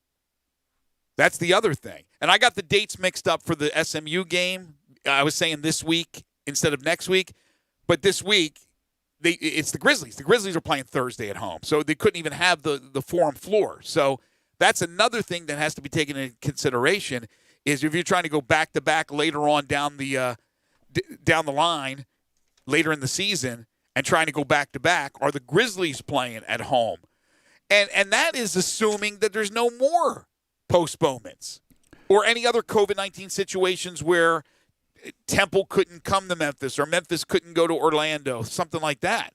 [SPEAKER 3] That's the other thing. And I got the dates mixed up for the SMU game. I was saying this week instead of next week. But this week, it's the Grizzlies. The Grizzlies are playing Thursday at home, so they couldn't even have the Forum floor. So that's another thing that has to be taken into consideration is if you're trying to go back-to-back later on down the line, later in the season, and trying to go back-to-back, are the Grizzlies playing at home? And that is assuming that there's no more postponements or any other COVID-19 situations where Temple couldn't come to Memphis or Memphis couldn't go to Orlando, something like that.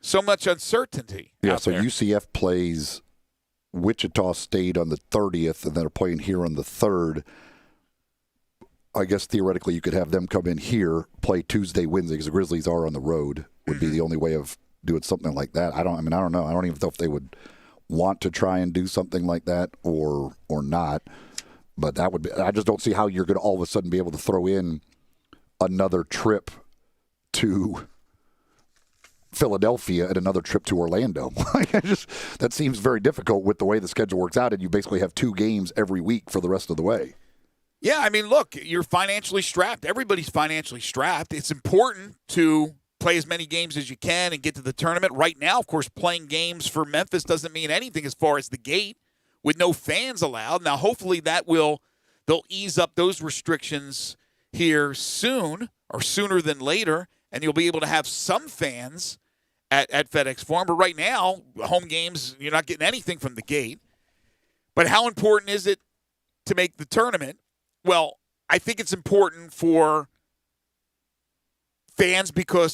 [SPEAKER 3] So much uncertainty.
[SPEAKER 4] Yeah, so
[SPEAKER 3] there.
[SPEAKER 4] UCF plays Wichita State on the 30th, and then they're playing here on the 3rd. I guess theoretically you could have them come in here, play Tuesday, Wednesday, because the Grizzlies are on the road, would be the only way of doing something like that. I don't know. I don't even know if they would want to try and do something like that or not. But that would be. I just don't see how you're going to all of a sudden be able to throw in another trip to Philadelphia and another trip to Orlando. That seems very difficult with the way the schedule works out, and you basically have 2 games every week for the rest of the way.
[SPEAKER 3] Yeah, I mean, look, you're financially strapped. Everybody's financially strapped. It's important to play as many games as you can and get to the tournament. Right now, of course, playing games for Memphis doesn't mean anything as far as the gate, with no fans allowed. Now, hopefully they'll ease up those restrictions here soon or sooner than later, and you'll be able to have some fans at FedEx Forum. But right now, home games, you're not getting anything from the gate. But how important is it to make the tournament? Well, I think it's important for fans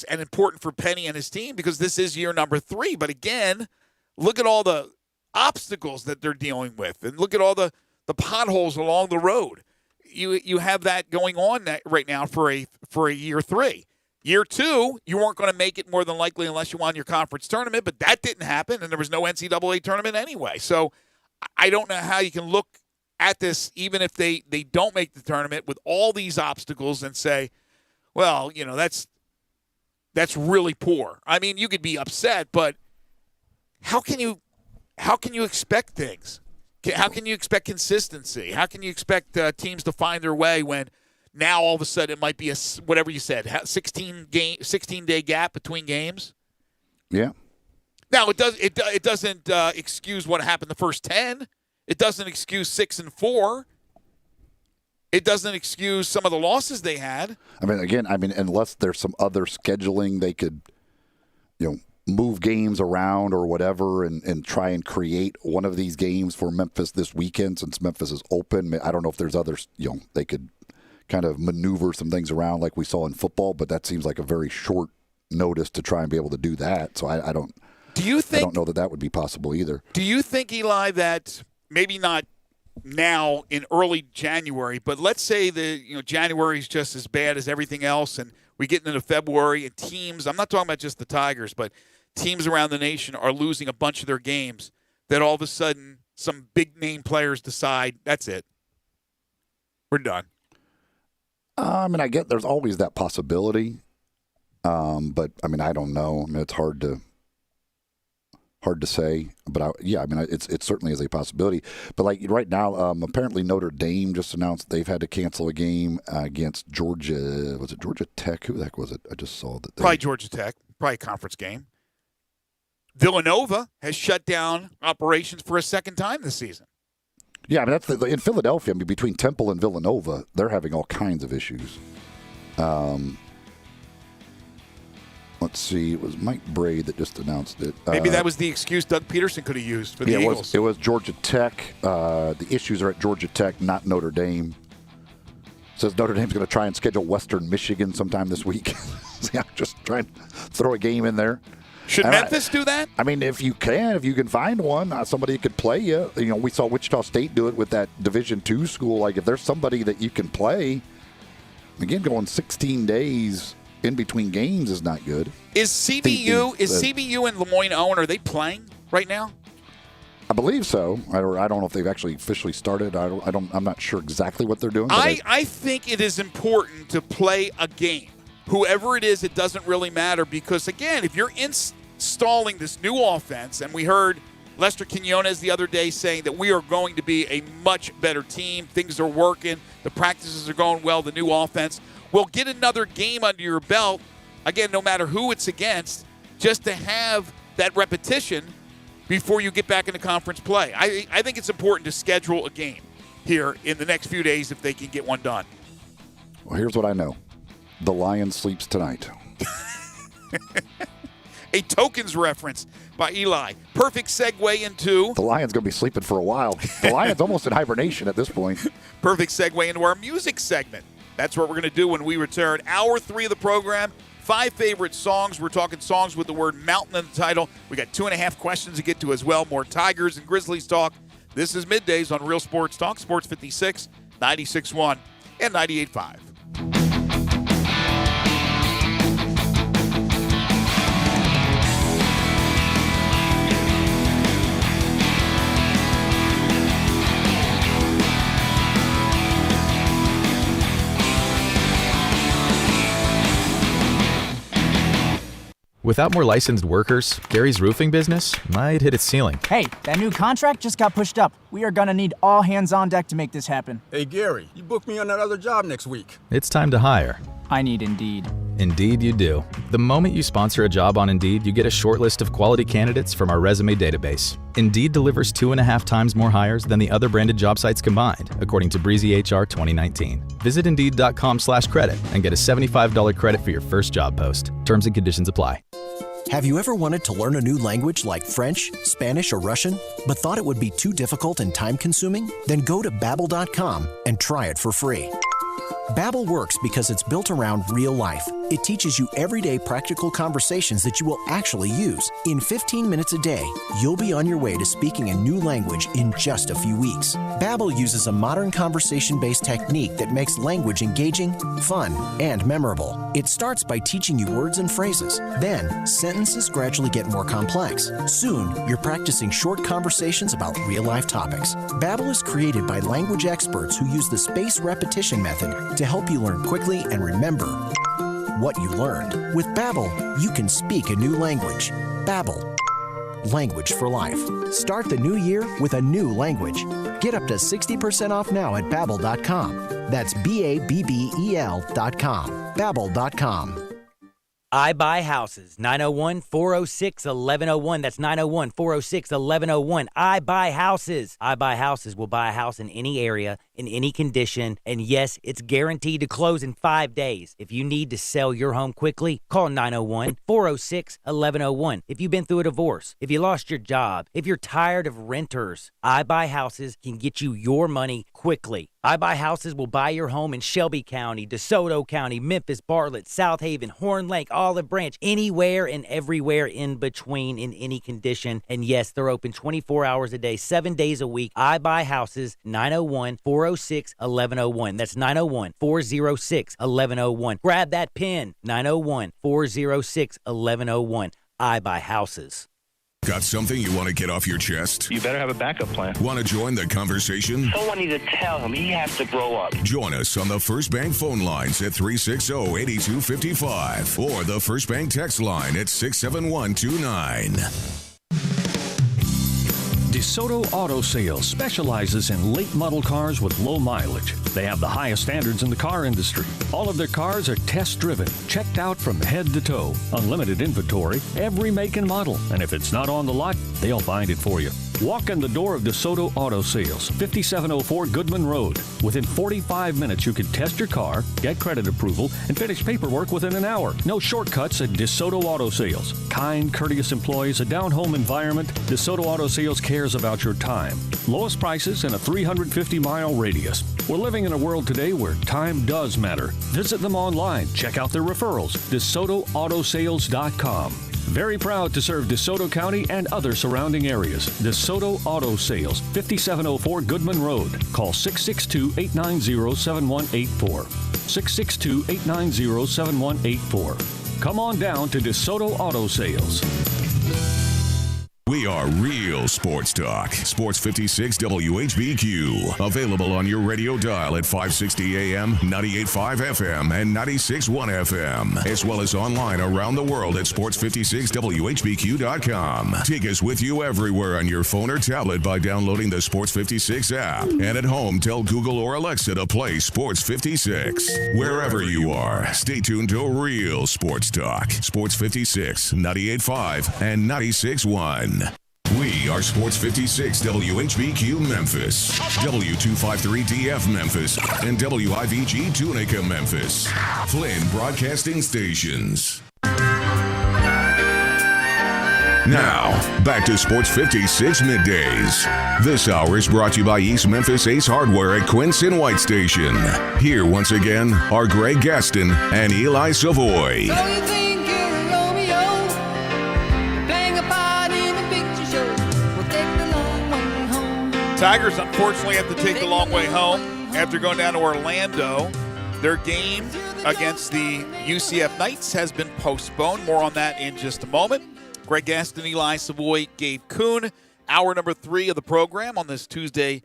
[SPEAKER 3] and important for Penny and his team because this is year number 3. But again, look at all the obstacles that they're dealing with, and look at all the potholes along the road. You have that going on right now for a year 3. Year 2, you weren't going to make it more than likely unless you won your conference tournament, but that didn't happen, and there was no NCAA tournament anyway. So I don't know how you can look at this, even if they don't make the tournament, with all these obstacles and say, well, that's really poor. I mean, you could be upset, but how can you expect things? How can you expect consistency? How can you expect teams to find their way when now all of a sudden it might be whatever you said, 16-day gap between games?
[SPEAKER 4] Yeah.
[SPEAKER 3] Now it doesn't excuse what happened the first 10. It doesn't excuse 6 and 4. It doesn't excuse some of the losses they had.
[SPEAKER 4] Unless there's some other scheduling, they could, move games around or whatever and try and create one of these games for Memphis this weekend since Memphis is open. I don't know if there's others, they could kind of maneuver some things around like we saw in football, but that seems like a very short notice to try and be able to do that. So I don't know that would be possible either.
[SPEAKER 3] Do you think, Eli, that maybe not now in early January, but let's say January is just as bad as everything else, and we get into February and teams, I'm not talking about just the Tigers, but teams around the nation are losing a bunch of their games, that all of a sudden some big-name players decide, that's it. We're done.
[SPEAKER 4] I get there's always that possibility, but, I don't know. It's hard to say, but it certainly is a possibility. But like right now, apparently Notre Dame just announced they've had to cancel a game against Georgia. Was it Georgia Tech? Who the heck was it? I just saw that.
[SPEAKER 3] Probably Georgia Tech. Probably a conference game. Villanova has shut down operations for a second time this season.
[SPEAKER 4] Yeah, that's in Philadelphia. Between Temple and Villanova, they're having all kinds of issues. Let's see. It was Mike Braid that just announced it.
[SPEAKER 3] Maybe that was the excuse Doug Peterson could have used for the Eagles.
[SPEAKER 4] It was Georgia Tech. The issues are at Georgia Tech, not Notre Dame. Says Notre Dame's going to try and schedule Western Michigan sometime this week. Just try and throw a game in there.
[SPEAKER 3] Should Memphis do that?
[SPEAKER 4] If you can find one, somebody could play you. We saw Wichita State do it with that Division II school. Like, if there's somebody that you can play, again, going 16 days in between games is not good.
[SPEAKER 3] Is CBU and Lemoyne-Owen, are they playing right now?
[SPEAKER 4] I believe so. I don't know if they've actually officially started. I'm not sure exactly what they're doing.
[SPEAKER 3] I think it is important to play a game. Whoever it is, it doesn't really matter because, again, if you're installing this new offense, and we heard Lester Quinones the other day saying that we are going to be a much better team, things are working, the practices are going well, the new offense, well, get another game under your belt, again, no matter who it's against, just to have that repetition before you get back into conference play. I think it's important to schedule a game here in the next few days if they can get one done.
[SPEAKER 4] Well, here's what I know. The Lion sleeps tonight.
[SPEAKER 3] A Tokens reference by Eli. Perfect segue into...
[SPEAKER 4] The Lion's going to be sleeping for a while. The Lion's almost in hibernation at this point.
[SPEAKER 3] Perfect segue into our music segment. That's what we're going to do when we return. Hour 3 of the program. 5 favorite songs. We're talking songs with the word mountain in the title. We got 2.5 questions to get to as well. More Tigers and Grizzlies talk. This is Middays on Real Sports Talk. Sports 56, 96.1, and 98.5.
[SPEAKER 11] Without more licensed workers, Gary's roofing business might hit its ceiling.
[SPEAKER 13] Hey, that new contract just got pushed up. We are gonna need all hands on deck to make this happen.
[SPEAKER 23] Hey, Gary, you booked me on that other job next week.
[SPEAKER 11] It's time to hire.
[SPEAKER 13] I need Indeed.
[SPEAKER 11] Indeed you do. The moment you sponsor a job on Indeed, you get a short list of quality candidates from our resume database. Indeed delivers 2.5 times more hires than the other branded job sites combined, according to Breezy HR 2019. Visit Indeed.com/credit and get a $75 credit for your first job post. Terms and conditions apply.
[SPEAKER 24] Have you ever wanted to learn a new language like French, Spanish, or Russian, but thought it would be too difficult and time-consuming? Then go to Babbel.com and try it for free. Babbel works because it's built around real life. It teaches you everyday practical conversations that you will actually use. In 15 minutes a day, you'll be on your way to speaking a new language in just a few weeks. Babbel uses a modern conversation-based technique that makes language engaging, fun, and memorable. It starts by teaching you words and phrases. Then, sentences gradually get more complex. Soon, you're practicing short conversations about real-life topics. Babbel is created by language experts who use the spaced repetition method to help you learn quickly and remember what you learned. With Babbel, you can speak a new language. Babbel, language for life. Start the new year with a new language. Get up to 60% off now at Babbel.com. That's Babbel.com. Babbel.com.
[SPEAKER 2] I Buy Houses, 901-406-1101. That's 901-406-1101. I Buy Houses. I Buy Houses will buy a house in any area, in any condition, and yes, it's guaranteed to close in 5 days. If you need to sell your home quickly, call 901-406-1101. If you've been through a divorce, if you lost your job, if you're tired of renters, I Buy Houses can get you your money quickly. I Buy Houses will buy your home in Shelby County, DeSoto County, Memphis, Bartlett, South Haven, Horn Lake, Olive Branch, anywhere and everywhere in between in any condition. And yes, they're open 24 hours a day, 7 days a week. I Buy Houses, 901-406-1101. That's 901-406-1101. Grab that pen, 901-406-1101. I Buy Houses.
[SPEAKER 1] Got something you want to get off your chest?
[SPEAKER 16] You better have a backup plan.
[SPEAKER 1] Want to join the conversation?
[SPEAKER 16] Someone needs to tell him he has to grow up.
[SPEAKER 1] Join us on the First Bank phone lines at 360-8255 or the First Bank text line at 67129.
[SPEAKER 10] DeSoto Auto Sales specializes in late model cars with low mileage. They have the highest standards in the car industry. All of their cars are test-driven, checked out from head to toe. Unlimited inventory, every make and model. And if it's not on the lot, they'll find it for you. Walk in the door of DeSoto Auto Sales, 5704 Goodman Road. Within 45 minutes, you can test your car, get credit approval, and finish paperwork within an hour. No shortcuts at DeSoto Auto Sales. Kind, courteous employees, a down-home environment. DeSoto Auto Sales cares about your time. Lowest prices in a 350-mile radius. We're living in a world today where time does matter. Visit them online. Check out their referrals. DeSotoAutosales.com. Very proud to serve DeSoto County and other surrounding areas. DeSoto Auto Sales, 5704 Goodman Road. Call 662-890-7184. 662-890-7184. Come on down to DeSoto Auto Sales.
[SPEAKER 1] We are real sports talk. Sports 56 WHBQ. Available on your radio dial at 560 AM, 98.5 FM, and 96.1 FM. As well as online around the world at sports56whbq.com. Take us with you everywhere on your phone or tablet by downloading the Sports 56 app. And at home, tell Google or Alexa to play Sports 56. Wherever you are, stay tuned to real sports talk. Sports 56, 98.5, and 96.1. We are Sports 56 WHBQ Memphis, W253DF Memphis, and WIVG Tunica Memphis. Flynn Broadcasting Stations. Now, back to Sports 56 Middays. This hour is brought to you by East Memphis Ace Hardware at Quince and White Station. Here once again are Greg Gaston and Eli Savoy.
[SPEAKER 14] So you think you're a Romeo, playing a part in a picture show. We'll take the long way home.
[SPEAKER 3] Tigers unfortunately have to take the long way home after going down to Orlando. Their game against the UCF Knights has been postponed. More on that in just a moment. Greg Gaston, Eli Savoy, Gabe Kuhn. Hour number 3 of the program on this Tuesday,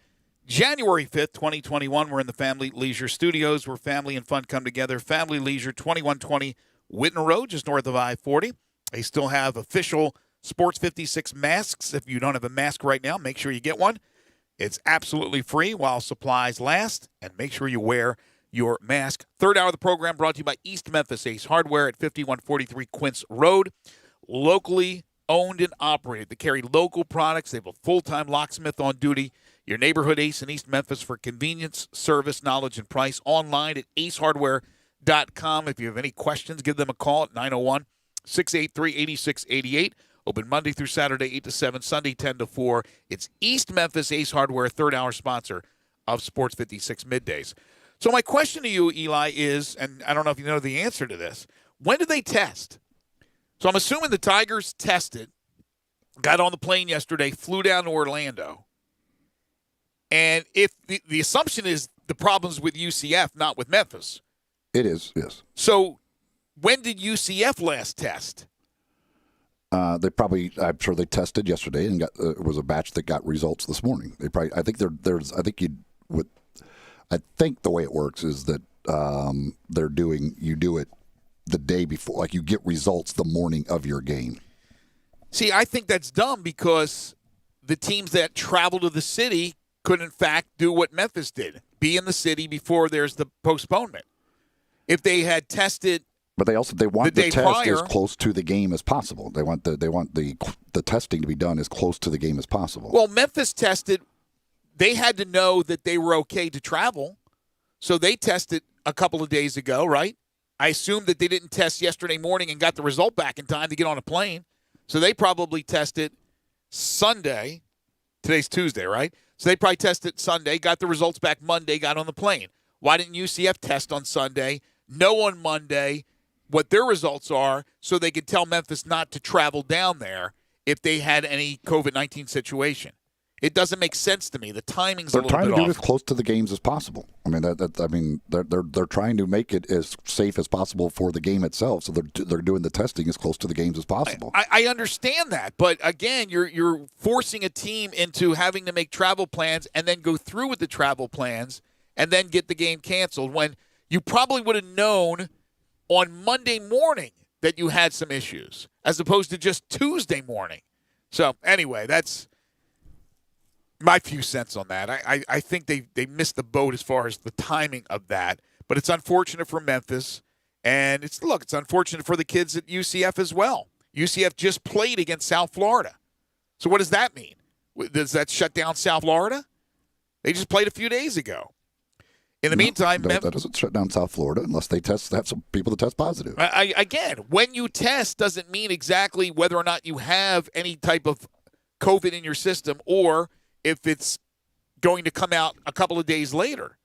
[SPEAKER 3] January 5th, 2021. We're in the Family Leisure Studios where family and fun come together. Family Leisure, 2120 Whitten Road, just north of I-40. They still have official Sports 56 masks. If you don't have a mask right now, make sure you get one. It's absolutely free while supplies last, and make sure you wear your mask. Third hour of the program brought to you by East Memphis Ace Hardware at 5143 Quince Road. Locally owned and operated. They carry local products. They have a full-time locksmith on duty. Your neighborhood Ace in East Memphis for convenience, service, knowledge, and price. Online at acehardware.com. If you have any questions, give them a call at 901-683-8688. Open Monday through Saturday, 8 to 7, Sunday, 10 to 4. It's East Memphis Ace Hardware, third-hour sponsor of Sports 56 Middays. So my question to you, Eli, is, and I don't know if you know the answer to this, when did they test? So I'm assuming the Tigers tested, got on the plane yesterday, flew down to Orlando. And if the assumption is the problem's with UCF, not with Memphis.
[SPEAKER 4] It is, yes.
[SPEAKER 3] So when did UCF last test?
[SPEAKER 4] I'm sure they tested yesterday and it was a batch that got results this morning. I think the way it works is that you do it the day before, like you get results the morning of your game.
[SPEAKER 3] See, I think that's dumb because the teams that travel to the city could, in fact, do what Memphis did, be in the city before there's the postponement. If they had tested,
[SPEAKER 4] but they want the test
[SPEAKER 3] prior,
[SPEAKER 4] as close to the game as possible. They want the testing to be done as close to the game as possible.
[SPEAKER 3] Well, Memphis tested. They had to know that they were okay to travel, so they tested a couple of days ago, right? I assume that they didn't test yesterday morning and got the result back in time to get on a plane. So they probably tested Sunday. Today's Tuesday, right? So they probably tested Sunday, got the results back Monday, got on the plane. Why didn't UCF test on Sunday, know on Monday what their results are so they could tell Memphis not to travel down there if they had any COVID-19 situation? It doesn't make sense to me. The timing's a little bit off.
[SPEAKER 4] They're trying to do it as close to the games as possible. I mean, they're trying to make it as safe as possible for the game itself. So they're doing the testing as close to the games as possible.
[SPEAKER 3] I understand that, but again, you're forcing a team into having to make travel plans and then go through with the travel plans and then get the game canceled when you probably would have known on Monday morning that you had some issues, as opposed to just Tuesday morning. So anyway, that's my few cents on that. I think they missed the boat as far as the timing of that. But it's unfortunate for Memphis. And it's unfortunate for the kids at UCF as well. UCF just played against South Florida. So what does that mean? Does that shut down South Florida? They just played a few days ago. In the meantime,
[SPEAKER 4] that doesn't shut down South Florida unless they have some people that test positive.
[SPEAKER 3] Again, when you test doesn't mean exactly whether or not you have any type of COVID in your system or if it's going to come out a couple of days later.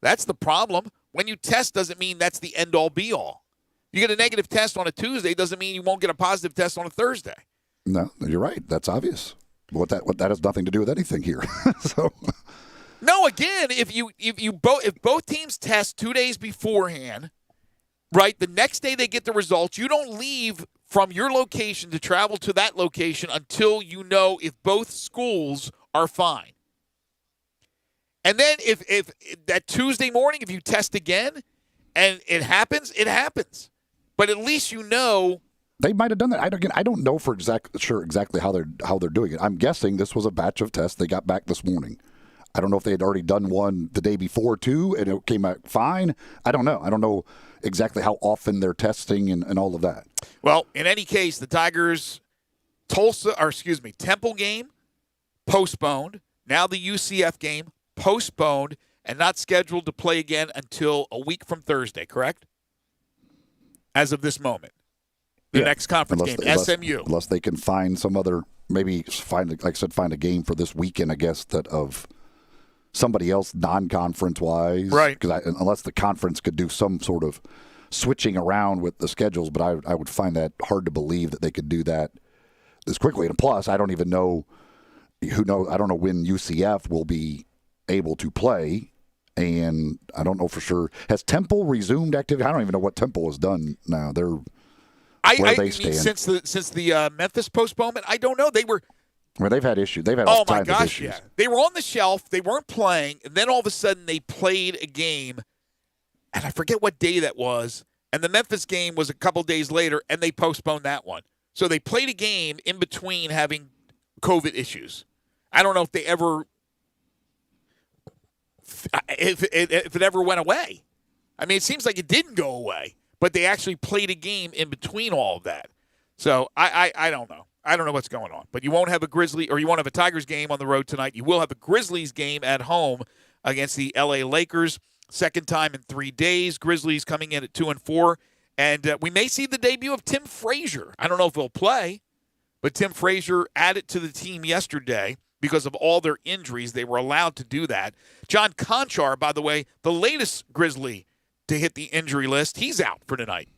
[SPEAKER 3] That's the problem. When you test doesn't mean that's the end-all, be-all. You get a negative test on a Tuesday doesn't mean you won't get a positive test on a Thursday.
[SPEAKER 4] No, you're right. That's obvious. What that has nothing to do with anything here. So.
[SPEAKER 3] No, again, if both teams test 2 days beforehand, right, the next day they get the results, you don't leave from your location to travel to that location until you know if both schools are fine. And then if that Tuesday morning, if you test again and it happens, it happens. But at least you know.
[SPEAKER 4] They might have done that. I don't know for sure exactly how they're doing it. I'm guessing this was a batch of tests they got back this morning. I don't know if they had already done one the day before too, and it came out fine. I don't know. I don't know exactly how often they're testing and all of that.
[SPEAKER 3] Well, in any case, the Tigers' Temple game postponed. Now the UCF game postponed and not scheduled to play again until a week from Thursday, correct? As of this moment. The next conference game, SMU.
[SPEAKER 4] Unless they can find some other, maybe find a game for this weekend, I guess, that of somebody else non-conference wise.
[SPEAKER 3] Right.
[SPEAKER 4] Because unless the conference could do some sort of switching around with the schedules, but I would find that hard to believe that they could do that this quickly. And plus, I don't even know, I don't know when UCF will be able to play. And I don't know for sure. Has Temple resumed activity? I don't even know what Temple has done now. Where they stand.
[SPEAKER 3] Since the Memphis postponement, I don't know.
[SPEAKER 4] They've had issues. They've had all kinds of issues.
[SPEAKER 3] Yeah. They were on the shelf. They weren't playing. And then all of a sudden they played a game. And I forget what day that was. And the Memphis game was a couple days later, and they postponed that one. So they played a game in between having COVID issues. I don't know if they ever if it ever went away. I mean, it seems like it didn't go away, but they actually played a game in between all of that. So I don't know. I don't know what's going on. But you won't have you won't have a Tigers game on the road tonight. You will have a Grizzlies game at home against the LA Lakers. Second time in 3 days. Grizzlies coming in at 2-4. And we may see the debut of Tim Frazier. I don't know if he'll play, but Tim Frazier added to the team yesterday because of all their injuries. They were allowed to do that. John Conchar, by the way, the latest Grizzly to hit the injury list, he's out for tonight.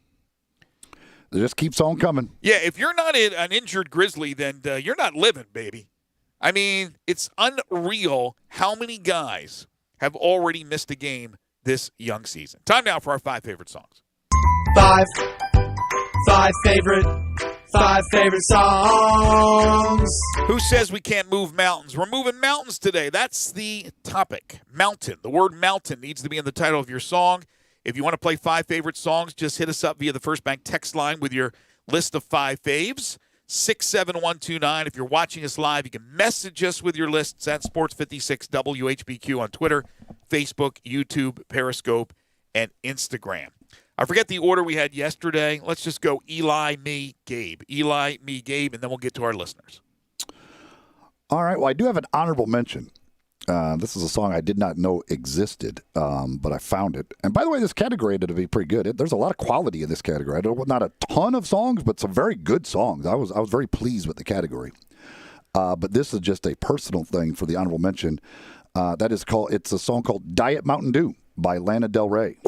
[SPEAKER 4] It just keeps on coming.
[SPEAKER 3] Yeah, if you're not an injured Grizzly, then you're not living, baby. I mean, it's unreal how many guys have already missed a game this young season. Time now for our 5 favorite songs.
[SPEAKER 14] Five favorite songs.
[SPEAKER 3] Who says we can't move mountains? We're moving mountains today. That's the topic. Mountain. The word mountain needs to be in the title of your song. If you want to play 5 favorite songs, just hit us up via the First Bank text line with your list of 5 faves, 67129. If you're watching us live, you can message us with your lists at Sports56 WHBQ on Twitter, Facebook, YouTube, Periscope, and Instagram. I forget the order we had yesterday. Let's just go Eli, me, Gabe. Eli, me, Gabe, and then we'll get to our listeners.
[SPEAKER 4] All right. Well, I do have an honorable mention. This is a song I did not know existed, but I found it. And by the way, this category ended to be pretty good. There's a lot of quality in this category. Not a ton of songs, but some very good songs. I was very pleased with the category. But this is just a personal thing for the honorable mention. It's a song called Diet Mountain Dew by Lana Del Rey.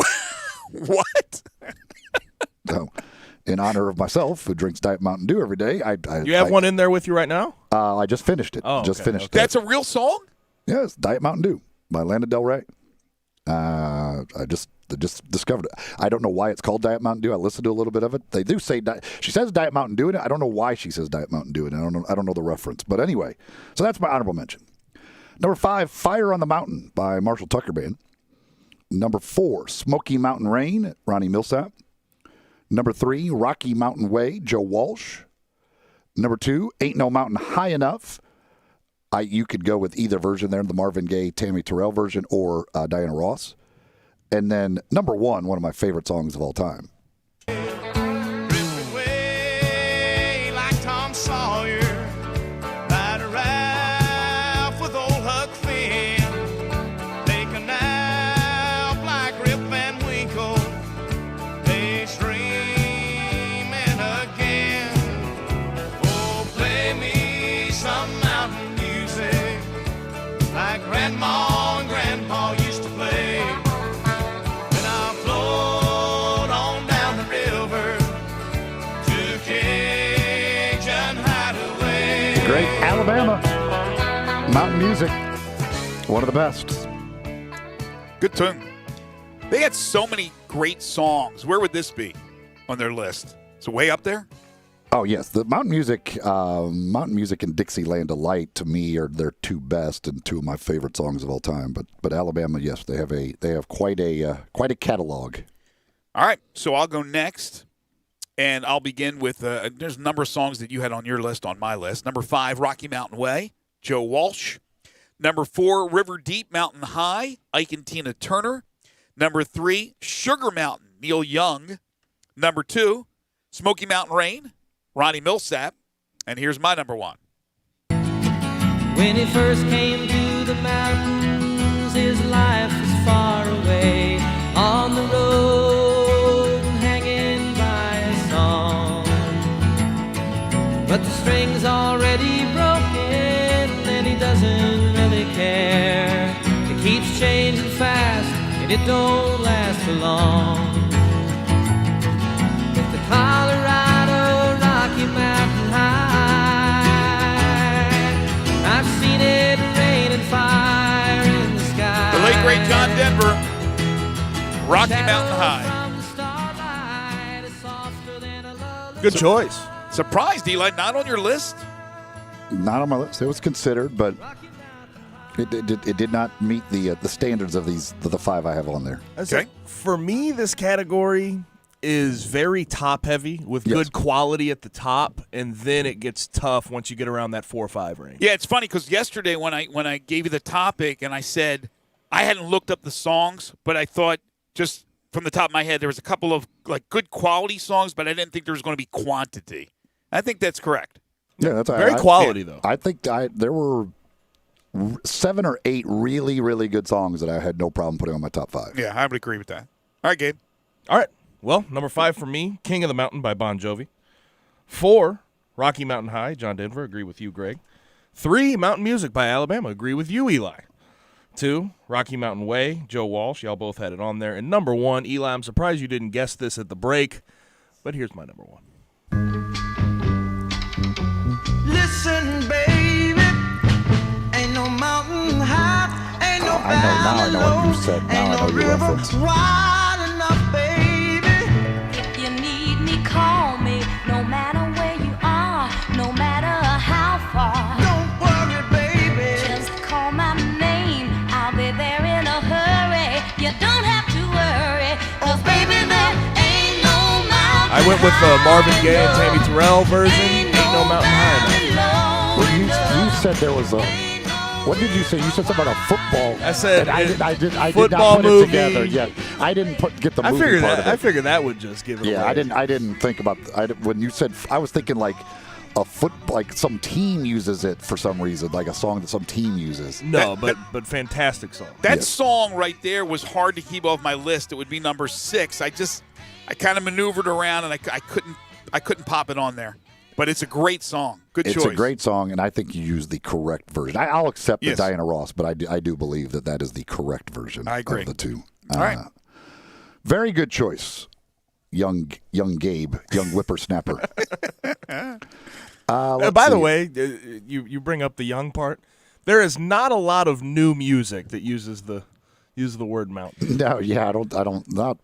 [SPEAKER 3] What?
[SPEAKER 4] So, in honor of myself, who drinks Diet Mountain Dew every day,
[SPEAKER 5] You have one in there with you right now?
[SPEAKER 4] I just finished it.
[SPEAKER 5] Oh, okay.
[SPEAKER 3] That's a real song?
[SPEAKER 4] Yes, Diet Mountain Dew by Lana Del Rey. I just discovered it. I don't know why it's called Diet Mountain Dew. I listened to a little bit of it. They do say she says Diet Mountain Dew in it. I don't know why she says Diet Mountain Dew in it. I don't know the reference. But anyway, so that's my honorable mention. Number 5, Fire on the Mountain by Marshall Tucker Band. Number 4, Smoky Mountain Rain, Ronnie Millsap. Number 3, Rocky Mountain Way, Joe Walsh. Number 2, Ain't No Mountain High Enough. You could go with either version there, the Marvin Gaye, Tammy Terrell version, or Diana Ross. And then number 1, one of my favorite songs of all time.
[SPEAKER 14] Like Tom Sawyer, ride around with old Huck Finn. Take a nap like Rip Van Winkle. They streaming again. Oh, play me some mountain music like Grandma and Grandpa used to play. Then I'll float on down the river to Cajun Hideaway.
[SPEAKER 4] Great Alabama mountain music. One of the best.
[SPEAKER 3] Good tune. They had so many great songs. Where would this be on their list? Is it way up there?
[SPEAKER 4] Oh, yes. The mountain music and Dixieland Delight, to me, are their 2 best and 2 of my favorite songs of all time. But Alabama, yes, they have quite a catalog.
[SPEAKER 3] All right, so I'll go next, and I'll begin with there's a number of songs that you had on your list, on my list. Number 5, Rocky Mountain Way, Joe Walsh. Number 4, River Deep Mountain High, Ike and Tina Turner. Number 3, Sugar Mountain, Neil Young. Number 2, Smoky Mountain Rain, Ronnie Millsap. And here's my number 1.
[SPEAKER 14] When he first came to the mountains, his life was far away on the road, hanging by a song. But the string's already broken, and he doesn't really care. It keeps changing fast, and it don't last for long. With the Colorado Rocky Mountain High, I've seen it rain and fire in the sky.
[SPEAKER 3] The late, great John Denver, Rocky Mountain High.
[SPEAKER 5] Good choice.
[SPEAKER 3] Surprised, Eli, not on your list?
[SPEAKER 4] Not on my list. It was considered, but it did not meet the standards of the 5 I have on there.
[SPEAKER 5] Okay. For me, this category is very top-heavy with good quality at the top, and then it gets tough once you get around that 4 or 5 range.
[SPEAKER 3] Yeah, it's funny because yesterday when I gave you the topic and I said I hadn't looked up the songs, but I thought just from the top of my head there was a couple of like good quality songs, but I didn't think there was going to be quantity. I think that's correct.
[SPEAKER 4] Yeah, that's
[SPEAKER 5] very quality though.
[SPEAKER 4] I think there were 7 or 8 really, really good songs that I had no problem putting on my top 5.
[SPEAKER 3] Yeah, I would agree with that. All right, Gabe.
[SPEAKER 5] All right. Well, number 5 for me, King of the Mountain by Bon Jovi. 4, Rocky Mountain High, John Denver. Agree with you, Greg. 3, Mountain Music by Alabama. Agree with you, Eli. 2, Rocky Mountain Way, Joe Walsh. Y'all both had it on there. And number 1, Eli, I'm surprised you didn't guess this at the break, but here's my number 1.
[SPEAKER 14] Listen, baby, ain't no mountain high, ain't no
[SPEAKER 4] I know what you said. Now I know your reference.
[SPEAKER 14] wide enough, baby.
[SPEAKER 7] If you need me, call me. No matter where you are, no matter how far.
[SPEAKER 14] Don't worry, baby.
[SPEAKER 7] Just call my name. I'll be there in a hurry. You don't have to worry.
[SPEAKER 5] I went with the Marvin Gaye and Tammy Terrell version. Ain't No Mountain High Enough.
[SPEAKER 4] Well, you said there was a. What did you say? You said something about a football.
[SPEAKER 5] I said
[SPEAKER 4] I did not
[SPEAKER 5] football
[SPEAKER 4] put
[SPEAKER 5] movie.
[SPEAKER 4] it together yet. I didn't get the movie part of it.
[SPEAKER 5] I figured that would just give it away.
[SPEAKER 4] I didn't think about when you said. I was thinking like like some team uses it for some reason, like a song that some team uses.
[SPEAKER 5] No, but fantastic song.
[SPEAKER 3] That song right there was hard to keep off my list. It would be number 6. I kind of maneuvered around and I couldn't pop it on there. But it's a great song. Good choice.
[SPEAKER 4] It's a great song, and I think you used the correct version. I'll accept the Diana Ross, but I do believe that is the correct version
[SPEAKER 3] of the
[SPEAKER 4] two.
[SPEAKER 3] All right.
[SPEAKER 4] Very good choice, young Gabe, young whippersnapper.
[SPEAKER 5] By the way, you bring up the young part. There is not a lot of new music that uses the word mountain.
[SPEAKER 4] No, yeah, I don't.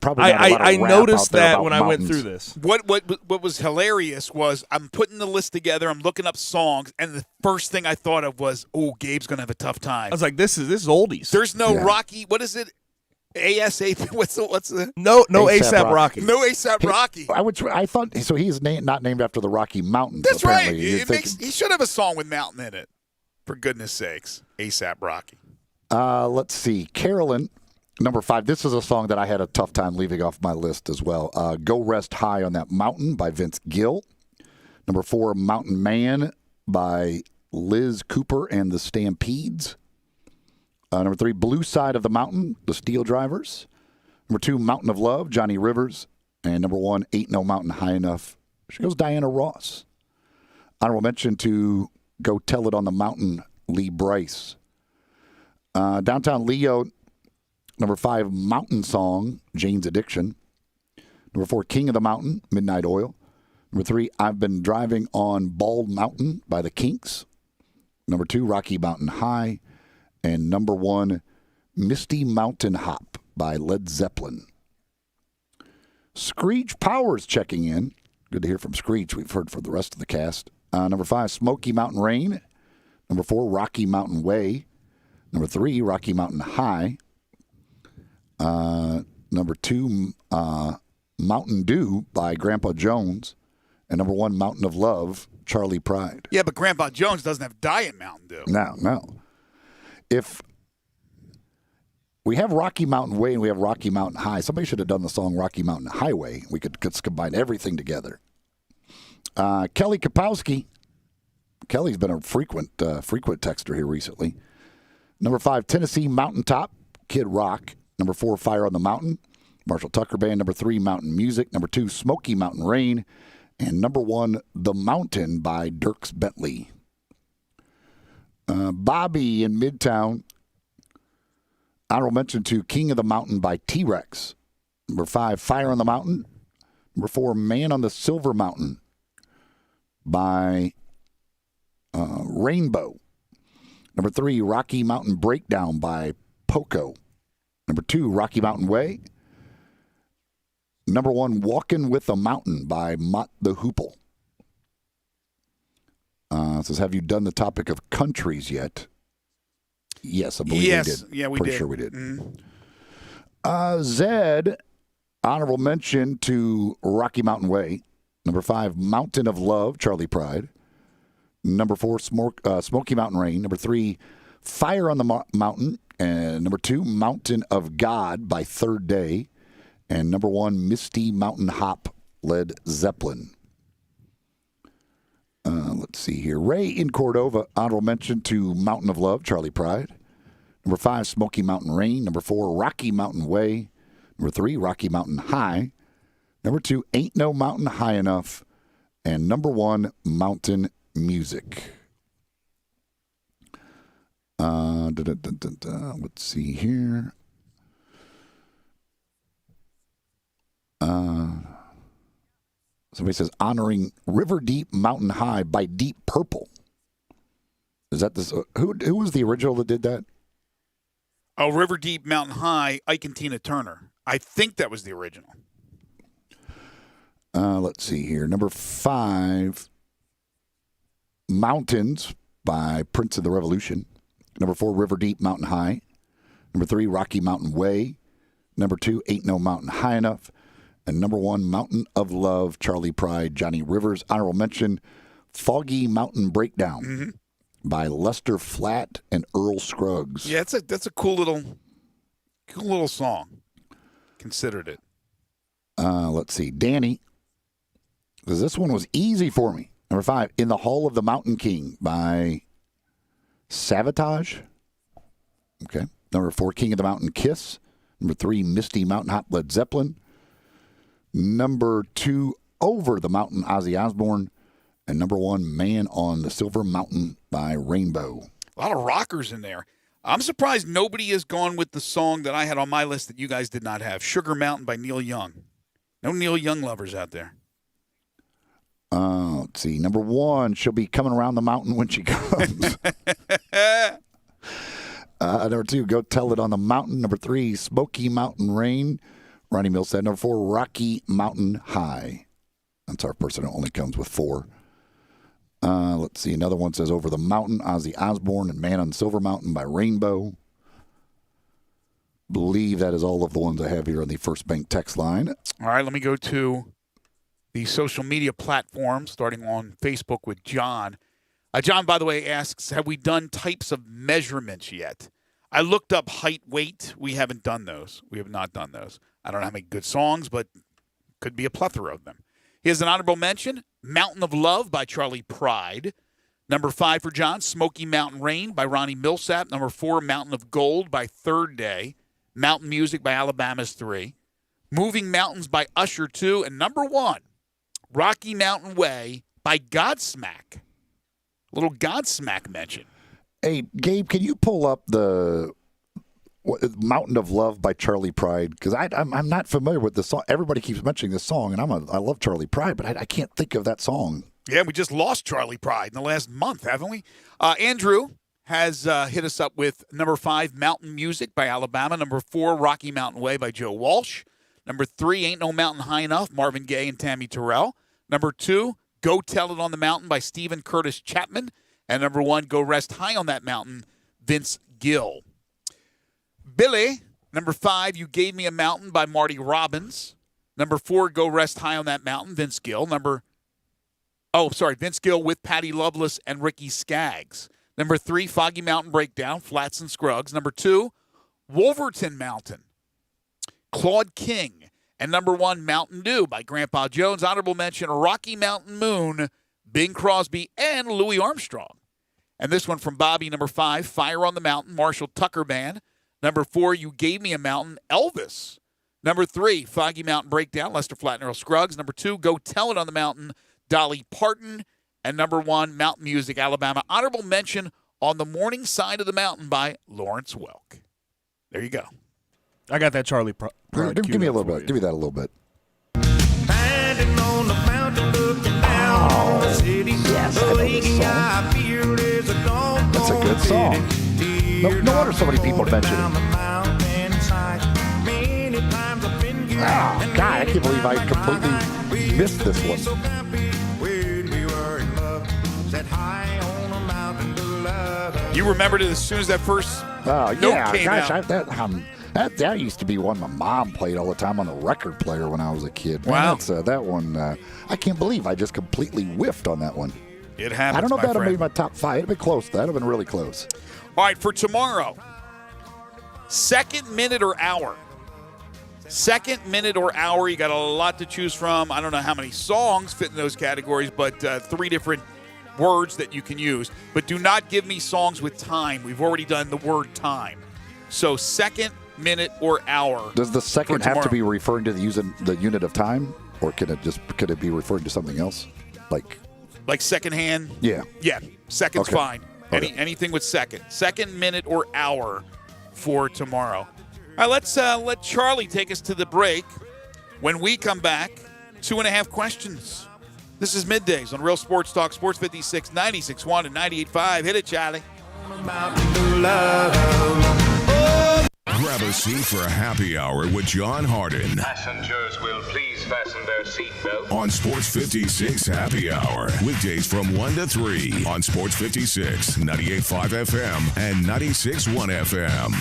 [SPEAKER 4] Probably. Not a lot of
[SPEAKER 5] I
[SPEAKER 4] rap
[SPEAKER 5] noticed
[SPEAKER 4] out there
[SPEAKER 5] that
[SPEAKER 4] about
[SPEAKER 5] when
[SPEAKER 4] mountains.
[SPEAKER 5] I went through this.
[SPEAKER 3] What was hilarious was I'm putting the list together. I'm looking up songs, and the first thing I thought of was, "Oh, Gabe's gonna have a tough time."
[SPEAKER 5] I was like, "This is oldies."
[SPEAKER 3] There's no Rocky. What is it? ASAP. What's the?
[SPEAKER 5] No ASAP Rocky.
[SPEAKER 3] No ASAP Rocky.
[SPEAKER 4] I thought so. He's not named after the Rocky Mountains.
[SPEAKER 3] That's right.
[SPEAKER 4] Apparently.
[SPEAKER 3] He should have a song with mountain in it. For goodness sakes, ASAP Rocky.
[SPEAKER 4] Let's see, Carolyn. Number 5, this is a song that I had a tough time leaving off my list as well. Go Rest High on That Mountain by Vince Gill. Number 4, Mountain Man by Liz Cooper and the Stampedes. Number 3, Blue Side of the Mountain, the Steel Drivers. Number 2, Mountain of Love, Johnny Rivers. And number 1, Ain't No Mountain High Enough. She goes Diana Ross. Honorable mention to Go Tell It on the Mountain, Lee Bryce. Downtown Leo, number 5, Mountain Song, Jane's Addiction. Number 4, King of the Mountain, Midnight Oil. Number 3, I've Been Driving on Bald Mountain by the Kinks. Number 2, Rocky Mountain High. And number 1, Misty Mountain Hop by Led Zeppelin. Screech Powers checking in. Good to hear from Screech. We've heard from the rest of the cast. Number 5, Smoky Mountain Rain. Number 4, Rocky Mountain Way. Number 3, Rocky Mountain High. Number 2, Mountain Dew by Grandpa Jones. And number 1, Mountain of Love, Charlie Pride.
[SPEAKER 3] Yeah, but Grandpa Jones doesn't have Diet Mountain Dew.
[SPEAKER 4] No. If we have Rocky Mountain Way and we have Rocky Mountain High, somebody should have done the song Rocky Mountain Highway. We could combine everything together. Kelly Kapowski. Kelly's been a frequent texter here recently. Number 5, Tennessee Mountaintop, Kid Rock. Number 4, Fire on the Mountain, Marshall Tucker Band. Number 3, Mountain Music. Number 2, Smoky Mountain Rain. And number 1, The Mountain by Dierks Bentley. Bobby in Midtown. Honorable mention to King of the Mountain by T-Rex. Number 5, Fire on the Mountain. Number 4, Man on the Silver Mountain by Rainbow. Number 3, Rocky Mountain Breakdown by Poco. Number 2, Rocky Mountain Way. Number 1, Walkin' with a Mountain by Mott the Hoople. Says, have you done the topic of countries yet? Yes, I believe we did.
[SPEAKER 3] Yeah, we
[SPEAKER 4] Pretty
[SPEAKER 3] did.
[SPEAKER 4] sure we did.
[SPEAKER 3] Mm-hmm.
[SPEAKER 4] Zed, honorable mention to Rocky Mountain Way. Number 5, Mountain of Love, Charlie Pride. Number 4, Smoky Mountain Rain. Number 3, Fire on the Mountain. And number 2, Mountain of God by Third Day. And number 1, Misty Mountain Hop, Led Zeppelin. Let's see here. Ray in Cordova, honorable mention to Mountain of Love, Charlie Pride. Number 5, Smoky Mountain Rain. Number 4, Rocky Mountain Way. Number 3, Rocky Mountain High. Number 2, Ain't No Mountain High Enough. And number 1, Mountain Music. Let's see here. Somebody says honoring River Deep Mountain High by Deep Purple. Is that this? Who was the original that did that?
[SPEAKER 3] Oh, River Deep Mountain High, Ike and Tina Turner. I think that was the original.
[SPEAKER 4] Let's see here. Number 5, Mountains by Prince of the Revolution. Number 4, River Deep Mountain High. Number 3, Rocky Mountain Way. Number 2, Ain't No Mountain High Enough. And number 1, Mountain of Love, Charlie Pride, Johnny Rivers. Honorable mention, Foggy Mountain Breakdown by Lester Flatt and Earl Scruggs.
[SPEAKER 3] Yeah, that's a cool little song. Considered it.
[SPEAKER 4] Let's see. Danny, because this one was easy for me. Number 5, In the Hall of the Mountain King by Savatage. Okay. Number 4, King of the Mountain Kiss. Number 3, Misty Mountain Hop, Led Zeppelin. Number 2, Over the Mountain, Ozzy Osbourne. And number 1, Man on the Silver Mountain by Rainbow.
[SPEAKER 3] A lot of rockers in there. I'm surprised nobody has gone with the song that I had on my list that you guys did not have, Sugar Mountain by Neil Young. No Neil Young lovers out there.
[SPEAKER 4] Let's see. Number 1, she'll be coming around the mountain when she comes. Number 2, Go Tell It on the Mountain. Number 3, Smoky Mountain Rain. Ronnie Mills said. Number 4, Rocky Mountain High. That's our person who only comes with 4. Let's see. Another one says Over the Mountain, Ozzy Osbourne, and Man on Silver Mountain by Rainbow. Believe that is all of the ones I have here on the First Bank text line.
[SPEAKER 3] All right, let me go to the social media platforms, starting on Facebook with John. John, by the way, asks, have we done types of measurements yet? I looked up height, weight. We haven't done those. We have not done those. I don't know how many good songs, but could be a plethora of them. Here's an honorable mention, Mountain of Love by Charlie Pride. Number 5 for John, Smoky Mountain Rain by Ronnie Millsap. Number 4, Mountain of Gold by Third Day. Mountain Music by Alabama's 3. Moving Mountains by Usher 2. And number 1, Rocky Mountain Way by Godsmack. Little Godsmack mention.
[SPEAKER 4] Hey, Gabe, can you pull up the Mountain of Love by Charlie Pride? Because I'm not familiar with this song. Everybody keeps mentioning this song, and I love Charlie Pride, but I can't think of that song.
[SPEAKER 3] Yeah, we just lost Charlie Pride in the last month, haven't we? Andrew has hit us up with number 5, Mountain Music by Alabama. Number 4, Rocky Mountain Way by Joe Walsh. Number 3, Ain't No Mountain High Enough, Marvin Gaye and Tammy Terrell. Number 2, Go Tell It on the Mountain by Stephen Curtis Chapman. And number 1, Go Rest High on That Mountain, Vince Gill. Billy, number 5, You Gave Me a Mountain by Marty Robbins. Number 4, Go Rest High on That Mountain, Vince Gill. Vince Gill with Patty Loveless and Ricky Skaggs. Number 3, Foggy Mountain Breakdown, Flats and Scruggs. Number 2, Wolverton Mountain, Claude King. And number 1, Mountain Dew by Grandpa Jones. Honorable mention, Rocky Mountain Moon, Bing Crosby, and Louis Armstrong. And this one from Bobby, number 5, Fire on the Mountain, Marshall Tucker Band. Number 4, You Gave Me a Mountain, Elvis. Number 3, Foggy Mountain Breakdown, Lester Flatt and Earl Scruggs. Number 2, Go Tell It on the Mountain, Dolly Parton. And number 1, Mountain Music, Alabama. Honorable mention, On the Morning Side of the Mountain by Lawrence Welk. There you go.
[SPEAKER 5] I got that Charlie Pride.
[SPEAKER 4] Give me a little bit. Give me that a little bit.
[SPEAKER 14] Standing on the mountain looking down on the city.
[SPEAKER 4] Yes, I know this song. That's a good song. No wonder so many people mention it. Oh, God, I can't believe I completely missed this one.
[SPEAKER 3] You remembered it as soon as that first note came out.
[SPEAKER 4] That used to be one my mom played all the time on the record player when I was a kid. Man,
[SPEAKER 3] wow.
[SPEAKER 4] That one, I can't believe I just completely whiffed on that one.
[SPEAKER 3] It happens,
[SPEAKER 4] I don't know if that would have
[SPEAKER 3] friend.
[SPEAKER 4] made my top 5. It'd been close. That would have been really close.
[SPEAKER 3] All right, for tomorrow, second, minute, or hour. Second, minute, or hour. You got a lot to choose from. I don't know how many songs fit in those categories, but 3 different words that you can use. But do not give me songs with time. We've already done the word time. So second, minute, or hour.
[SPEAKER 4] Does the second have to be referring to the unit of time, or could it be referring to something else, like
[SPEAKER 3] secondhand?
[SPEAKER 4] Yeah.
[SPEAKER 3] Yeah. Second's
[SPEAKER 4] Okay.
[SPEAKER 3] fine.
[SPEAKER 4] Okay.
[SPEAKER 3] Anything with second. Second, minute, or hour for tomorrow. All right, let's let Charlie take us to the break. When we come back, 2.5 questions. This is Middays on Real Sports Talk, Sports 56, 96.1 and 98.5. Hit it, Charlie.
[SPEAKER 1] Grab a seat for a happy hour with John Harden
[SPEAKER 9] Passengers will please fasten their seatbelts.
[SPEAKER 1] on Sports 56 Happy Hour. Weekdays from 1 to 3 on Sports 56, 98.5 FM and 96.1 FM.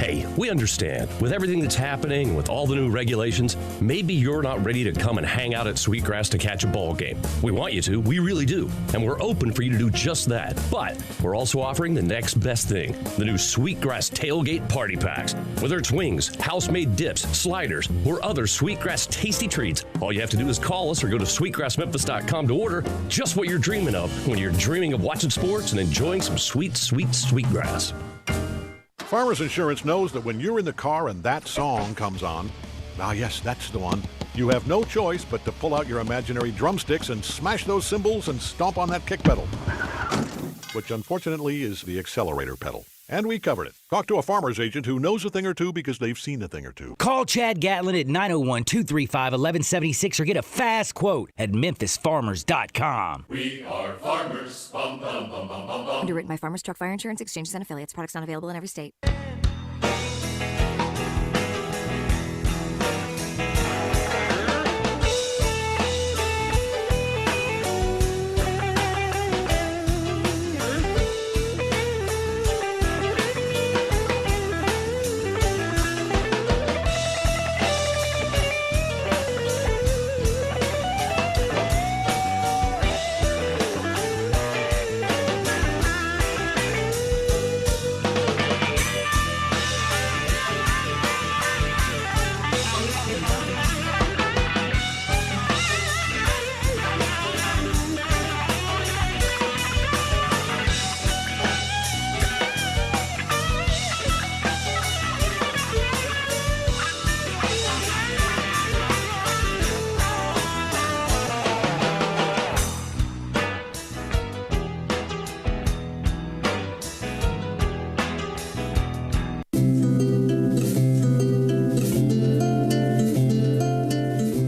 [SPEAKER 8] Hey, we understand. With everything that's happening, with all the new regulations, maybe you're not ready to come and hang out at Sweetgrass to catch a ball game. We want you to, we really do. And we're open for you to do just that. But we're also offering the next best thing, the new Sweetgrass Tailgate Party Packs. Whether it's wings, house-made dips, sliders, or other Sweetgrass tasty treats, all you have to do is call us or go to sweetgrassmemphis.com to order just what you're dreaming of when you're dreaming of watching sports and enjoying some sweet, sweet Sweetgrass.
[SPEAKER 19] Farmers Insurance knows that when you're in the car and that song comes on, yes, that's the one, you have no choice but to pull out your imaginary drumsticks and smash those cymbals and stomp on that kick pedal, which unfortunately is the accelerator pedal. And we covered it. Talk to a farmer's agent who knows a thing or two because they've seen a thing or two.
[SPEAKER 2] Call Chad Gatlin at 901-235-1176 or get a fast quote at memphisfarmers.com.
[SPEAKER 15] We are farmers. Bum, bum, bum, bum, bum, bum.
[SPEAKER 20] Underwritten by Farmers Truck Fire Insurance Exchanges and Affiliates. Products not available in every state.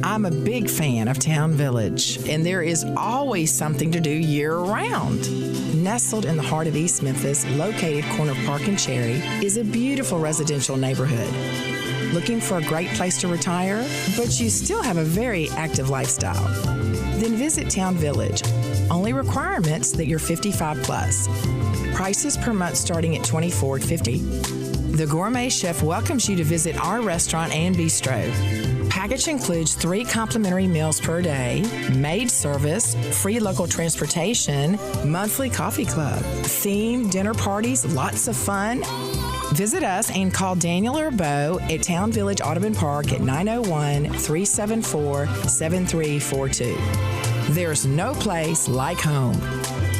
[SPEAKER 17] I'm a big fan of Town Village, and there is always something to do year-round. Nestled in the heart of East Memphis, located corner Park and Cherry, is a beautiful residential neighborhood. Looking for a great place to retire, but you still have a very active lifestyle? Then visit Town Village. Only requirements that you're 55 plus. Prices per month starting at $24.50. The Gourmet Chef welcomes you to visit our restaurant and bistro. Package includes 3 complimentary meals per day, maid service, free local transportation, monthly coffee club, theme dinner parties, lots of fun. Visit us and call Daniel or Bo at Town Village Audubon Park at 901-374-7342. There's no place like home.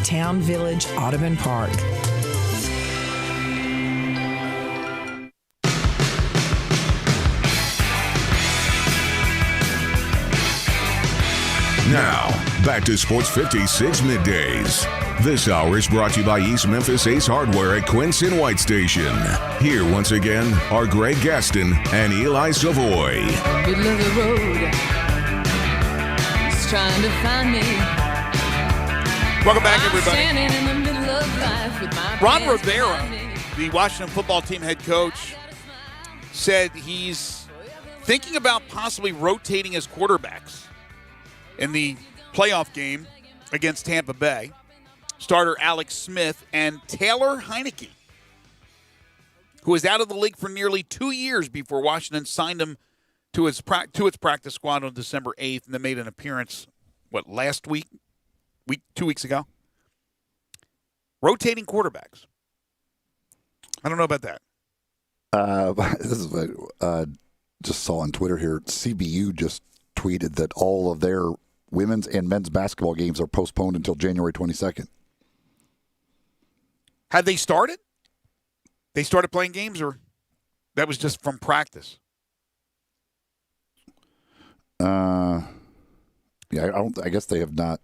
[SPEAKER 17] Town Village Audubon Park.
[SPEAKER 1] Now, back to Sports 56 Middays. This hour is brought to you by East Memphis Ace Hardware at Quincy White Station. Here once again are Greg Gaston and Eli Savoy.
[SPEAKER 14] Middle of the road, he's trying to find me.
[SPEAKER 3] Welcome back, everybody.
[SPEAKER 14] Standing in the middle of life with my
[SPEAKER 3] Ron Rivera, the Washington football team head coach, said he's thinking about possibly rotating his quarterbacks in the playoff game against Tampa Bay. Starter Alex Smith and Taylor Heineke, who was out of the league for nearly 2 years before Washington signed him to its practice squad on December 8th, and then made an appearance, last week? 2 weeks ago? Rotating quarterbacks. I don't know about that.
[SPEAKER 4] This is what just saw on Twitter here. CBU just tweeted that all of their women's and men's basketball games are postponed until January 22nd.
[SPEAKER 3] Had they started? They started playing games, or that was just from practice?
[SPEAKER 4] I guess they have not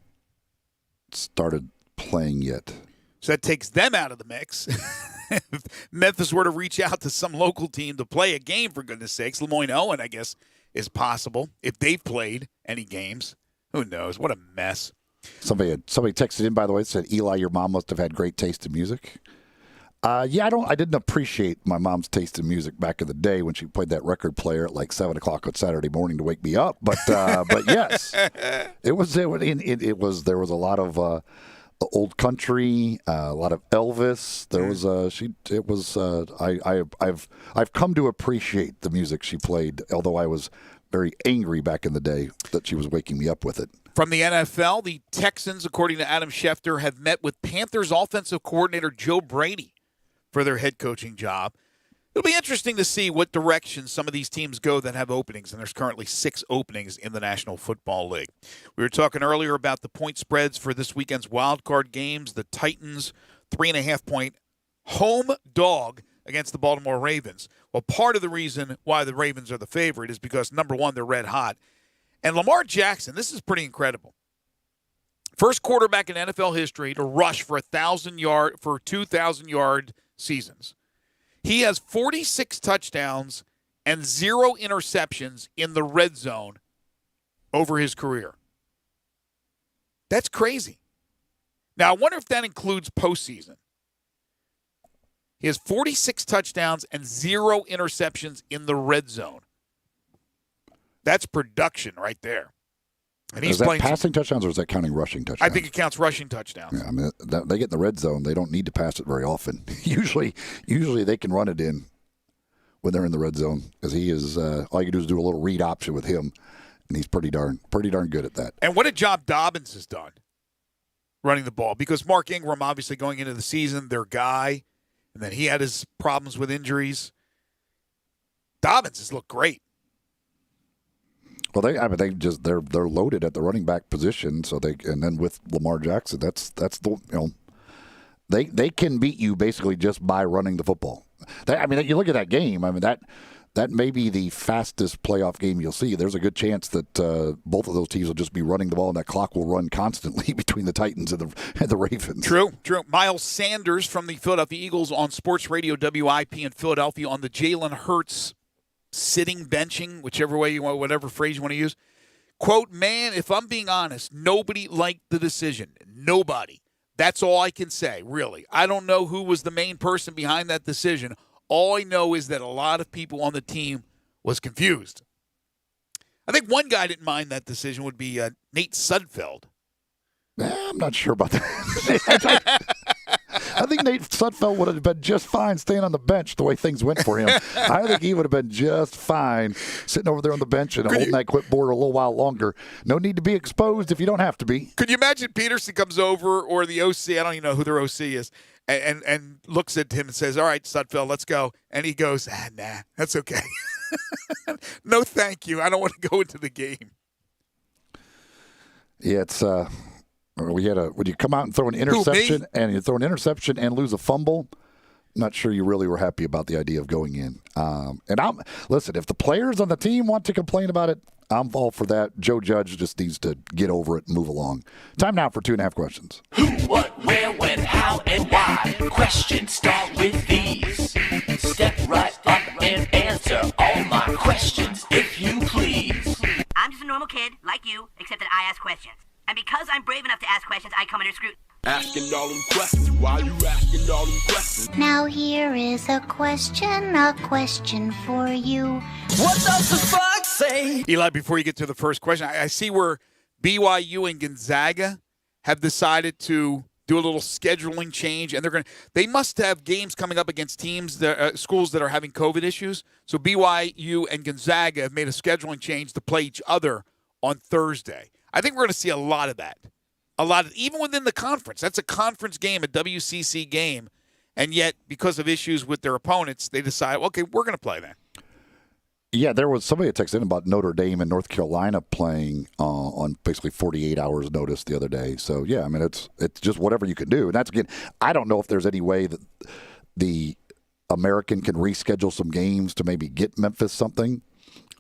[SPEAKER 4] started playing yet.
[SPEAKER 3] So that takes them out of the mix. If Memphis were to reach out to some local team to play a game, for goodness sakes, Lemoyne Owen, I guess, is possible. If they've played any games, who knows? What a mess.
[SPEAKER 4] Somebody texted in, by the way, that said, Eli, your mom must have had great taste in music. I didn't appreciate my mom's taste in music back in the day when she played that record player at like 7 o'clock on Saturday morning to wake me up. But yes, there was a lot of old country, a lot of Elvis. There was I've come to appreciate the music she played, although I was very angry back in the day that she was waking me up with it.
[SPEAKER 3] From the NFL, the Texans, according to Adam Schefter, have met with Panthers offensive coordinator Joe Brady for their head coaching job. It'll be interesting to see what direction some of these teams go that have openings, and there's currently 6 openings in the National Football League. We were talking earlier about the point spreads for this weekend's wild card games. The Titans, 3.5-point home dog against the Baltimore Ravens. Well, part of the reason why the Ravens are the favorite is because, number one, they're red hot. And Lamar Jackson, this is pretty incredible. First quarterback in NFL history to rush for 2,000-yard seasons. He has 46 touchdowns and 0 interceptions in the red zone over his career. That's crazy. Now, I wonder if that includes postseason. He has 46 touchdowns and 0 interceptions in the red zone. That's production right there. And he's
[SPEAKER 4] is that
[SPEAKER 3] playing
[SPEAKER 4] passing touchdowns, or is that counting rushing touchdowns?
[SPEAKER 3] I think it counts rushing touchdowns.
[SPEAKER 4] Yeah, I mean, they get in the red zone. They don't need to pass it very often. Usually they can run it in when they're in the red zone, because he is. All you can do is do a little read option with him, and he's pretty darn good at that.
[SPEAKER 3] And what a job Dobbins has done running the ball, because Mark Ingram, obviously going into the season, their guy, and then he had his problems with injuries. Dobbins has looked great.
[SPEAKER 4] Well, they're loaded at the running back position, and then with Lamar Jackson, that's they can beat you basically just by running the football. You look at that game. I mean, that may be the fastest playoff game you'll see. There's a good chance that both of those teams will just be running the ball, and that clock will run constantly between the Titans and the Ravens.
[SPEAKER 3] True. Miles Sanders from the Philadelphia Eagles on Sports Radio WIP in Philadelphia on the Jalen Hurts sitting benching, whichever way you want, whatever phrase you want to use. Quote, man, if I'm being honest, nobody liked the decision. Nobody. That's all I can say, really. I don't know who was the main person behind that decision. All I know is that a lot of people on the team was confused. I think one guy didn't mind that decision would be Nate Sudfeld.
[SPEAKER 4] I'm not sure about that. I think Nate Sudfeld would have been just fine staying on the bench the way things went for him. I think he would have been just fine sitting over there on the bench and holding that clipboard a little while longer. No need to be exposed if you don't have to be.
[SPEAKER 3] Could you imagine Peterson comes over, or the OC, I don't even know who their OC is, and looks at him and says, all right, Sudfeld, let's go. And he goes, nah, that's okay. No, thank you. I don't want to go into the game.
[SPEAKER 4] Yeah, it's would you come out and throw an interception and lose a fumble? I'm not sure you really were happy about the idea of going in. Listen, if the players on the team want to complain about it, I'm all for that. Joe Judge just needs to get over it and move along. Time now for 2.5 questions.
[SPEAKER 15] Who, what, where, when, how, and why? Questions start with these. Step right up and answer all my questions, if you please.
[SPEAKER 6] I'm just a normal kid, like you, except that I ask questions. And because I'm brave enough to ask questions, I come under scrutiny.
[SPEAKER 15] Asking all them questions. Why you asking all them questions?
[SPEAKER 18] Now here is a question for you.
[SPEAKER 15] What does the fuck say?
[SPEAKER 3] Eli, before you get to the first question, I see where BYU and Gonzaga have decided to do a little scheduling change, and they must have games coming up against teams schools that are having COVID issues. So BYU and Gonzaga have made a scheduling change to play each other on Thursday. I think we're going to see a lot of that. Even within the conference. That's a conference game, a WCC game. And yet, because of issues with their opponents, they decide, okay, we're going to play that.
[SPEAKER 4] Yeah, there was somebody that texted in about Notre Dame and North Carolina playing on basically 48 hours notice the other day. So, yeah, I mean, it's just whatever you can do. And that's, again, I don't know if there's any way that the American can reschedule some games to maybe get Memphis something.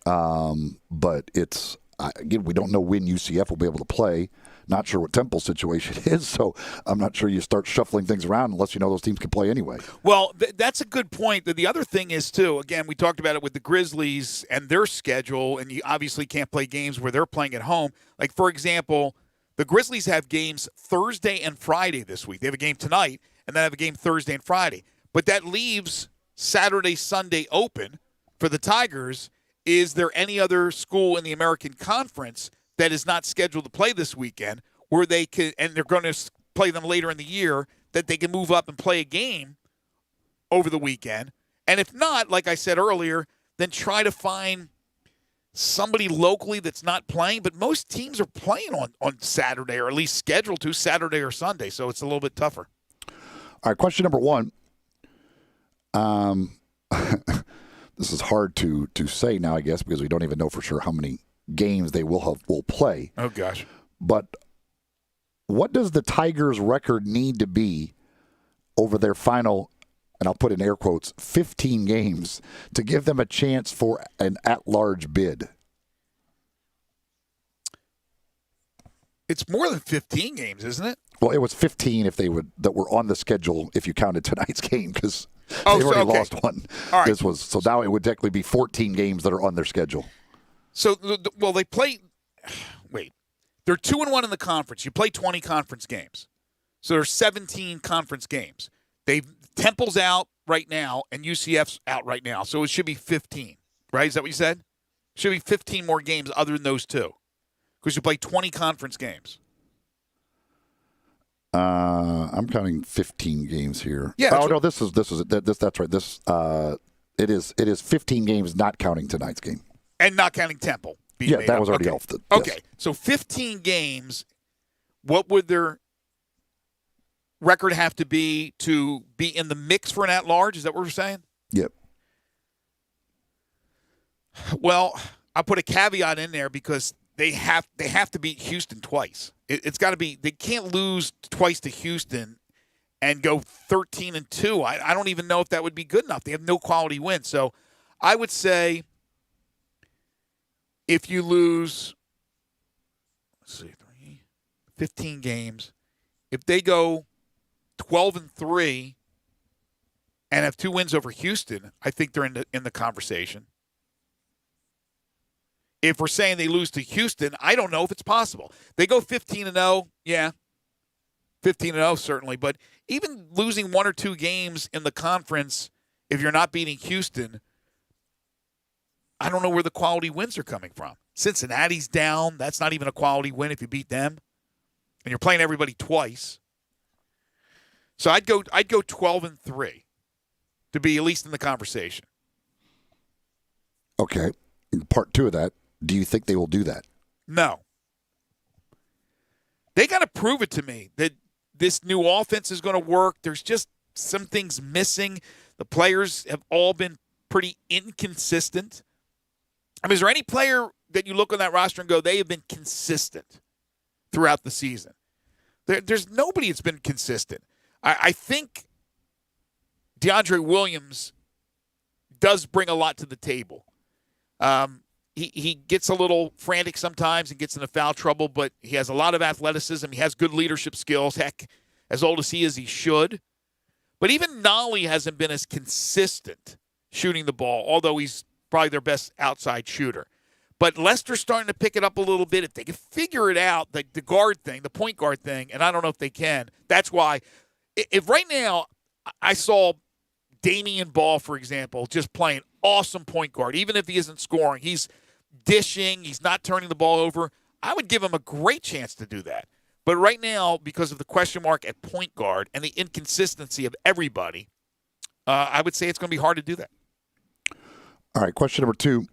[SPEAKER 4] But it's... Again, we don't know when UCF will be able to play. Not sure what Temple's situation is, so I'm not sure you start shuffling things around unless you know those teams can play anyway.
[SPEAKER 3] Well, that's a good point. The other thing is, too, again, we talked about it with the Grizzlies and their schedule, and you obviously can't play games where they're playing at home. Like, for example, the Grizzlies have games Thursday and Friday this week. They have a game tonight, and then have a game Thursday and Friday. But that leaves Saturday, Sunday open for the Tigers. Is there any other school in the American Conference that is not scheduled to play this weekend where they can, and they're going to play them later in the year, that they can move up and play a game over the weekend. And if not, like I said earlier, then try to find somebody locally that's not playing. But most teams are playing on Saturday, or at least scheduled to Saturday or Sunday, so it's a little bit tougher.
[SPEAKER 4] All right, question number one. This is hard to say now, I guess, because we don't even know for sure how many games they will play.
[SPEAKER 3] Oh, gosh.
[SPEAKER 4] But what does the Tigers' record need to be over their final, and I'll put in air quotes, 15 games to give them a chance for an at-large bid?
[SPEAKER 3] It's more than 15 games, isn't it?
[SPEAKER 4] Well, it was 15 if they would that were on the schedule if you counted tonight's game, because they already lost one.
[SPEAKER 3] All right.
[SPEAKER 4] So now it would technically be 14 games that are on their schedule.
[SPEAKER 3] So, well, they play. Wait, they're 2-1 in the conference. You play 20 conference games, so there's 17 conference games. Temple's out right now, and UCF's out right now, so it should be 15. Right? Is that what you said? Should be 15 more games other than those two, because you play 20 conference games.
[SPEAKER 4] I'm counting 15 games here.
[SPEAKER 3] Yeah.
[SPEAKER 4] No, this is that's right. It is 15 games, not counting tonight's game.
[SPEAKER 3] And not counting Temple.
[SPEAKER 4] Yeah, that was already off.
[SPEAKER 3] Okay, so 15 games, what would their record have to be in the mix for an at-large? Is that what we're saying?
[SPEAKER 4] Yep.
[SPEAKER 3] Well, I'll put a caveat in there because they have to beat Houston twice. It's got to be – they can't lose twice to Houston and go 13-2. I don't even know if that would be good enough. They have no quality wins. So I would say – if you lose, 15 games, if they go 12-3 and have 2 wins over Houston, I think they're in the conversation. If we're saying they lose to Houston, I don't know if it's possible. They go 15-0, yeah, 15-0 certainly, but even losing 1 or 2 games in the conference, if you're not beating Houston, I don't know where the quality wins are coming from. Cincinnati's down. That's not even a quality win if you beat them. And you're playing everybody twice. So I'd go 12-3 to be at least in the conversation.
[SPEAKER 4] Okay. Part 2 of that, do you think they will do that?
[SPEAKER 3] No. They got to prove it to me that this new offense is going to work. There's just some things missing. The players have all been pretty inconsistent. I mean, is there any player that you look on that roster and go, they have been consistent throughout the season? There's nobody that's been consistent. I think DeAndre Williams does bring a lot to the table. He gets a little frantic sometimes and gets into foul trouble, but he has a lot of athleticism. He has good leadership skills. Heck, as old as he is, he should. But even Nolly hasn't been as consistent shooting the ball, although he's probably their best outside shooter. But Leicester's starting to pick it up a little bit. If they can figure it out, the guard thing, the point guard thing, and I don't know if they can. That's why, if right now I saw Damian Ball, for example, just playing awesome point guard, even if he isn't scoring, he's dishing, he's not turning the ball over, I would give him a great chance to do that. But right now, because of the question mark at point guard and the inconsistency of everybody, I would say it's going to be hard to do that.
[SPEAKER 4] All right, question number 2.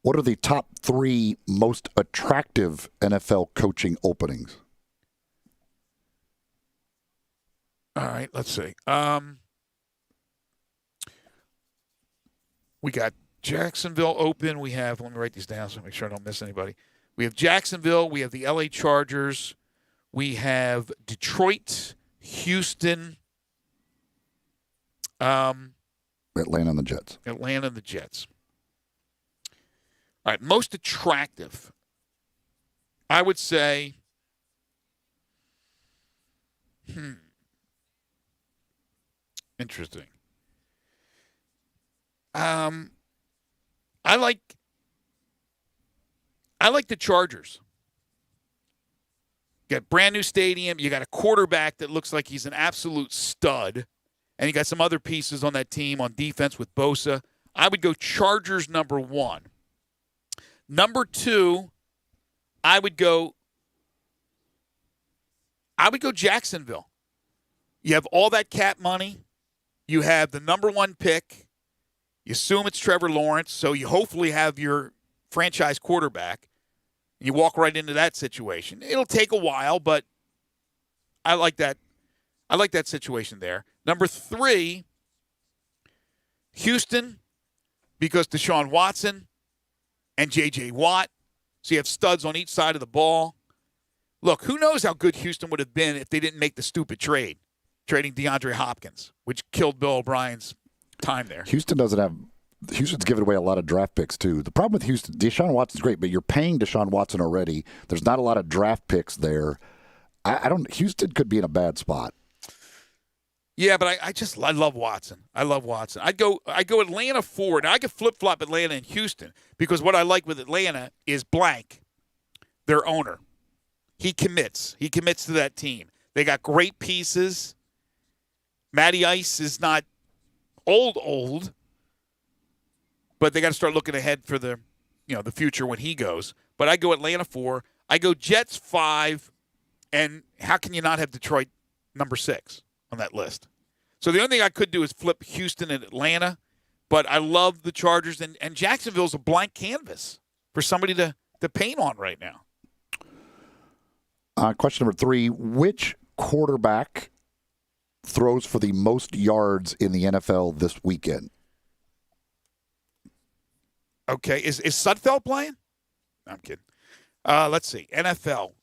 [SPEAKER 4] What are the top 3 most attractive NFL coaching openings?
[SPEAKER 3] All right, let's see. We got Jacksonville open. We have, let me write these down so I make sure I don't miss anybody. We have Jacksonville. We have the LA Chargers. We have Detroit, Houston.
[SPEAKER 4] Atlanta and the Jets.
[SPEAKER 3] Atlanta and the Jets. All right, most attractive. I would say, interesting. I like the Chargers. You got brand new stadium. You got a quarterback that looks like he's an absolute stud. And you got some other pieces on that team on defense with Bosa. I would go Chargers number 1. Number 2, I would go I would go Jacksonville. You have all that cap money. You have the number 1 pick. You assume it's Trevor Lawrence, so you hopefully have your franchise quarterback. You walk right into that situation. It'll take a while, but I like that. I like that situation there. Number 3, Houston, because Deshaun Watson and J.J. Watt. So you have studs on each side of the ball. Look, who knows how good Houston would have been if they didn't make the stupid trade, trading DeAndre Hopkins, which killed Bill O'Brien's time there.
[SPEAKER 4] Houston's given away a lot of draft picks, too. The problem with Houston, Deshaun Watson's great, but you're paying Deshaun Watson already. There's not a lot of draft picks there. Houston could be in a bad spot.
[SPEAKER 3] Yeah, but I love Watson. I love Watson. I go Atlanta 4. Now I could flip-flop Atlanta and Houston because what I like with Atlanta is Blank, their owner. He commits. He commits to that team. They got great pieces. Matty Ice is not old, but they got to start looking ahead for the future when he goes. But I go Atlanta 4. I go Jets 5, and how can you not have Detroit number 6 on that list? So the only thing I could do is flip Houston and Atlanta, but I love the Chargers, and Jacksonville's a blank canvas for somebody to paint on right now.
[SPEAKER 4] Question number 3, which quarterback throws for the most yards in the NFL this weekend?
[SPEAKER 3] Okay, is Sudfeld playing? No, I'm kidding. Let's see. NFL.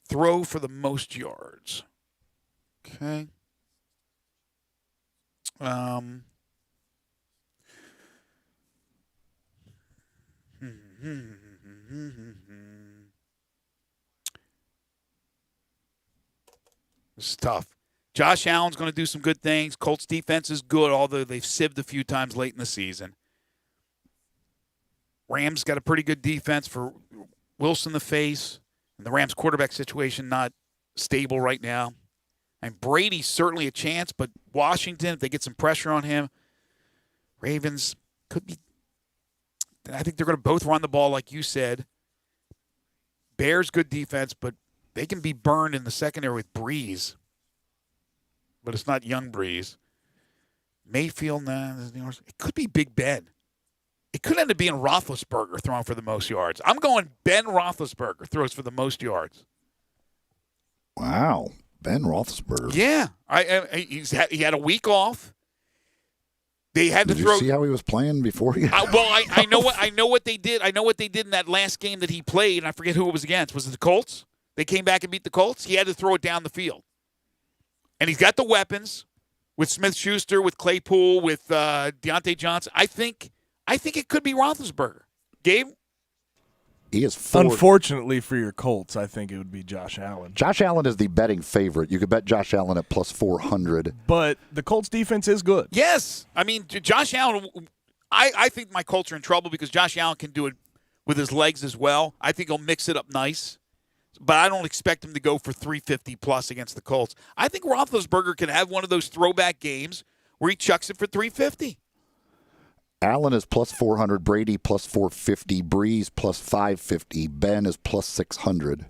[SPEAKER 3] Throw for the most yards. Okay. This is tough. Josh Allen's going to do some good things. Colts defense is good, although they've sieved a few times late in the season. Rams got a pretty good defense for Wilson to face. And the Rams quarterback situation not stable right now. And Brady's certainly a chance, but Washington, if they get some pressure on him, Ravens could be. I think they're going to both run the ball, like you said. Bears, good defense, but they can be burned in the secondary with Breeze. But it's not young Breeze. Mayfield, it could be Big Ben. It could end up being Roethlisberger throwing for the most yards. I'm going Ben Roethlisberger throws for the most yards.
[SPEAKER 4] Wow, Ben Roethlisberger.
[SPEAKER 3] Yeah, he had a week off. They had to throw.
[SPEAKER 4] Did you see how he was playing before he?
[SPEAKER 3] I know what they did. I know what they did in that last game that he played, and I forget who it was against. Was it the Colts? They came back and beat the Colts. He had to throw it down the field, and he's got the weapons with Smith-Schuster, with Claypool, with Deontay Johnson. I think it could be Roethlisberger. Gabe?
[SPEAKER 4] He is 4.
[SPEAKER 5] Unfortunately for your Colts, I think it would be Josh Allen.
[SPEAKER 4] Josh Allen is the betting favorite. You could bet Josh Allen at plus 400.
[SPEAKER 5] But the Colts defense is good.
[SPEAKER 3] Yes. I mean, Josh Allen, I think my Colts are in trouble because Josh Allen can do it with his legs as well. I think he'll mix it up nice. But I don't expect him to go for 350 plus against the Colts. I think Roethlisberger can have one of those throwback games where he chucks it for 350.
[SPEAKER 4] Allen is plus 400, Brady plus 450, Breeze plus 550, Ben is plus 600.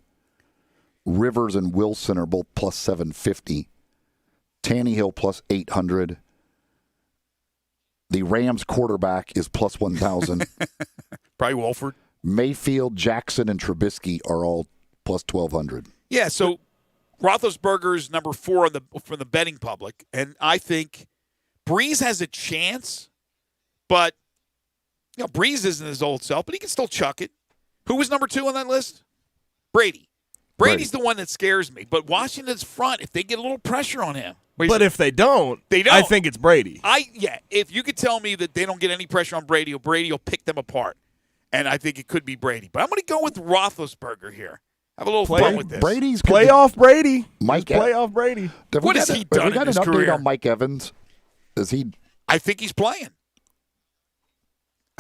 [SPEAKER 4] Rivers and Wilson are both plus 750. Tannehill plus 800. The Rams quarterback is plus 1,000.
[SPEAKER 3] Probably Wolford.
[SPEAKER 4] Mayfield, Jackson, and Trubisky are all plus 1,200.
[SPEAKER 3] Yeah, so Roethlisberger's number 4 from the betting public, and I think Breeze has a chance. But, Breeze isn't his old self, but he can still chuck it. Who was number 2 on that list? Brady. Brady's the one that scares me. But Washington's front, if they get a little pressure on him.
[SPEAKER 5] But if they don't, I think it's Brady.
[SPEAKER 3] If you could tell me that they don't get any pressure on Brady will pick them apart. And I think it could be Brady. But I'm going to go with Roethlisberger here. Have a little fun with this.
[SPEAKER 4] Brady's
[SPEAKER 5] playoff Brady.
[SPEAKER 4] Mike
[SPEAKER 5] playoff Brady.
[SPEAKER 3] What has he done in his career?
[SPEAKER 4] Have we got an update on Mike Evans?
[SPEAKER 3] I think he's playing.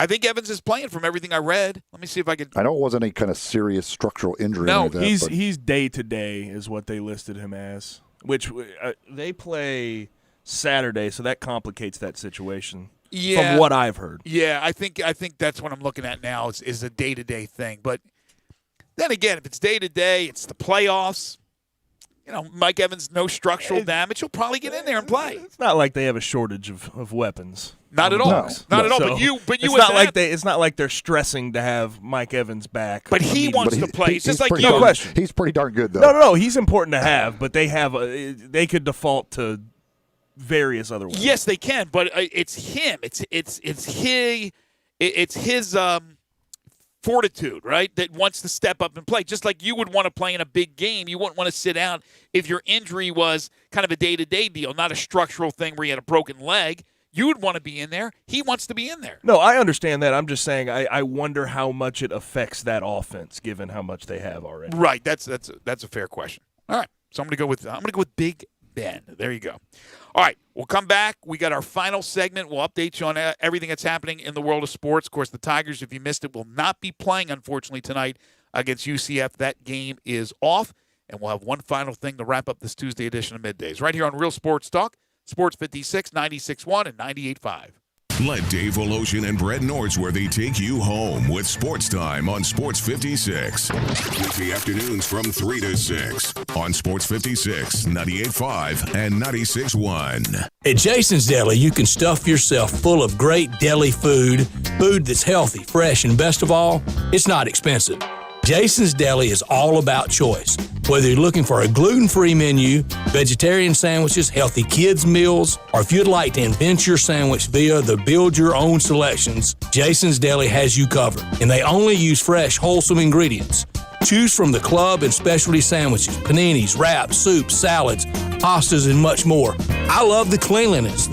[SPEAKER 3] I think Evans is playing from everything I read. Let me see if I can.
[SPEAKER 4] I know it wasn't any kind of serious structural injury.
[SPEAKER 3] No,
[SPEAKER 4] like that,
[SPEAKER 5] he's day to day is what they listed him as. Which they play Saturday, so that complicates that situation.
[SPEAKER 3] Yeah,
[SPEAKER 5] from what I've heard.
[SPEAKER 3] Yeah, I think that's what I'm looking at now is a day to day thing. But Then again, if it's day-to-day, it's the playoffs. Mike Evans, no structural damage. He'll probably get in there and play.
[SPEAKER 5] It's not like they have a shortage of weapons.
[SPEAKER 3] Not at all.
[SPEAKER 5] No.
[SPEAKER 3] Not at all.
[SPEAKER 5] So,
[SPEAKER 3] But you.
[SPEAKER 5] It's not like they're stressing to have Mike Evans back.
[SPEAKER 3] But he wants to play. It's just like you.
[SPEAKER 5] No question.
[SPEAKER 4] He's pretty darn good, though.
[SPEAKER 5] No. He's important to have, but they could default to various other ones.
[SPEAKER 3] Yes, they can. But it's him. It's his fortitude, right? That wants to step up and play. Just like you would want to play in a big game. You wouldn't want to sit out if your injury was kind of a day-to-day deal, not a structural thing where you had a broken leg. You would want to be in there. He wants to be in there.
[SPEAKER 5] No, I understand that. I'm just saying I wonder how much it affects that offense given how much they have already.
[SPEAKER 3] Right. That's a fair question. All right. So I'm going to go with Big Ben. There you go. All right. We'll come back. We got our final segment. We'll update you on everything that's happening in the world of sports. Of course, the Tigers, if you missed it, will not be playing, unfortunately, tonight against UCF. That game is off. And we'll have one final thing to wrap up this Tuesday edition of Middays. Right here on Real Sports Talk, Sports 56, 96.1, and 98.5.
[SPEAKER 1] Let Dave Voloshin and Brett Nordsworthy take you home with Sports Time on Sports 56. Weekday afternoons from 3 to 6 on Sports 56, 98.5, and 96.1.
[SPEAKER 12] At Jason's Deli, you can stuff yourself full of great deli food that's healthy, fresh, and best of all, it's not expensive. Jason's Deli is all about choice. Whether you're looking for a gluten-free menu, vegetarian sandwiches, healthy kids' meals, or if you'd like to invent your sandwich via the build-your-own selections, Jason's Deli has you covered. And they only use fresh, wholesome ingredients. Choose from the club and specialty sandwiches, paninis, wraps, soups, salads, pastas, and much more. I love the cleanliness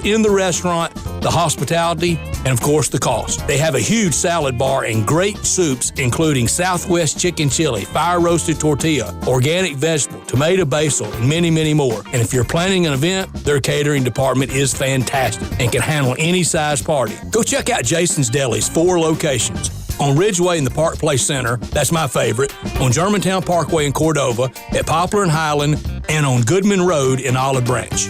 [SPEAKER 12] in the restaurant, the hospitality, and of course the cost. They have a huge salad bar and great soups, including Southwest chicken chili, fire roasted tortilla, organic vegetable, tomato basil, and many, many more. And if you're planning an event, their catering department is fantastic and can handle any size party. Go check out Jason's Deli's 4 locations. On Ridgeway in the Park Place Center, that's my favorite, on Germantown Parkway in Cordova, at Poplar and Highland, and on Goodman Road in Olive Branch.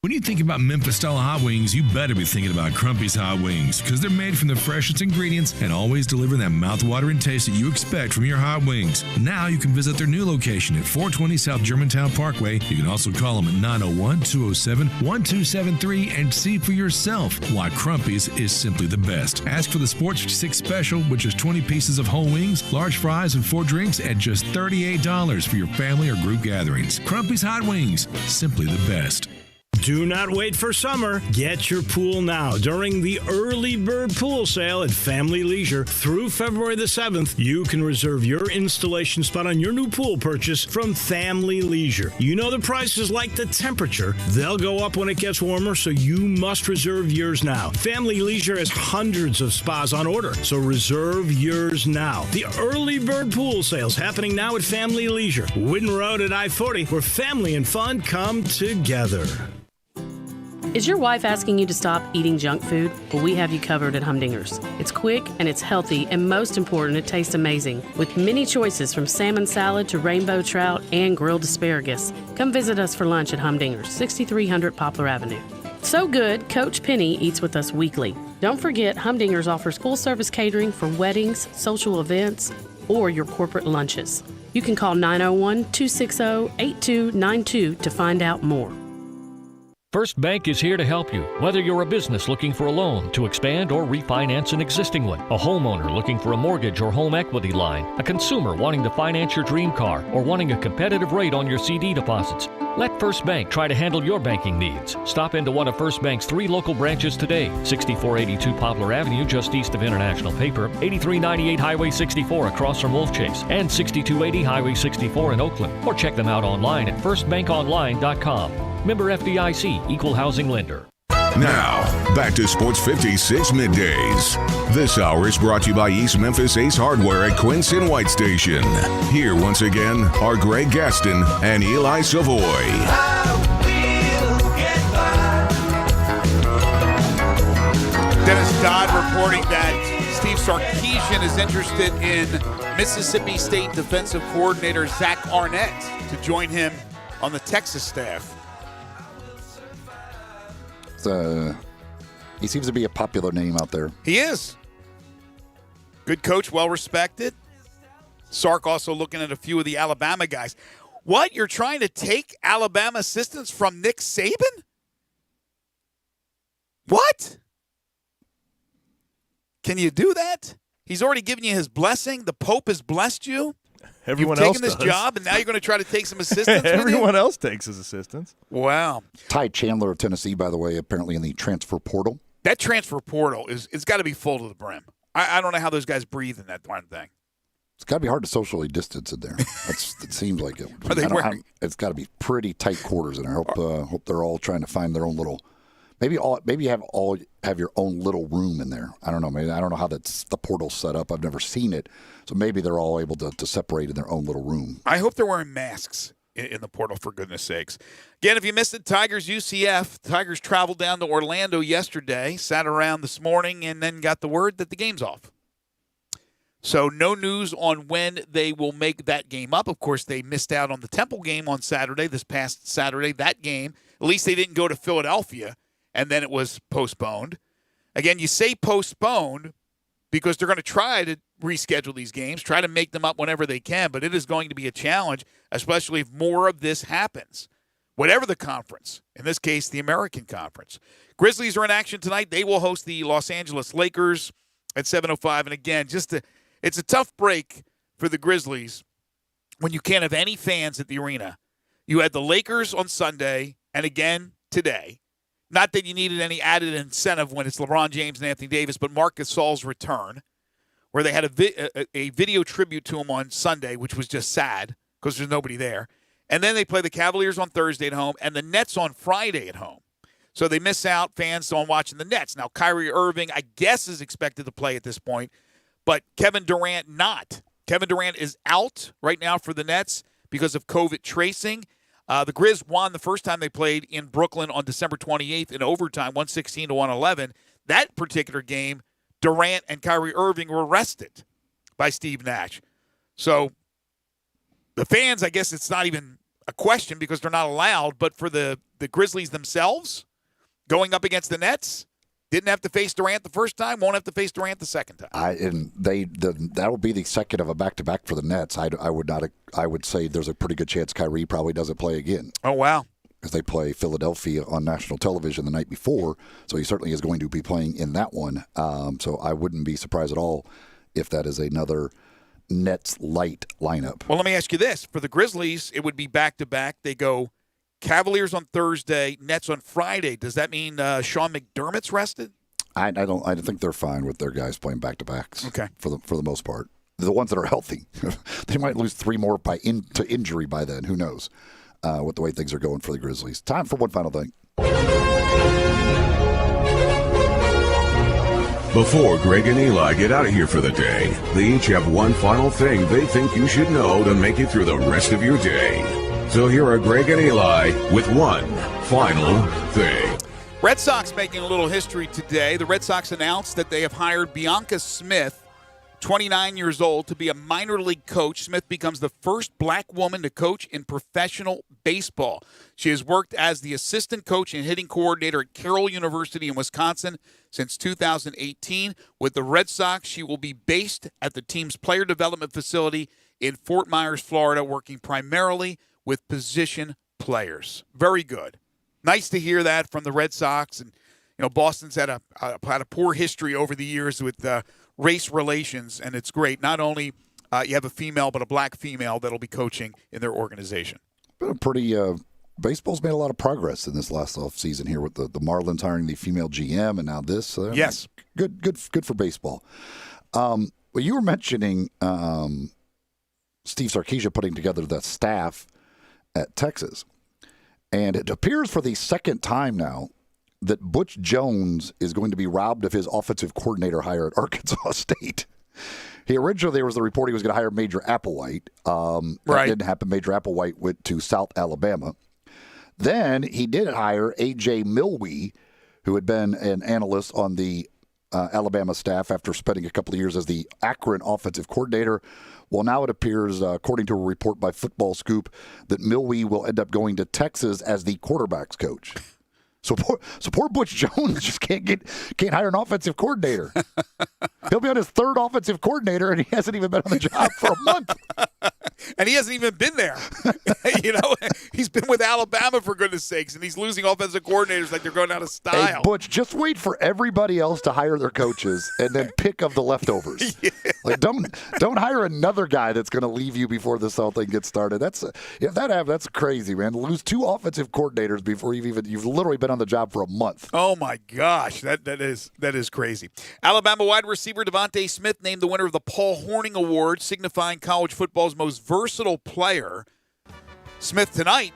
[SPEAKER 21] When you think about Memphis-style hot wings, you better be thinking about Crumpy's Hot Wings, because they're made from the freshest ingredients and always deliver that mouth-watering taste that you expect from your hot wings. Now you can visit their new location at 420 South Germantown Parkway. You can also call them at 901-207-1273 and see for yourself why Crumpy's is simply the best. Ask for the Sports 56 Special, which is 20 pieces of whole wings, large fries, and 4 drinks at just $38 for your family or group gatherings. Crumpy's Hot Wings, simply the best.
[SPEAKER 22] Do not wait for summer. Get your pool now during the early bird pool sale at Family Leisure through February the 7th. You can reserve your installation spot on your new pool purchase from Family Leisure. You know the prices like the temperature. They'll go up when it gets warmer, so you must reserve yours now. Family Leisure has hundreds of spas on order, so reserve yours now. The early bird pool sales happening now at Family Leisure, Whidden Road at I-40, where family and fun come together.
[SPEAKER 23] Is your wife asking you to stop eating junk food? Well, we have you covered at Humdinger's. It's quick and it's healthy, and most important, it tastes amazing. With many choices from salmon salad to rainbow trout and grilled asparagus. Come visit us for lunch at Humdinger's, 6300 Poplar Avenue. So good, Coach Penny eats with us weekly. Don't forget, Humdinger's offers full-service catering for weddings, social events, or your corporate lunches. You can call 901-260-8292 to find out more.
[SPEAKER 10] First Bank is here to help you, whether you're a business looking for a loan to expand or refinance an existing one, a homeowner looking for a mortgage or home equity line, a consumer wanting to finance your dream car, or wanting a competitive rate on your CD deposits. Let First Bank try to handle your banking needs. Stop into one of First Bank's 3 local branches today, 6482 Poplar Avenue, just east of International Paper, 8398 Highway 64 across from Wolf Chase, and 6280 Highway 64 in Oakland. Or check them out online at firstbankonline.com. Member FDIC, Equal Housing Lender.
[SPEAKER 1] Now, back to Sports 56 Middays. This hour is brought to you by East Memphis Ace Hardware at Quincy White Station. Here once again are Greg Gaston and Eli Savoy.
[SPEAKER 3] Dennis Dodd reporting that Steve Sarkisian is interested in Mississippi State defensive coordinator Zach Arnett to join him on the Texas staff.
[SPEAKER 4] He seems to be a popular name out there.
[SPEAKER 3] He is. Good coach, well respected. Sark also looking at a few of the Alabama guys. What? You're trying to take Alabama assistants from Nick Saban? What? Can you do that? He's already given you his blessing. The Pope has blessed you.
[SPEAKER 5] Everyone
[SPEAKER 3] You've
[SPEAKER 5] else
[SPEAKER 3] taken this
[SPEAKER 5] does.
[SPEAKER 3] job, and now you're going to try to take some assistants with you?
[SPEAKER 5] Everyone else takes his assistants.
[SPEAKER 3] Wow.
[SPEAKER 4] Ty Chandler of Tennessee, by the way, apparently in the transfer portal.
[SPEAKER 3] That transfer portal it's got to be full to the brim. I don't know how those guys breathe in that one thing.
[SPEAKER 4] It's got to be hard to socially distance in there. It seems like it.
[SPEAKER 3] Are they wearing?
[SPEAKER 4] It's got to be pretty tight quarters in there. Hope they're all trying to find their own little. Maybe you have your own little room in there. I don't know. Maybe I don't know how the portal's set up. I've never seen it, so maybe they're all able to separate in their own little room.
[SPEAKER 3] I hope they're wearing masks in the portal, for goodness sakes. Again, if you missed it, Tigers UCF. Tigers traveled down to Orlando yesterday, sat around this morning, and then got the word that the game's off. So no news on when they will make that game up. Of course, they missed out on the Temple game on Saturday, this past Saturday. That game, at least they didn't go to Philadelphia, and then it was postponed. Again, you say postponed because they're going to try to reschedule these games, try to make them up whenever they can, but it is going to be a challenge, especially if more of this happens. Whatever the conference, in this case, the American Conference. Grizzlies are in action tonight. They will host the Los Angeles Lakers at 7:05. And again, it's a tough break for the Grizzlies when you can't have any fans at the arena. You had the Lakers on Sunday and again today. Not that you needed any added incentive when it's LeBron James and Anthony Davis, but Marc Gasol's return, where they had a video tribute to him on Sunday, which was just sad because there's nobody there. And then they play the Cavaliers on Thursday at home and the Nets on Friday at home. So they miss out, fans, on watching the Nets. Now, Kyrie Irving, I guess, is expected to play at this point, but Kevin Durant not. Kevin Durant is out right now for the Nets because of COVID tracing. The Grizz won the first time they played in Brooklyn on December 28th in overtime, 116-111. That particular game, Durant and Kyrie Irving were rested by Steve Nash. So the fans, I guess it's not even a question because they're not allowed, but for the Grizzlies themselves, going up against the Nets, didn't have to face Durant the first time, won't have to face Durant the second time.
[SPEAKER 4] That will be the second of a back-to-back for the Nets. I would say there's a pretty good chance Kyrie probably doesn't play again.
[SPEAKER 3] Oh, wow.
[SPEAKER 4] Because they play Philadelphia on national television the night before, so he certainly is going to be playing in that one. So I wouldn't be surprised at all if that is another Nets light lineup.
[SPEAKER 3] Well, let me ask you this. For the Grizzlies, it would be back-to-back. They go Cavaliers on Thursday, Nets on Friday. Does that mean Sean McDermott's rested?
[SPEAKER 4] I think they're fine with their guys playing back-to-backs.
[SPEAKER 3] Okay.
[SPEAKER 4] For the most part. The ones that are healthy. They might lose three more to injury by then. Who knows with the way things are going for the Grizzlies. Time for one final thing.
[SPEAKER 1] Before Greg and Eli get out of here for the day, they each have one final thing they think you should know to make it through the rest of your day. So here are Greg and Eli with one final thing.
[SPEAKER 3] Red Sox making a little history today. The Red Sox announced that they have hired Bianca Smith, 29 years old, to be a minor league coach. Smith becomes the first black woman to coach in professional baseball. She has worked as the assistant coach and hitting coordinator at Carroll University in Wisconsin since 2018. With the Red Sox, she will be based at the team's player development facility in Fort Myers, Florida, working primarily with position players. Very good. Nice to hear that from the Red Sox. And, Boston's had a poor history over the years with race relations, and it's great. Not only you have a female, but a black female that'll be coaching in their organization.
[SPEAKER 4] Been a pretty baseball's made a lot of progress in this last offseason here with the Marlins hiring the female GM, and now this.
[SPEAKER 3] Yes.
[SPEAKER 4] Good for baseball. Well, you were mentioning Steve Sarkisian putting together the staff at Texas. And it appears for the second time now that Butch Jones is going to be robbed of his offensive coordinator hire at Arkansas State. Originally, there was the report he was going to hire Major Applewhite. That didn't happen. Major Applewhite went to South Alabama. Then he did hire A.J. Milwee, who had been an analyst on the Alabama staff after spending a couple of years as the Akron offensive coordinator. Well, now it appears, according to a report by Football Scoop, that Milwee will end up going to Texas as the quarterback's coach. So poor Butch Jones just can't hire an offensive coordinator. He'll be on his third offensive coordinator, and he hasn't even been on the job for a month.
[SPEAKER 3] And he hasn't even been there. He's been with Alabama, for goodness sakes, and he's losing offensive coordinators like they're going out of style.
[SPEAKER 4] Hey, Butch, just wait for everybody else to hire their coaches and then pick of the leftovers. Yeah. Like, don't hire another guy that's going to leave you before this whole thing gets started. That's crazy, man. Lose 2 offensive coordinators before you've literally been on the job for a month.
[SPEAKER 3] Oh my gosh, that is crazy. Alabama wide receiver Devontae Smith named the winner of the Paul Hornung Award, signifying college football's most versatile player. Smith tonight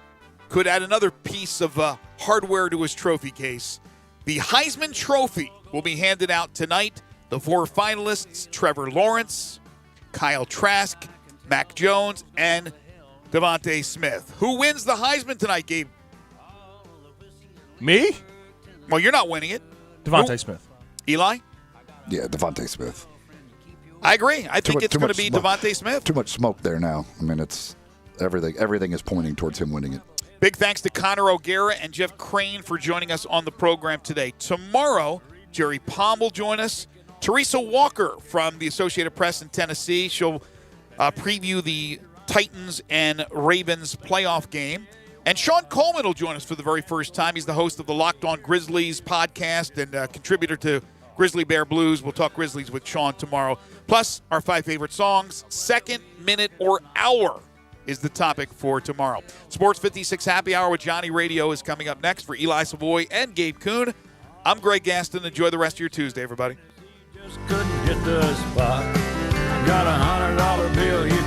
[SPEAKER 3] could add another piece of hardware to his trophy case. The Heisman Trophy will be handed out tonight. The 4 finalists: Trevor Lawrence, Kyle Trask, Mac Jones, and Devontae Smith. Who wins the Heisman tonight, Gabe?
[SPEAKER 5] Me?
[SPEAKER 3] Well, you're not winning it.
[SPEAKER 5] Devontae Smith.
[SPEAKER 3] Eli?
[SPEAKER 4] Yeah, Devontae Smith.
[SPEAKER 3] I agree. I think it's going to be Devontae Smith.
[SPEAKER 4] Too much smoke there now. I mean, it's everything is pointing towards him winning it.
[SPEAKER 3] Big thanks to Connor O'Gara and Jeff Crane for joining us on the program today. Tomorrow, Jerry Palm will join us. Teresa Walker from the Associated Press in Tennessee. She'll preview the Titans and Ravens playoff game. And Sean Coleman will join us for the very first time. He's the host of the Locked On Grizzlies podcast and contributor to Grizzly Bear Blues. We'll talk Grizzlies with Sean tomorrow. Plus, our 5 favorite songs, second, minute, or hour is the topic for tomorrow. Sports 56 Happy Hour with Johnny Radio is coming up next. For Eli Savoy and Gabe Kuhn, I'm Greg Gaston. Enjoy the rest of your Tuesday, everybody.
[SPEAKER 11] Just couldn't hit the spot. Got $100 bill here.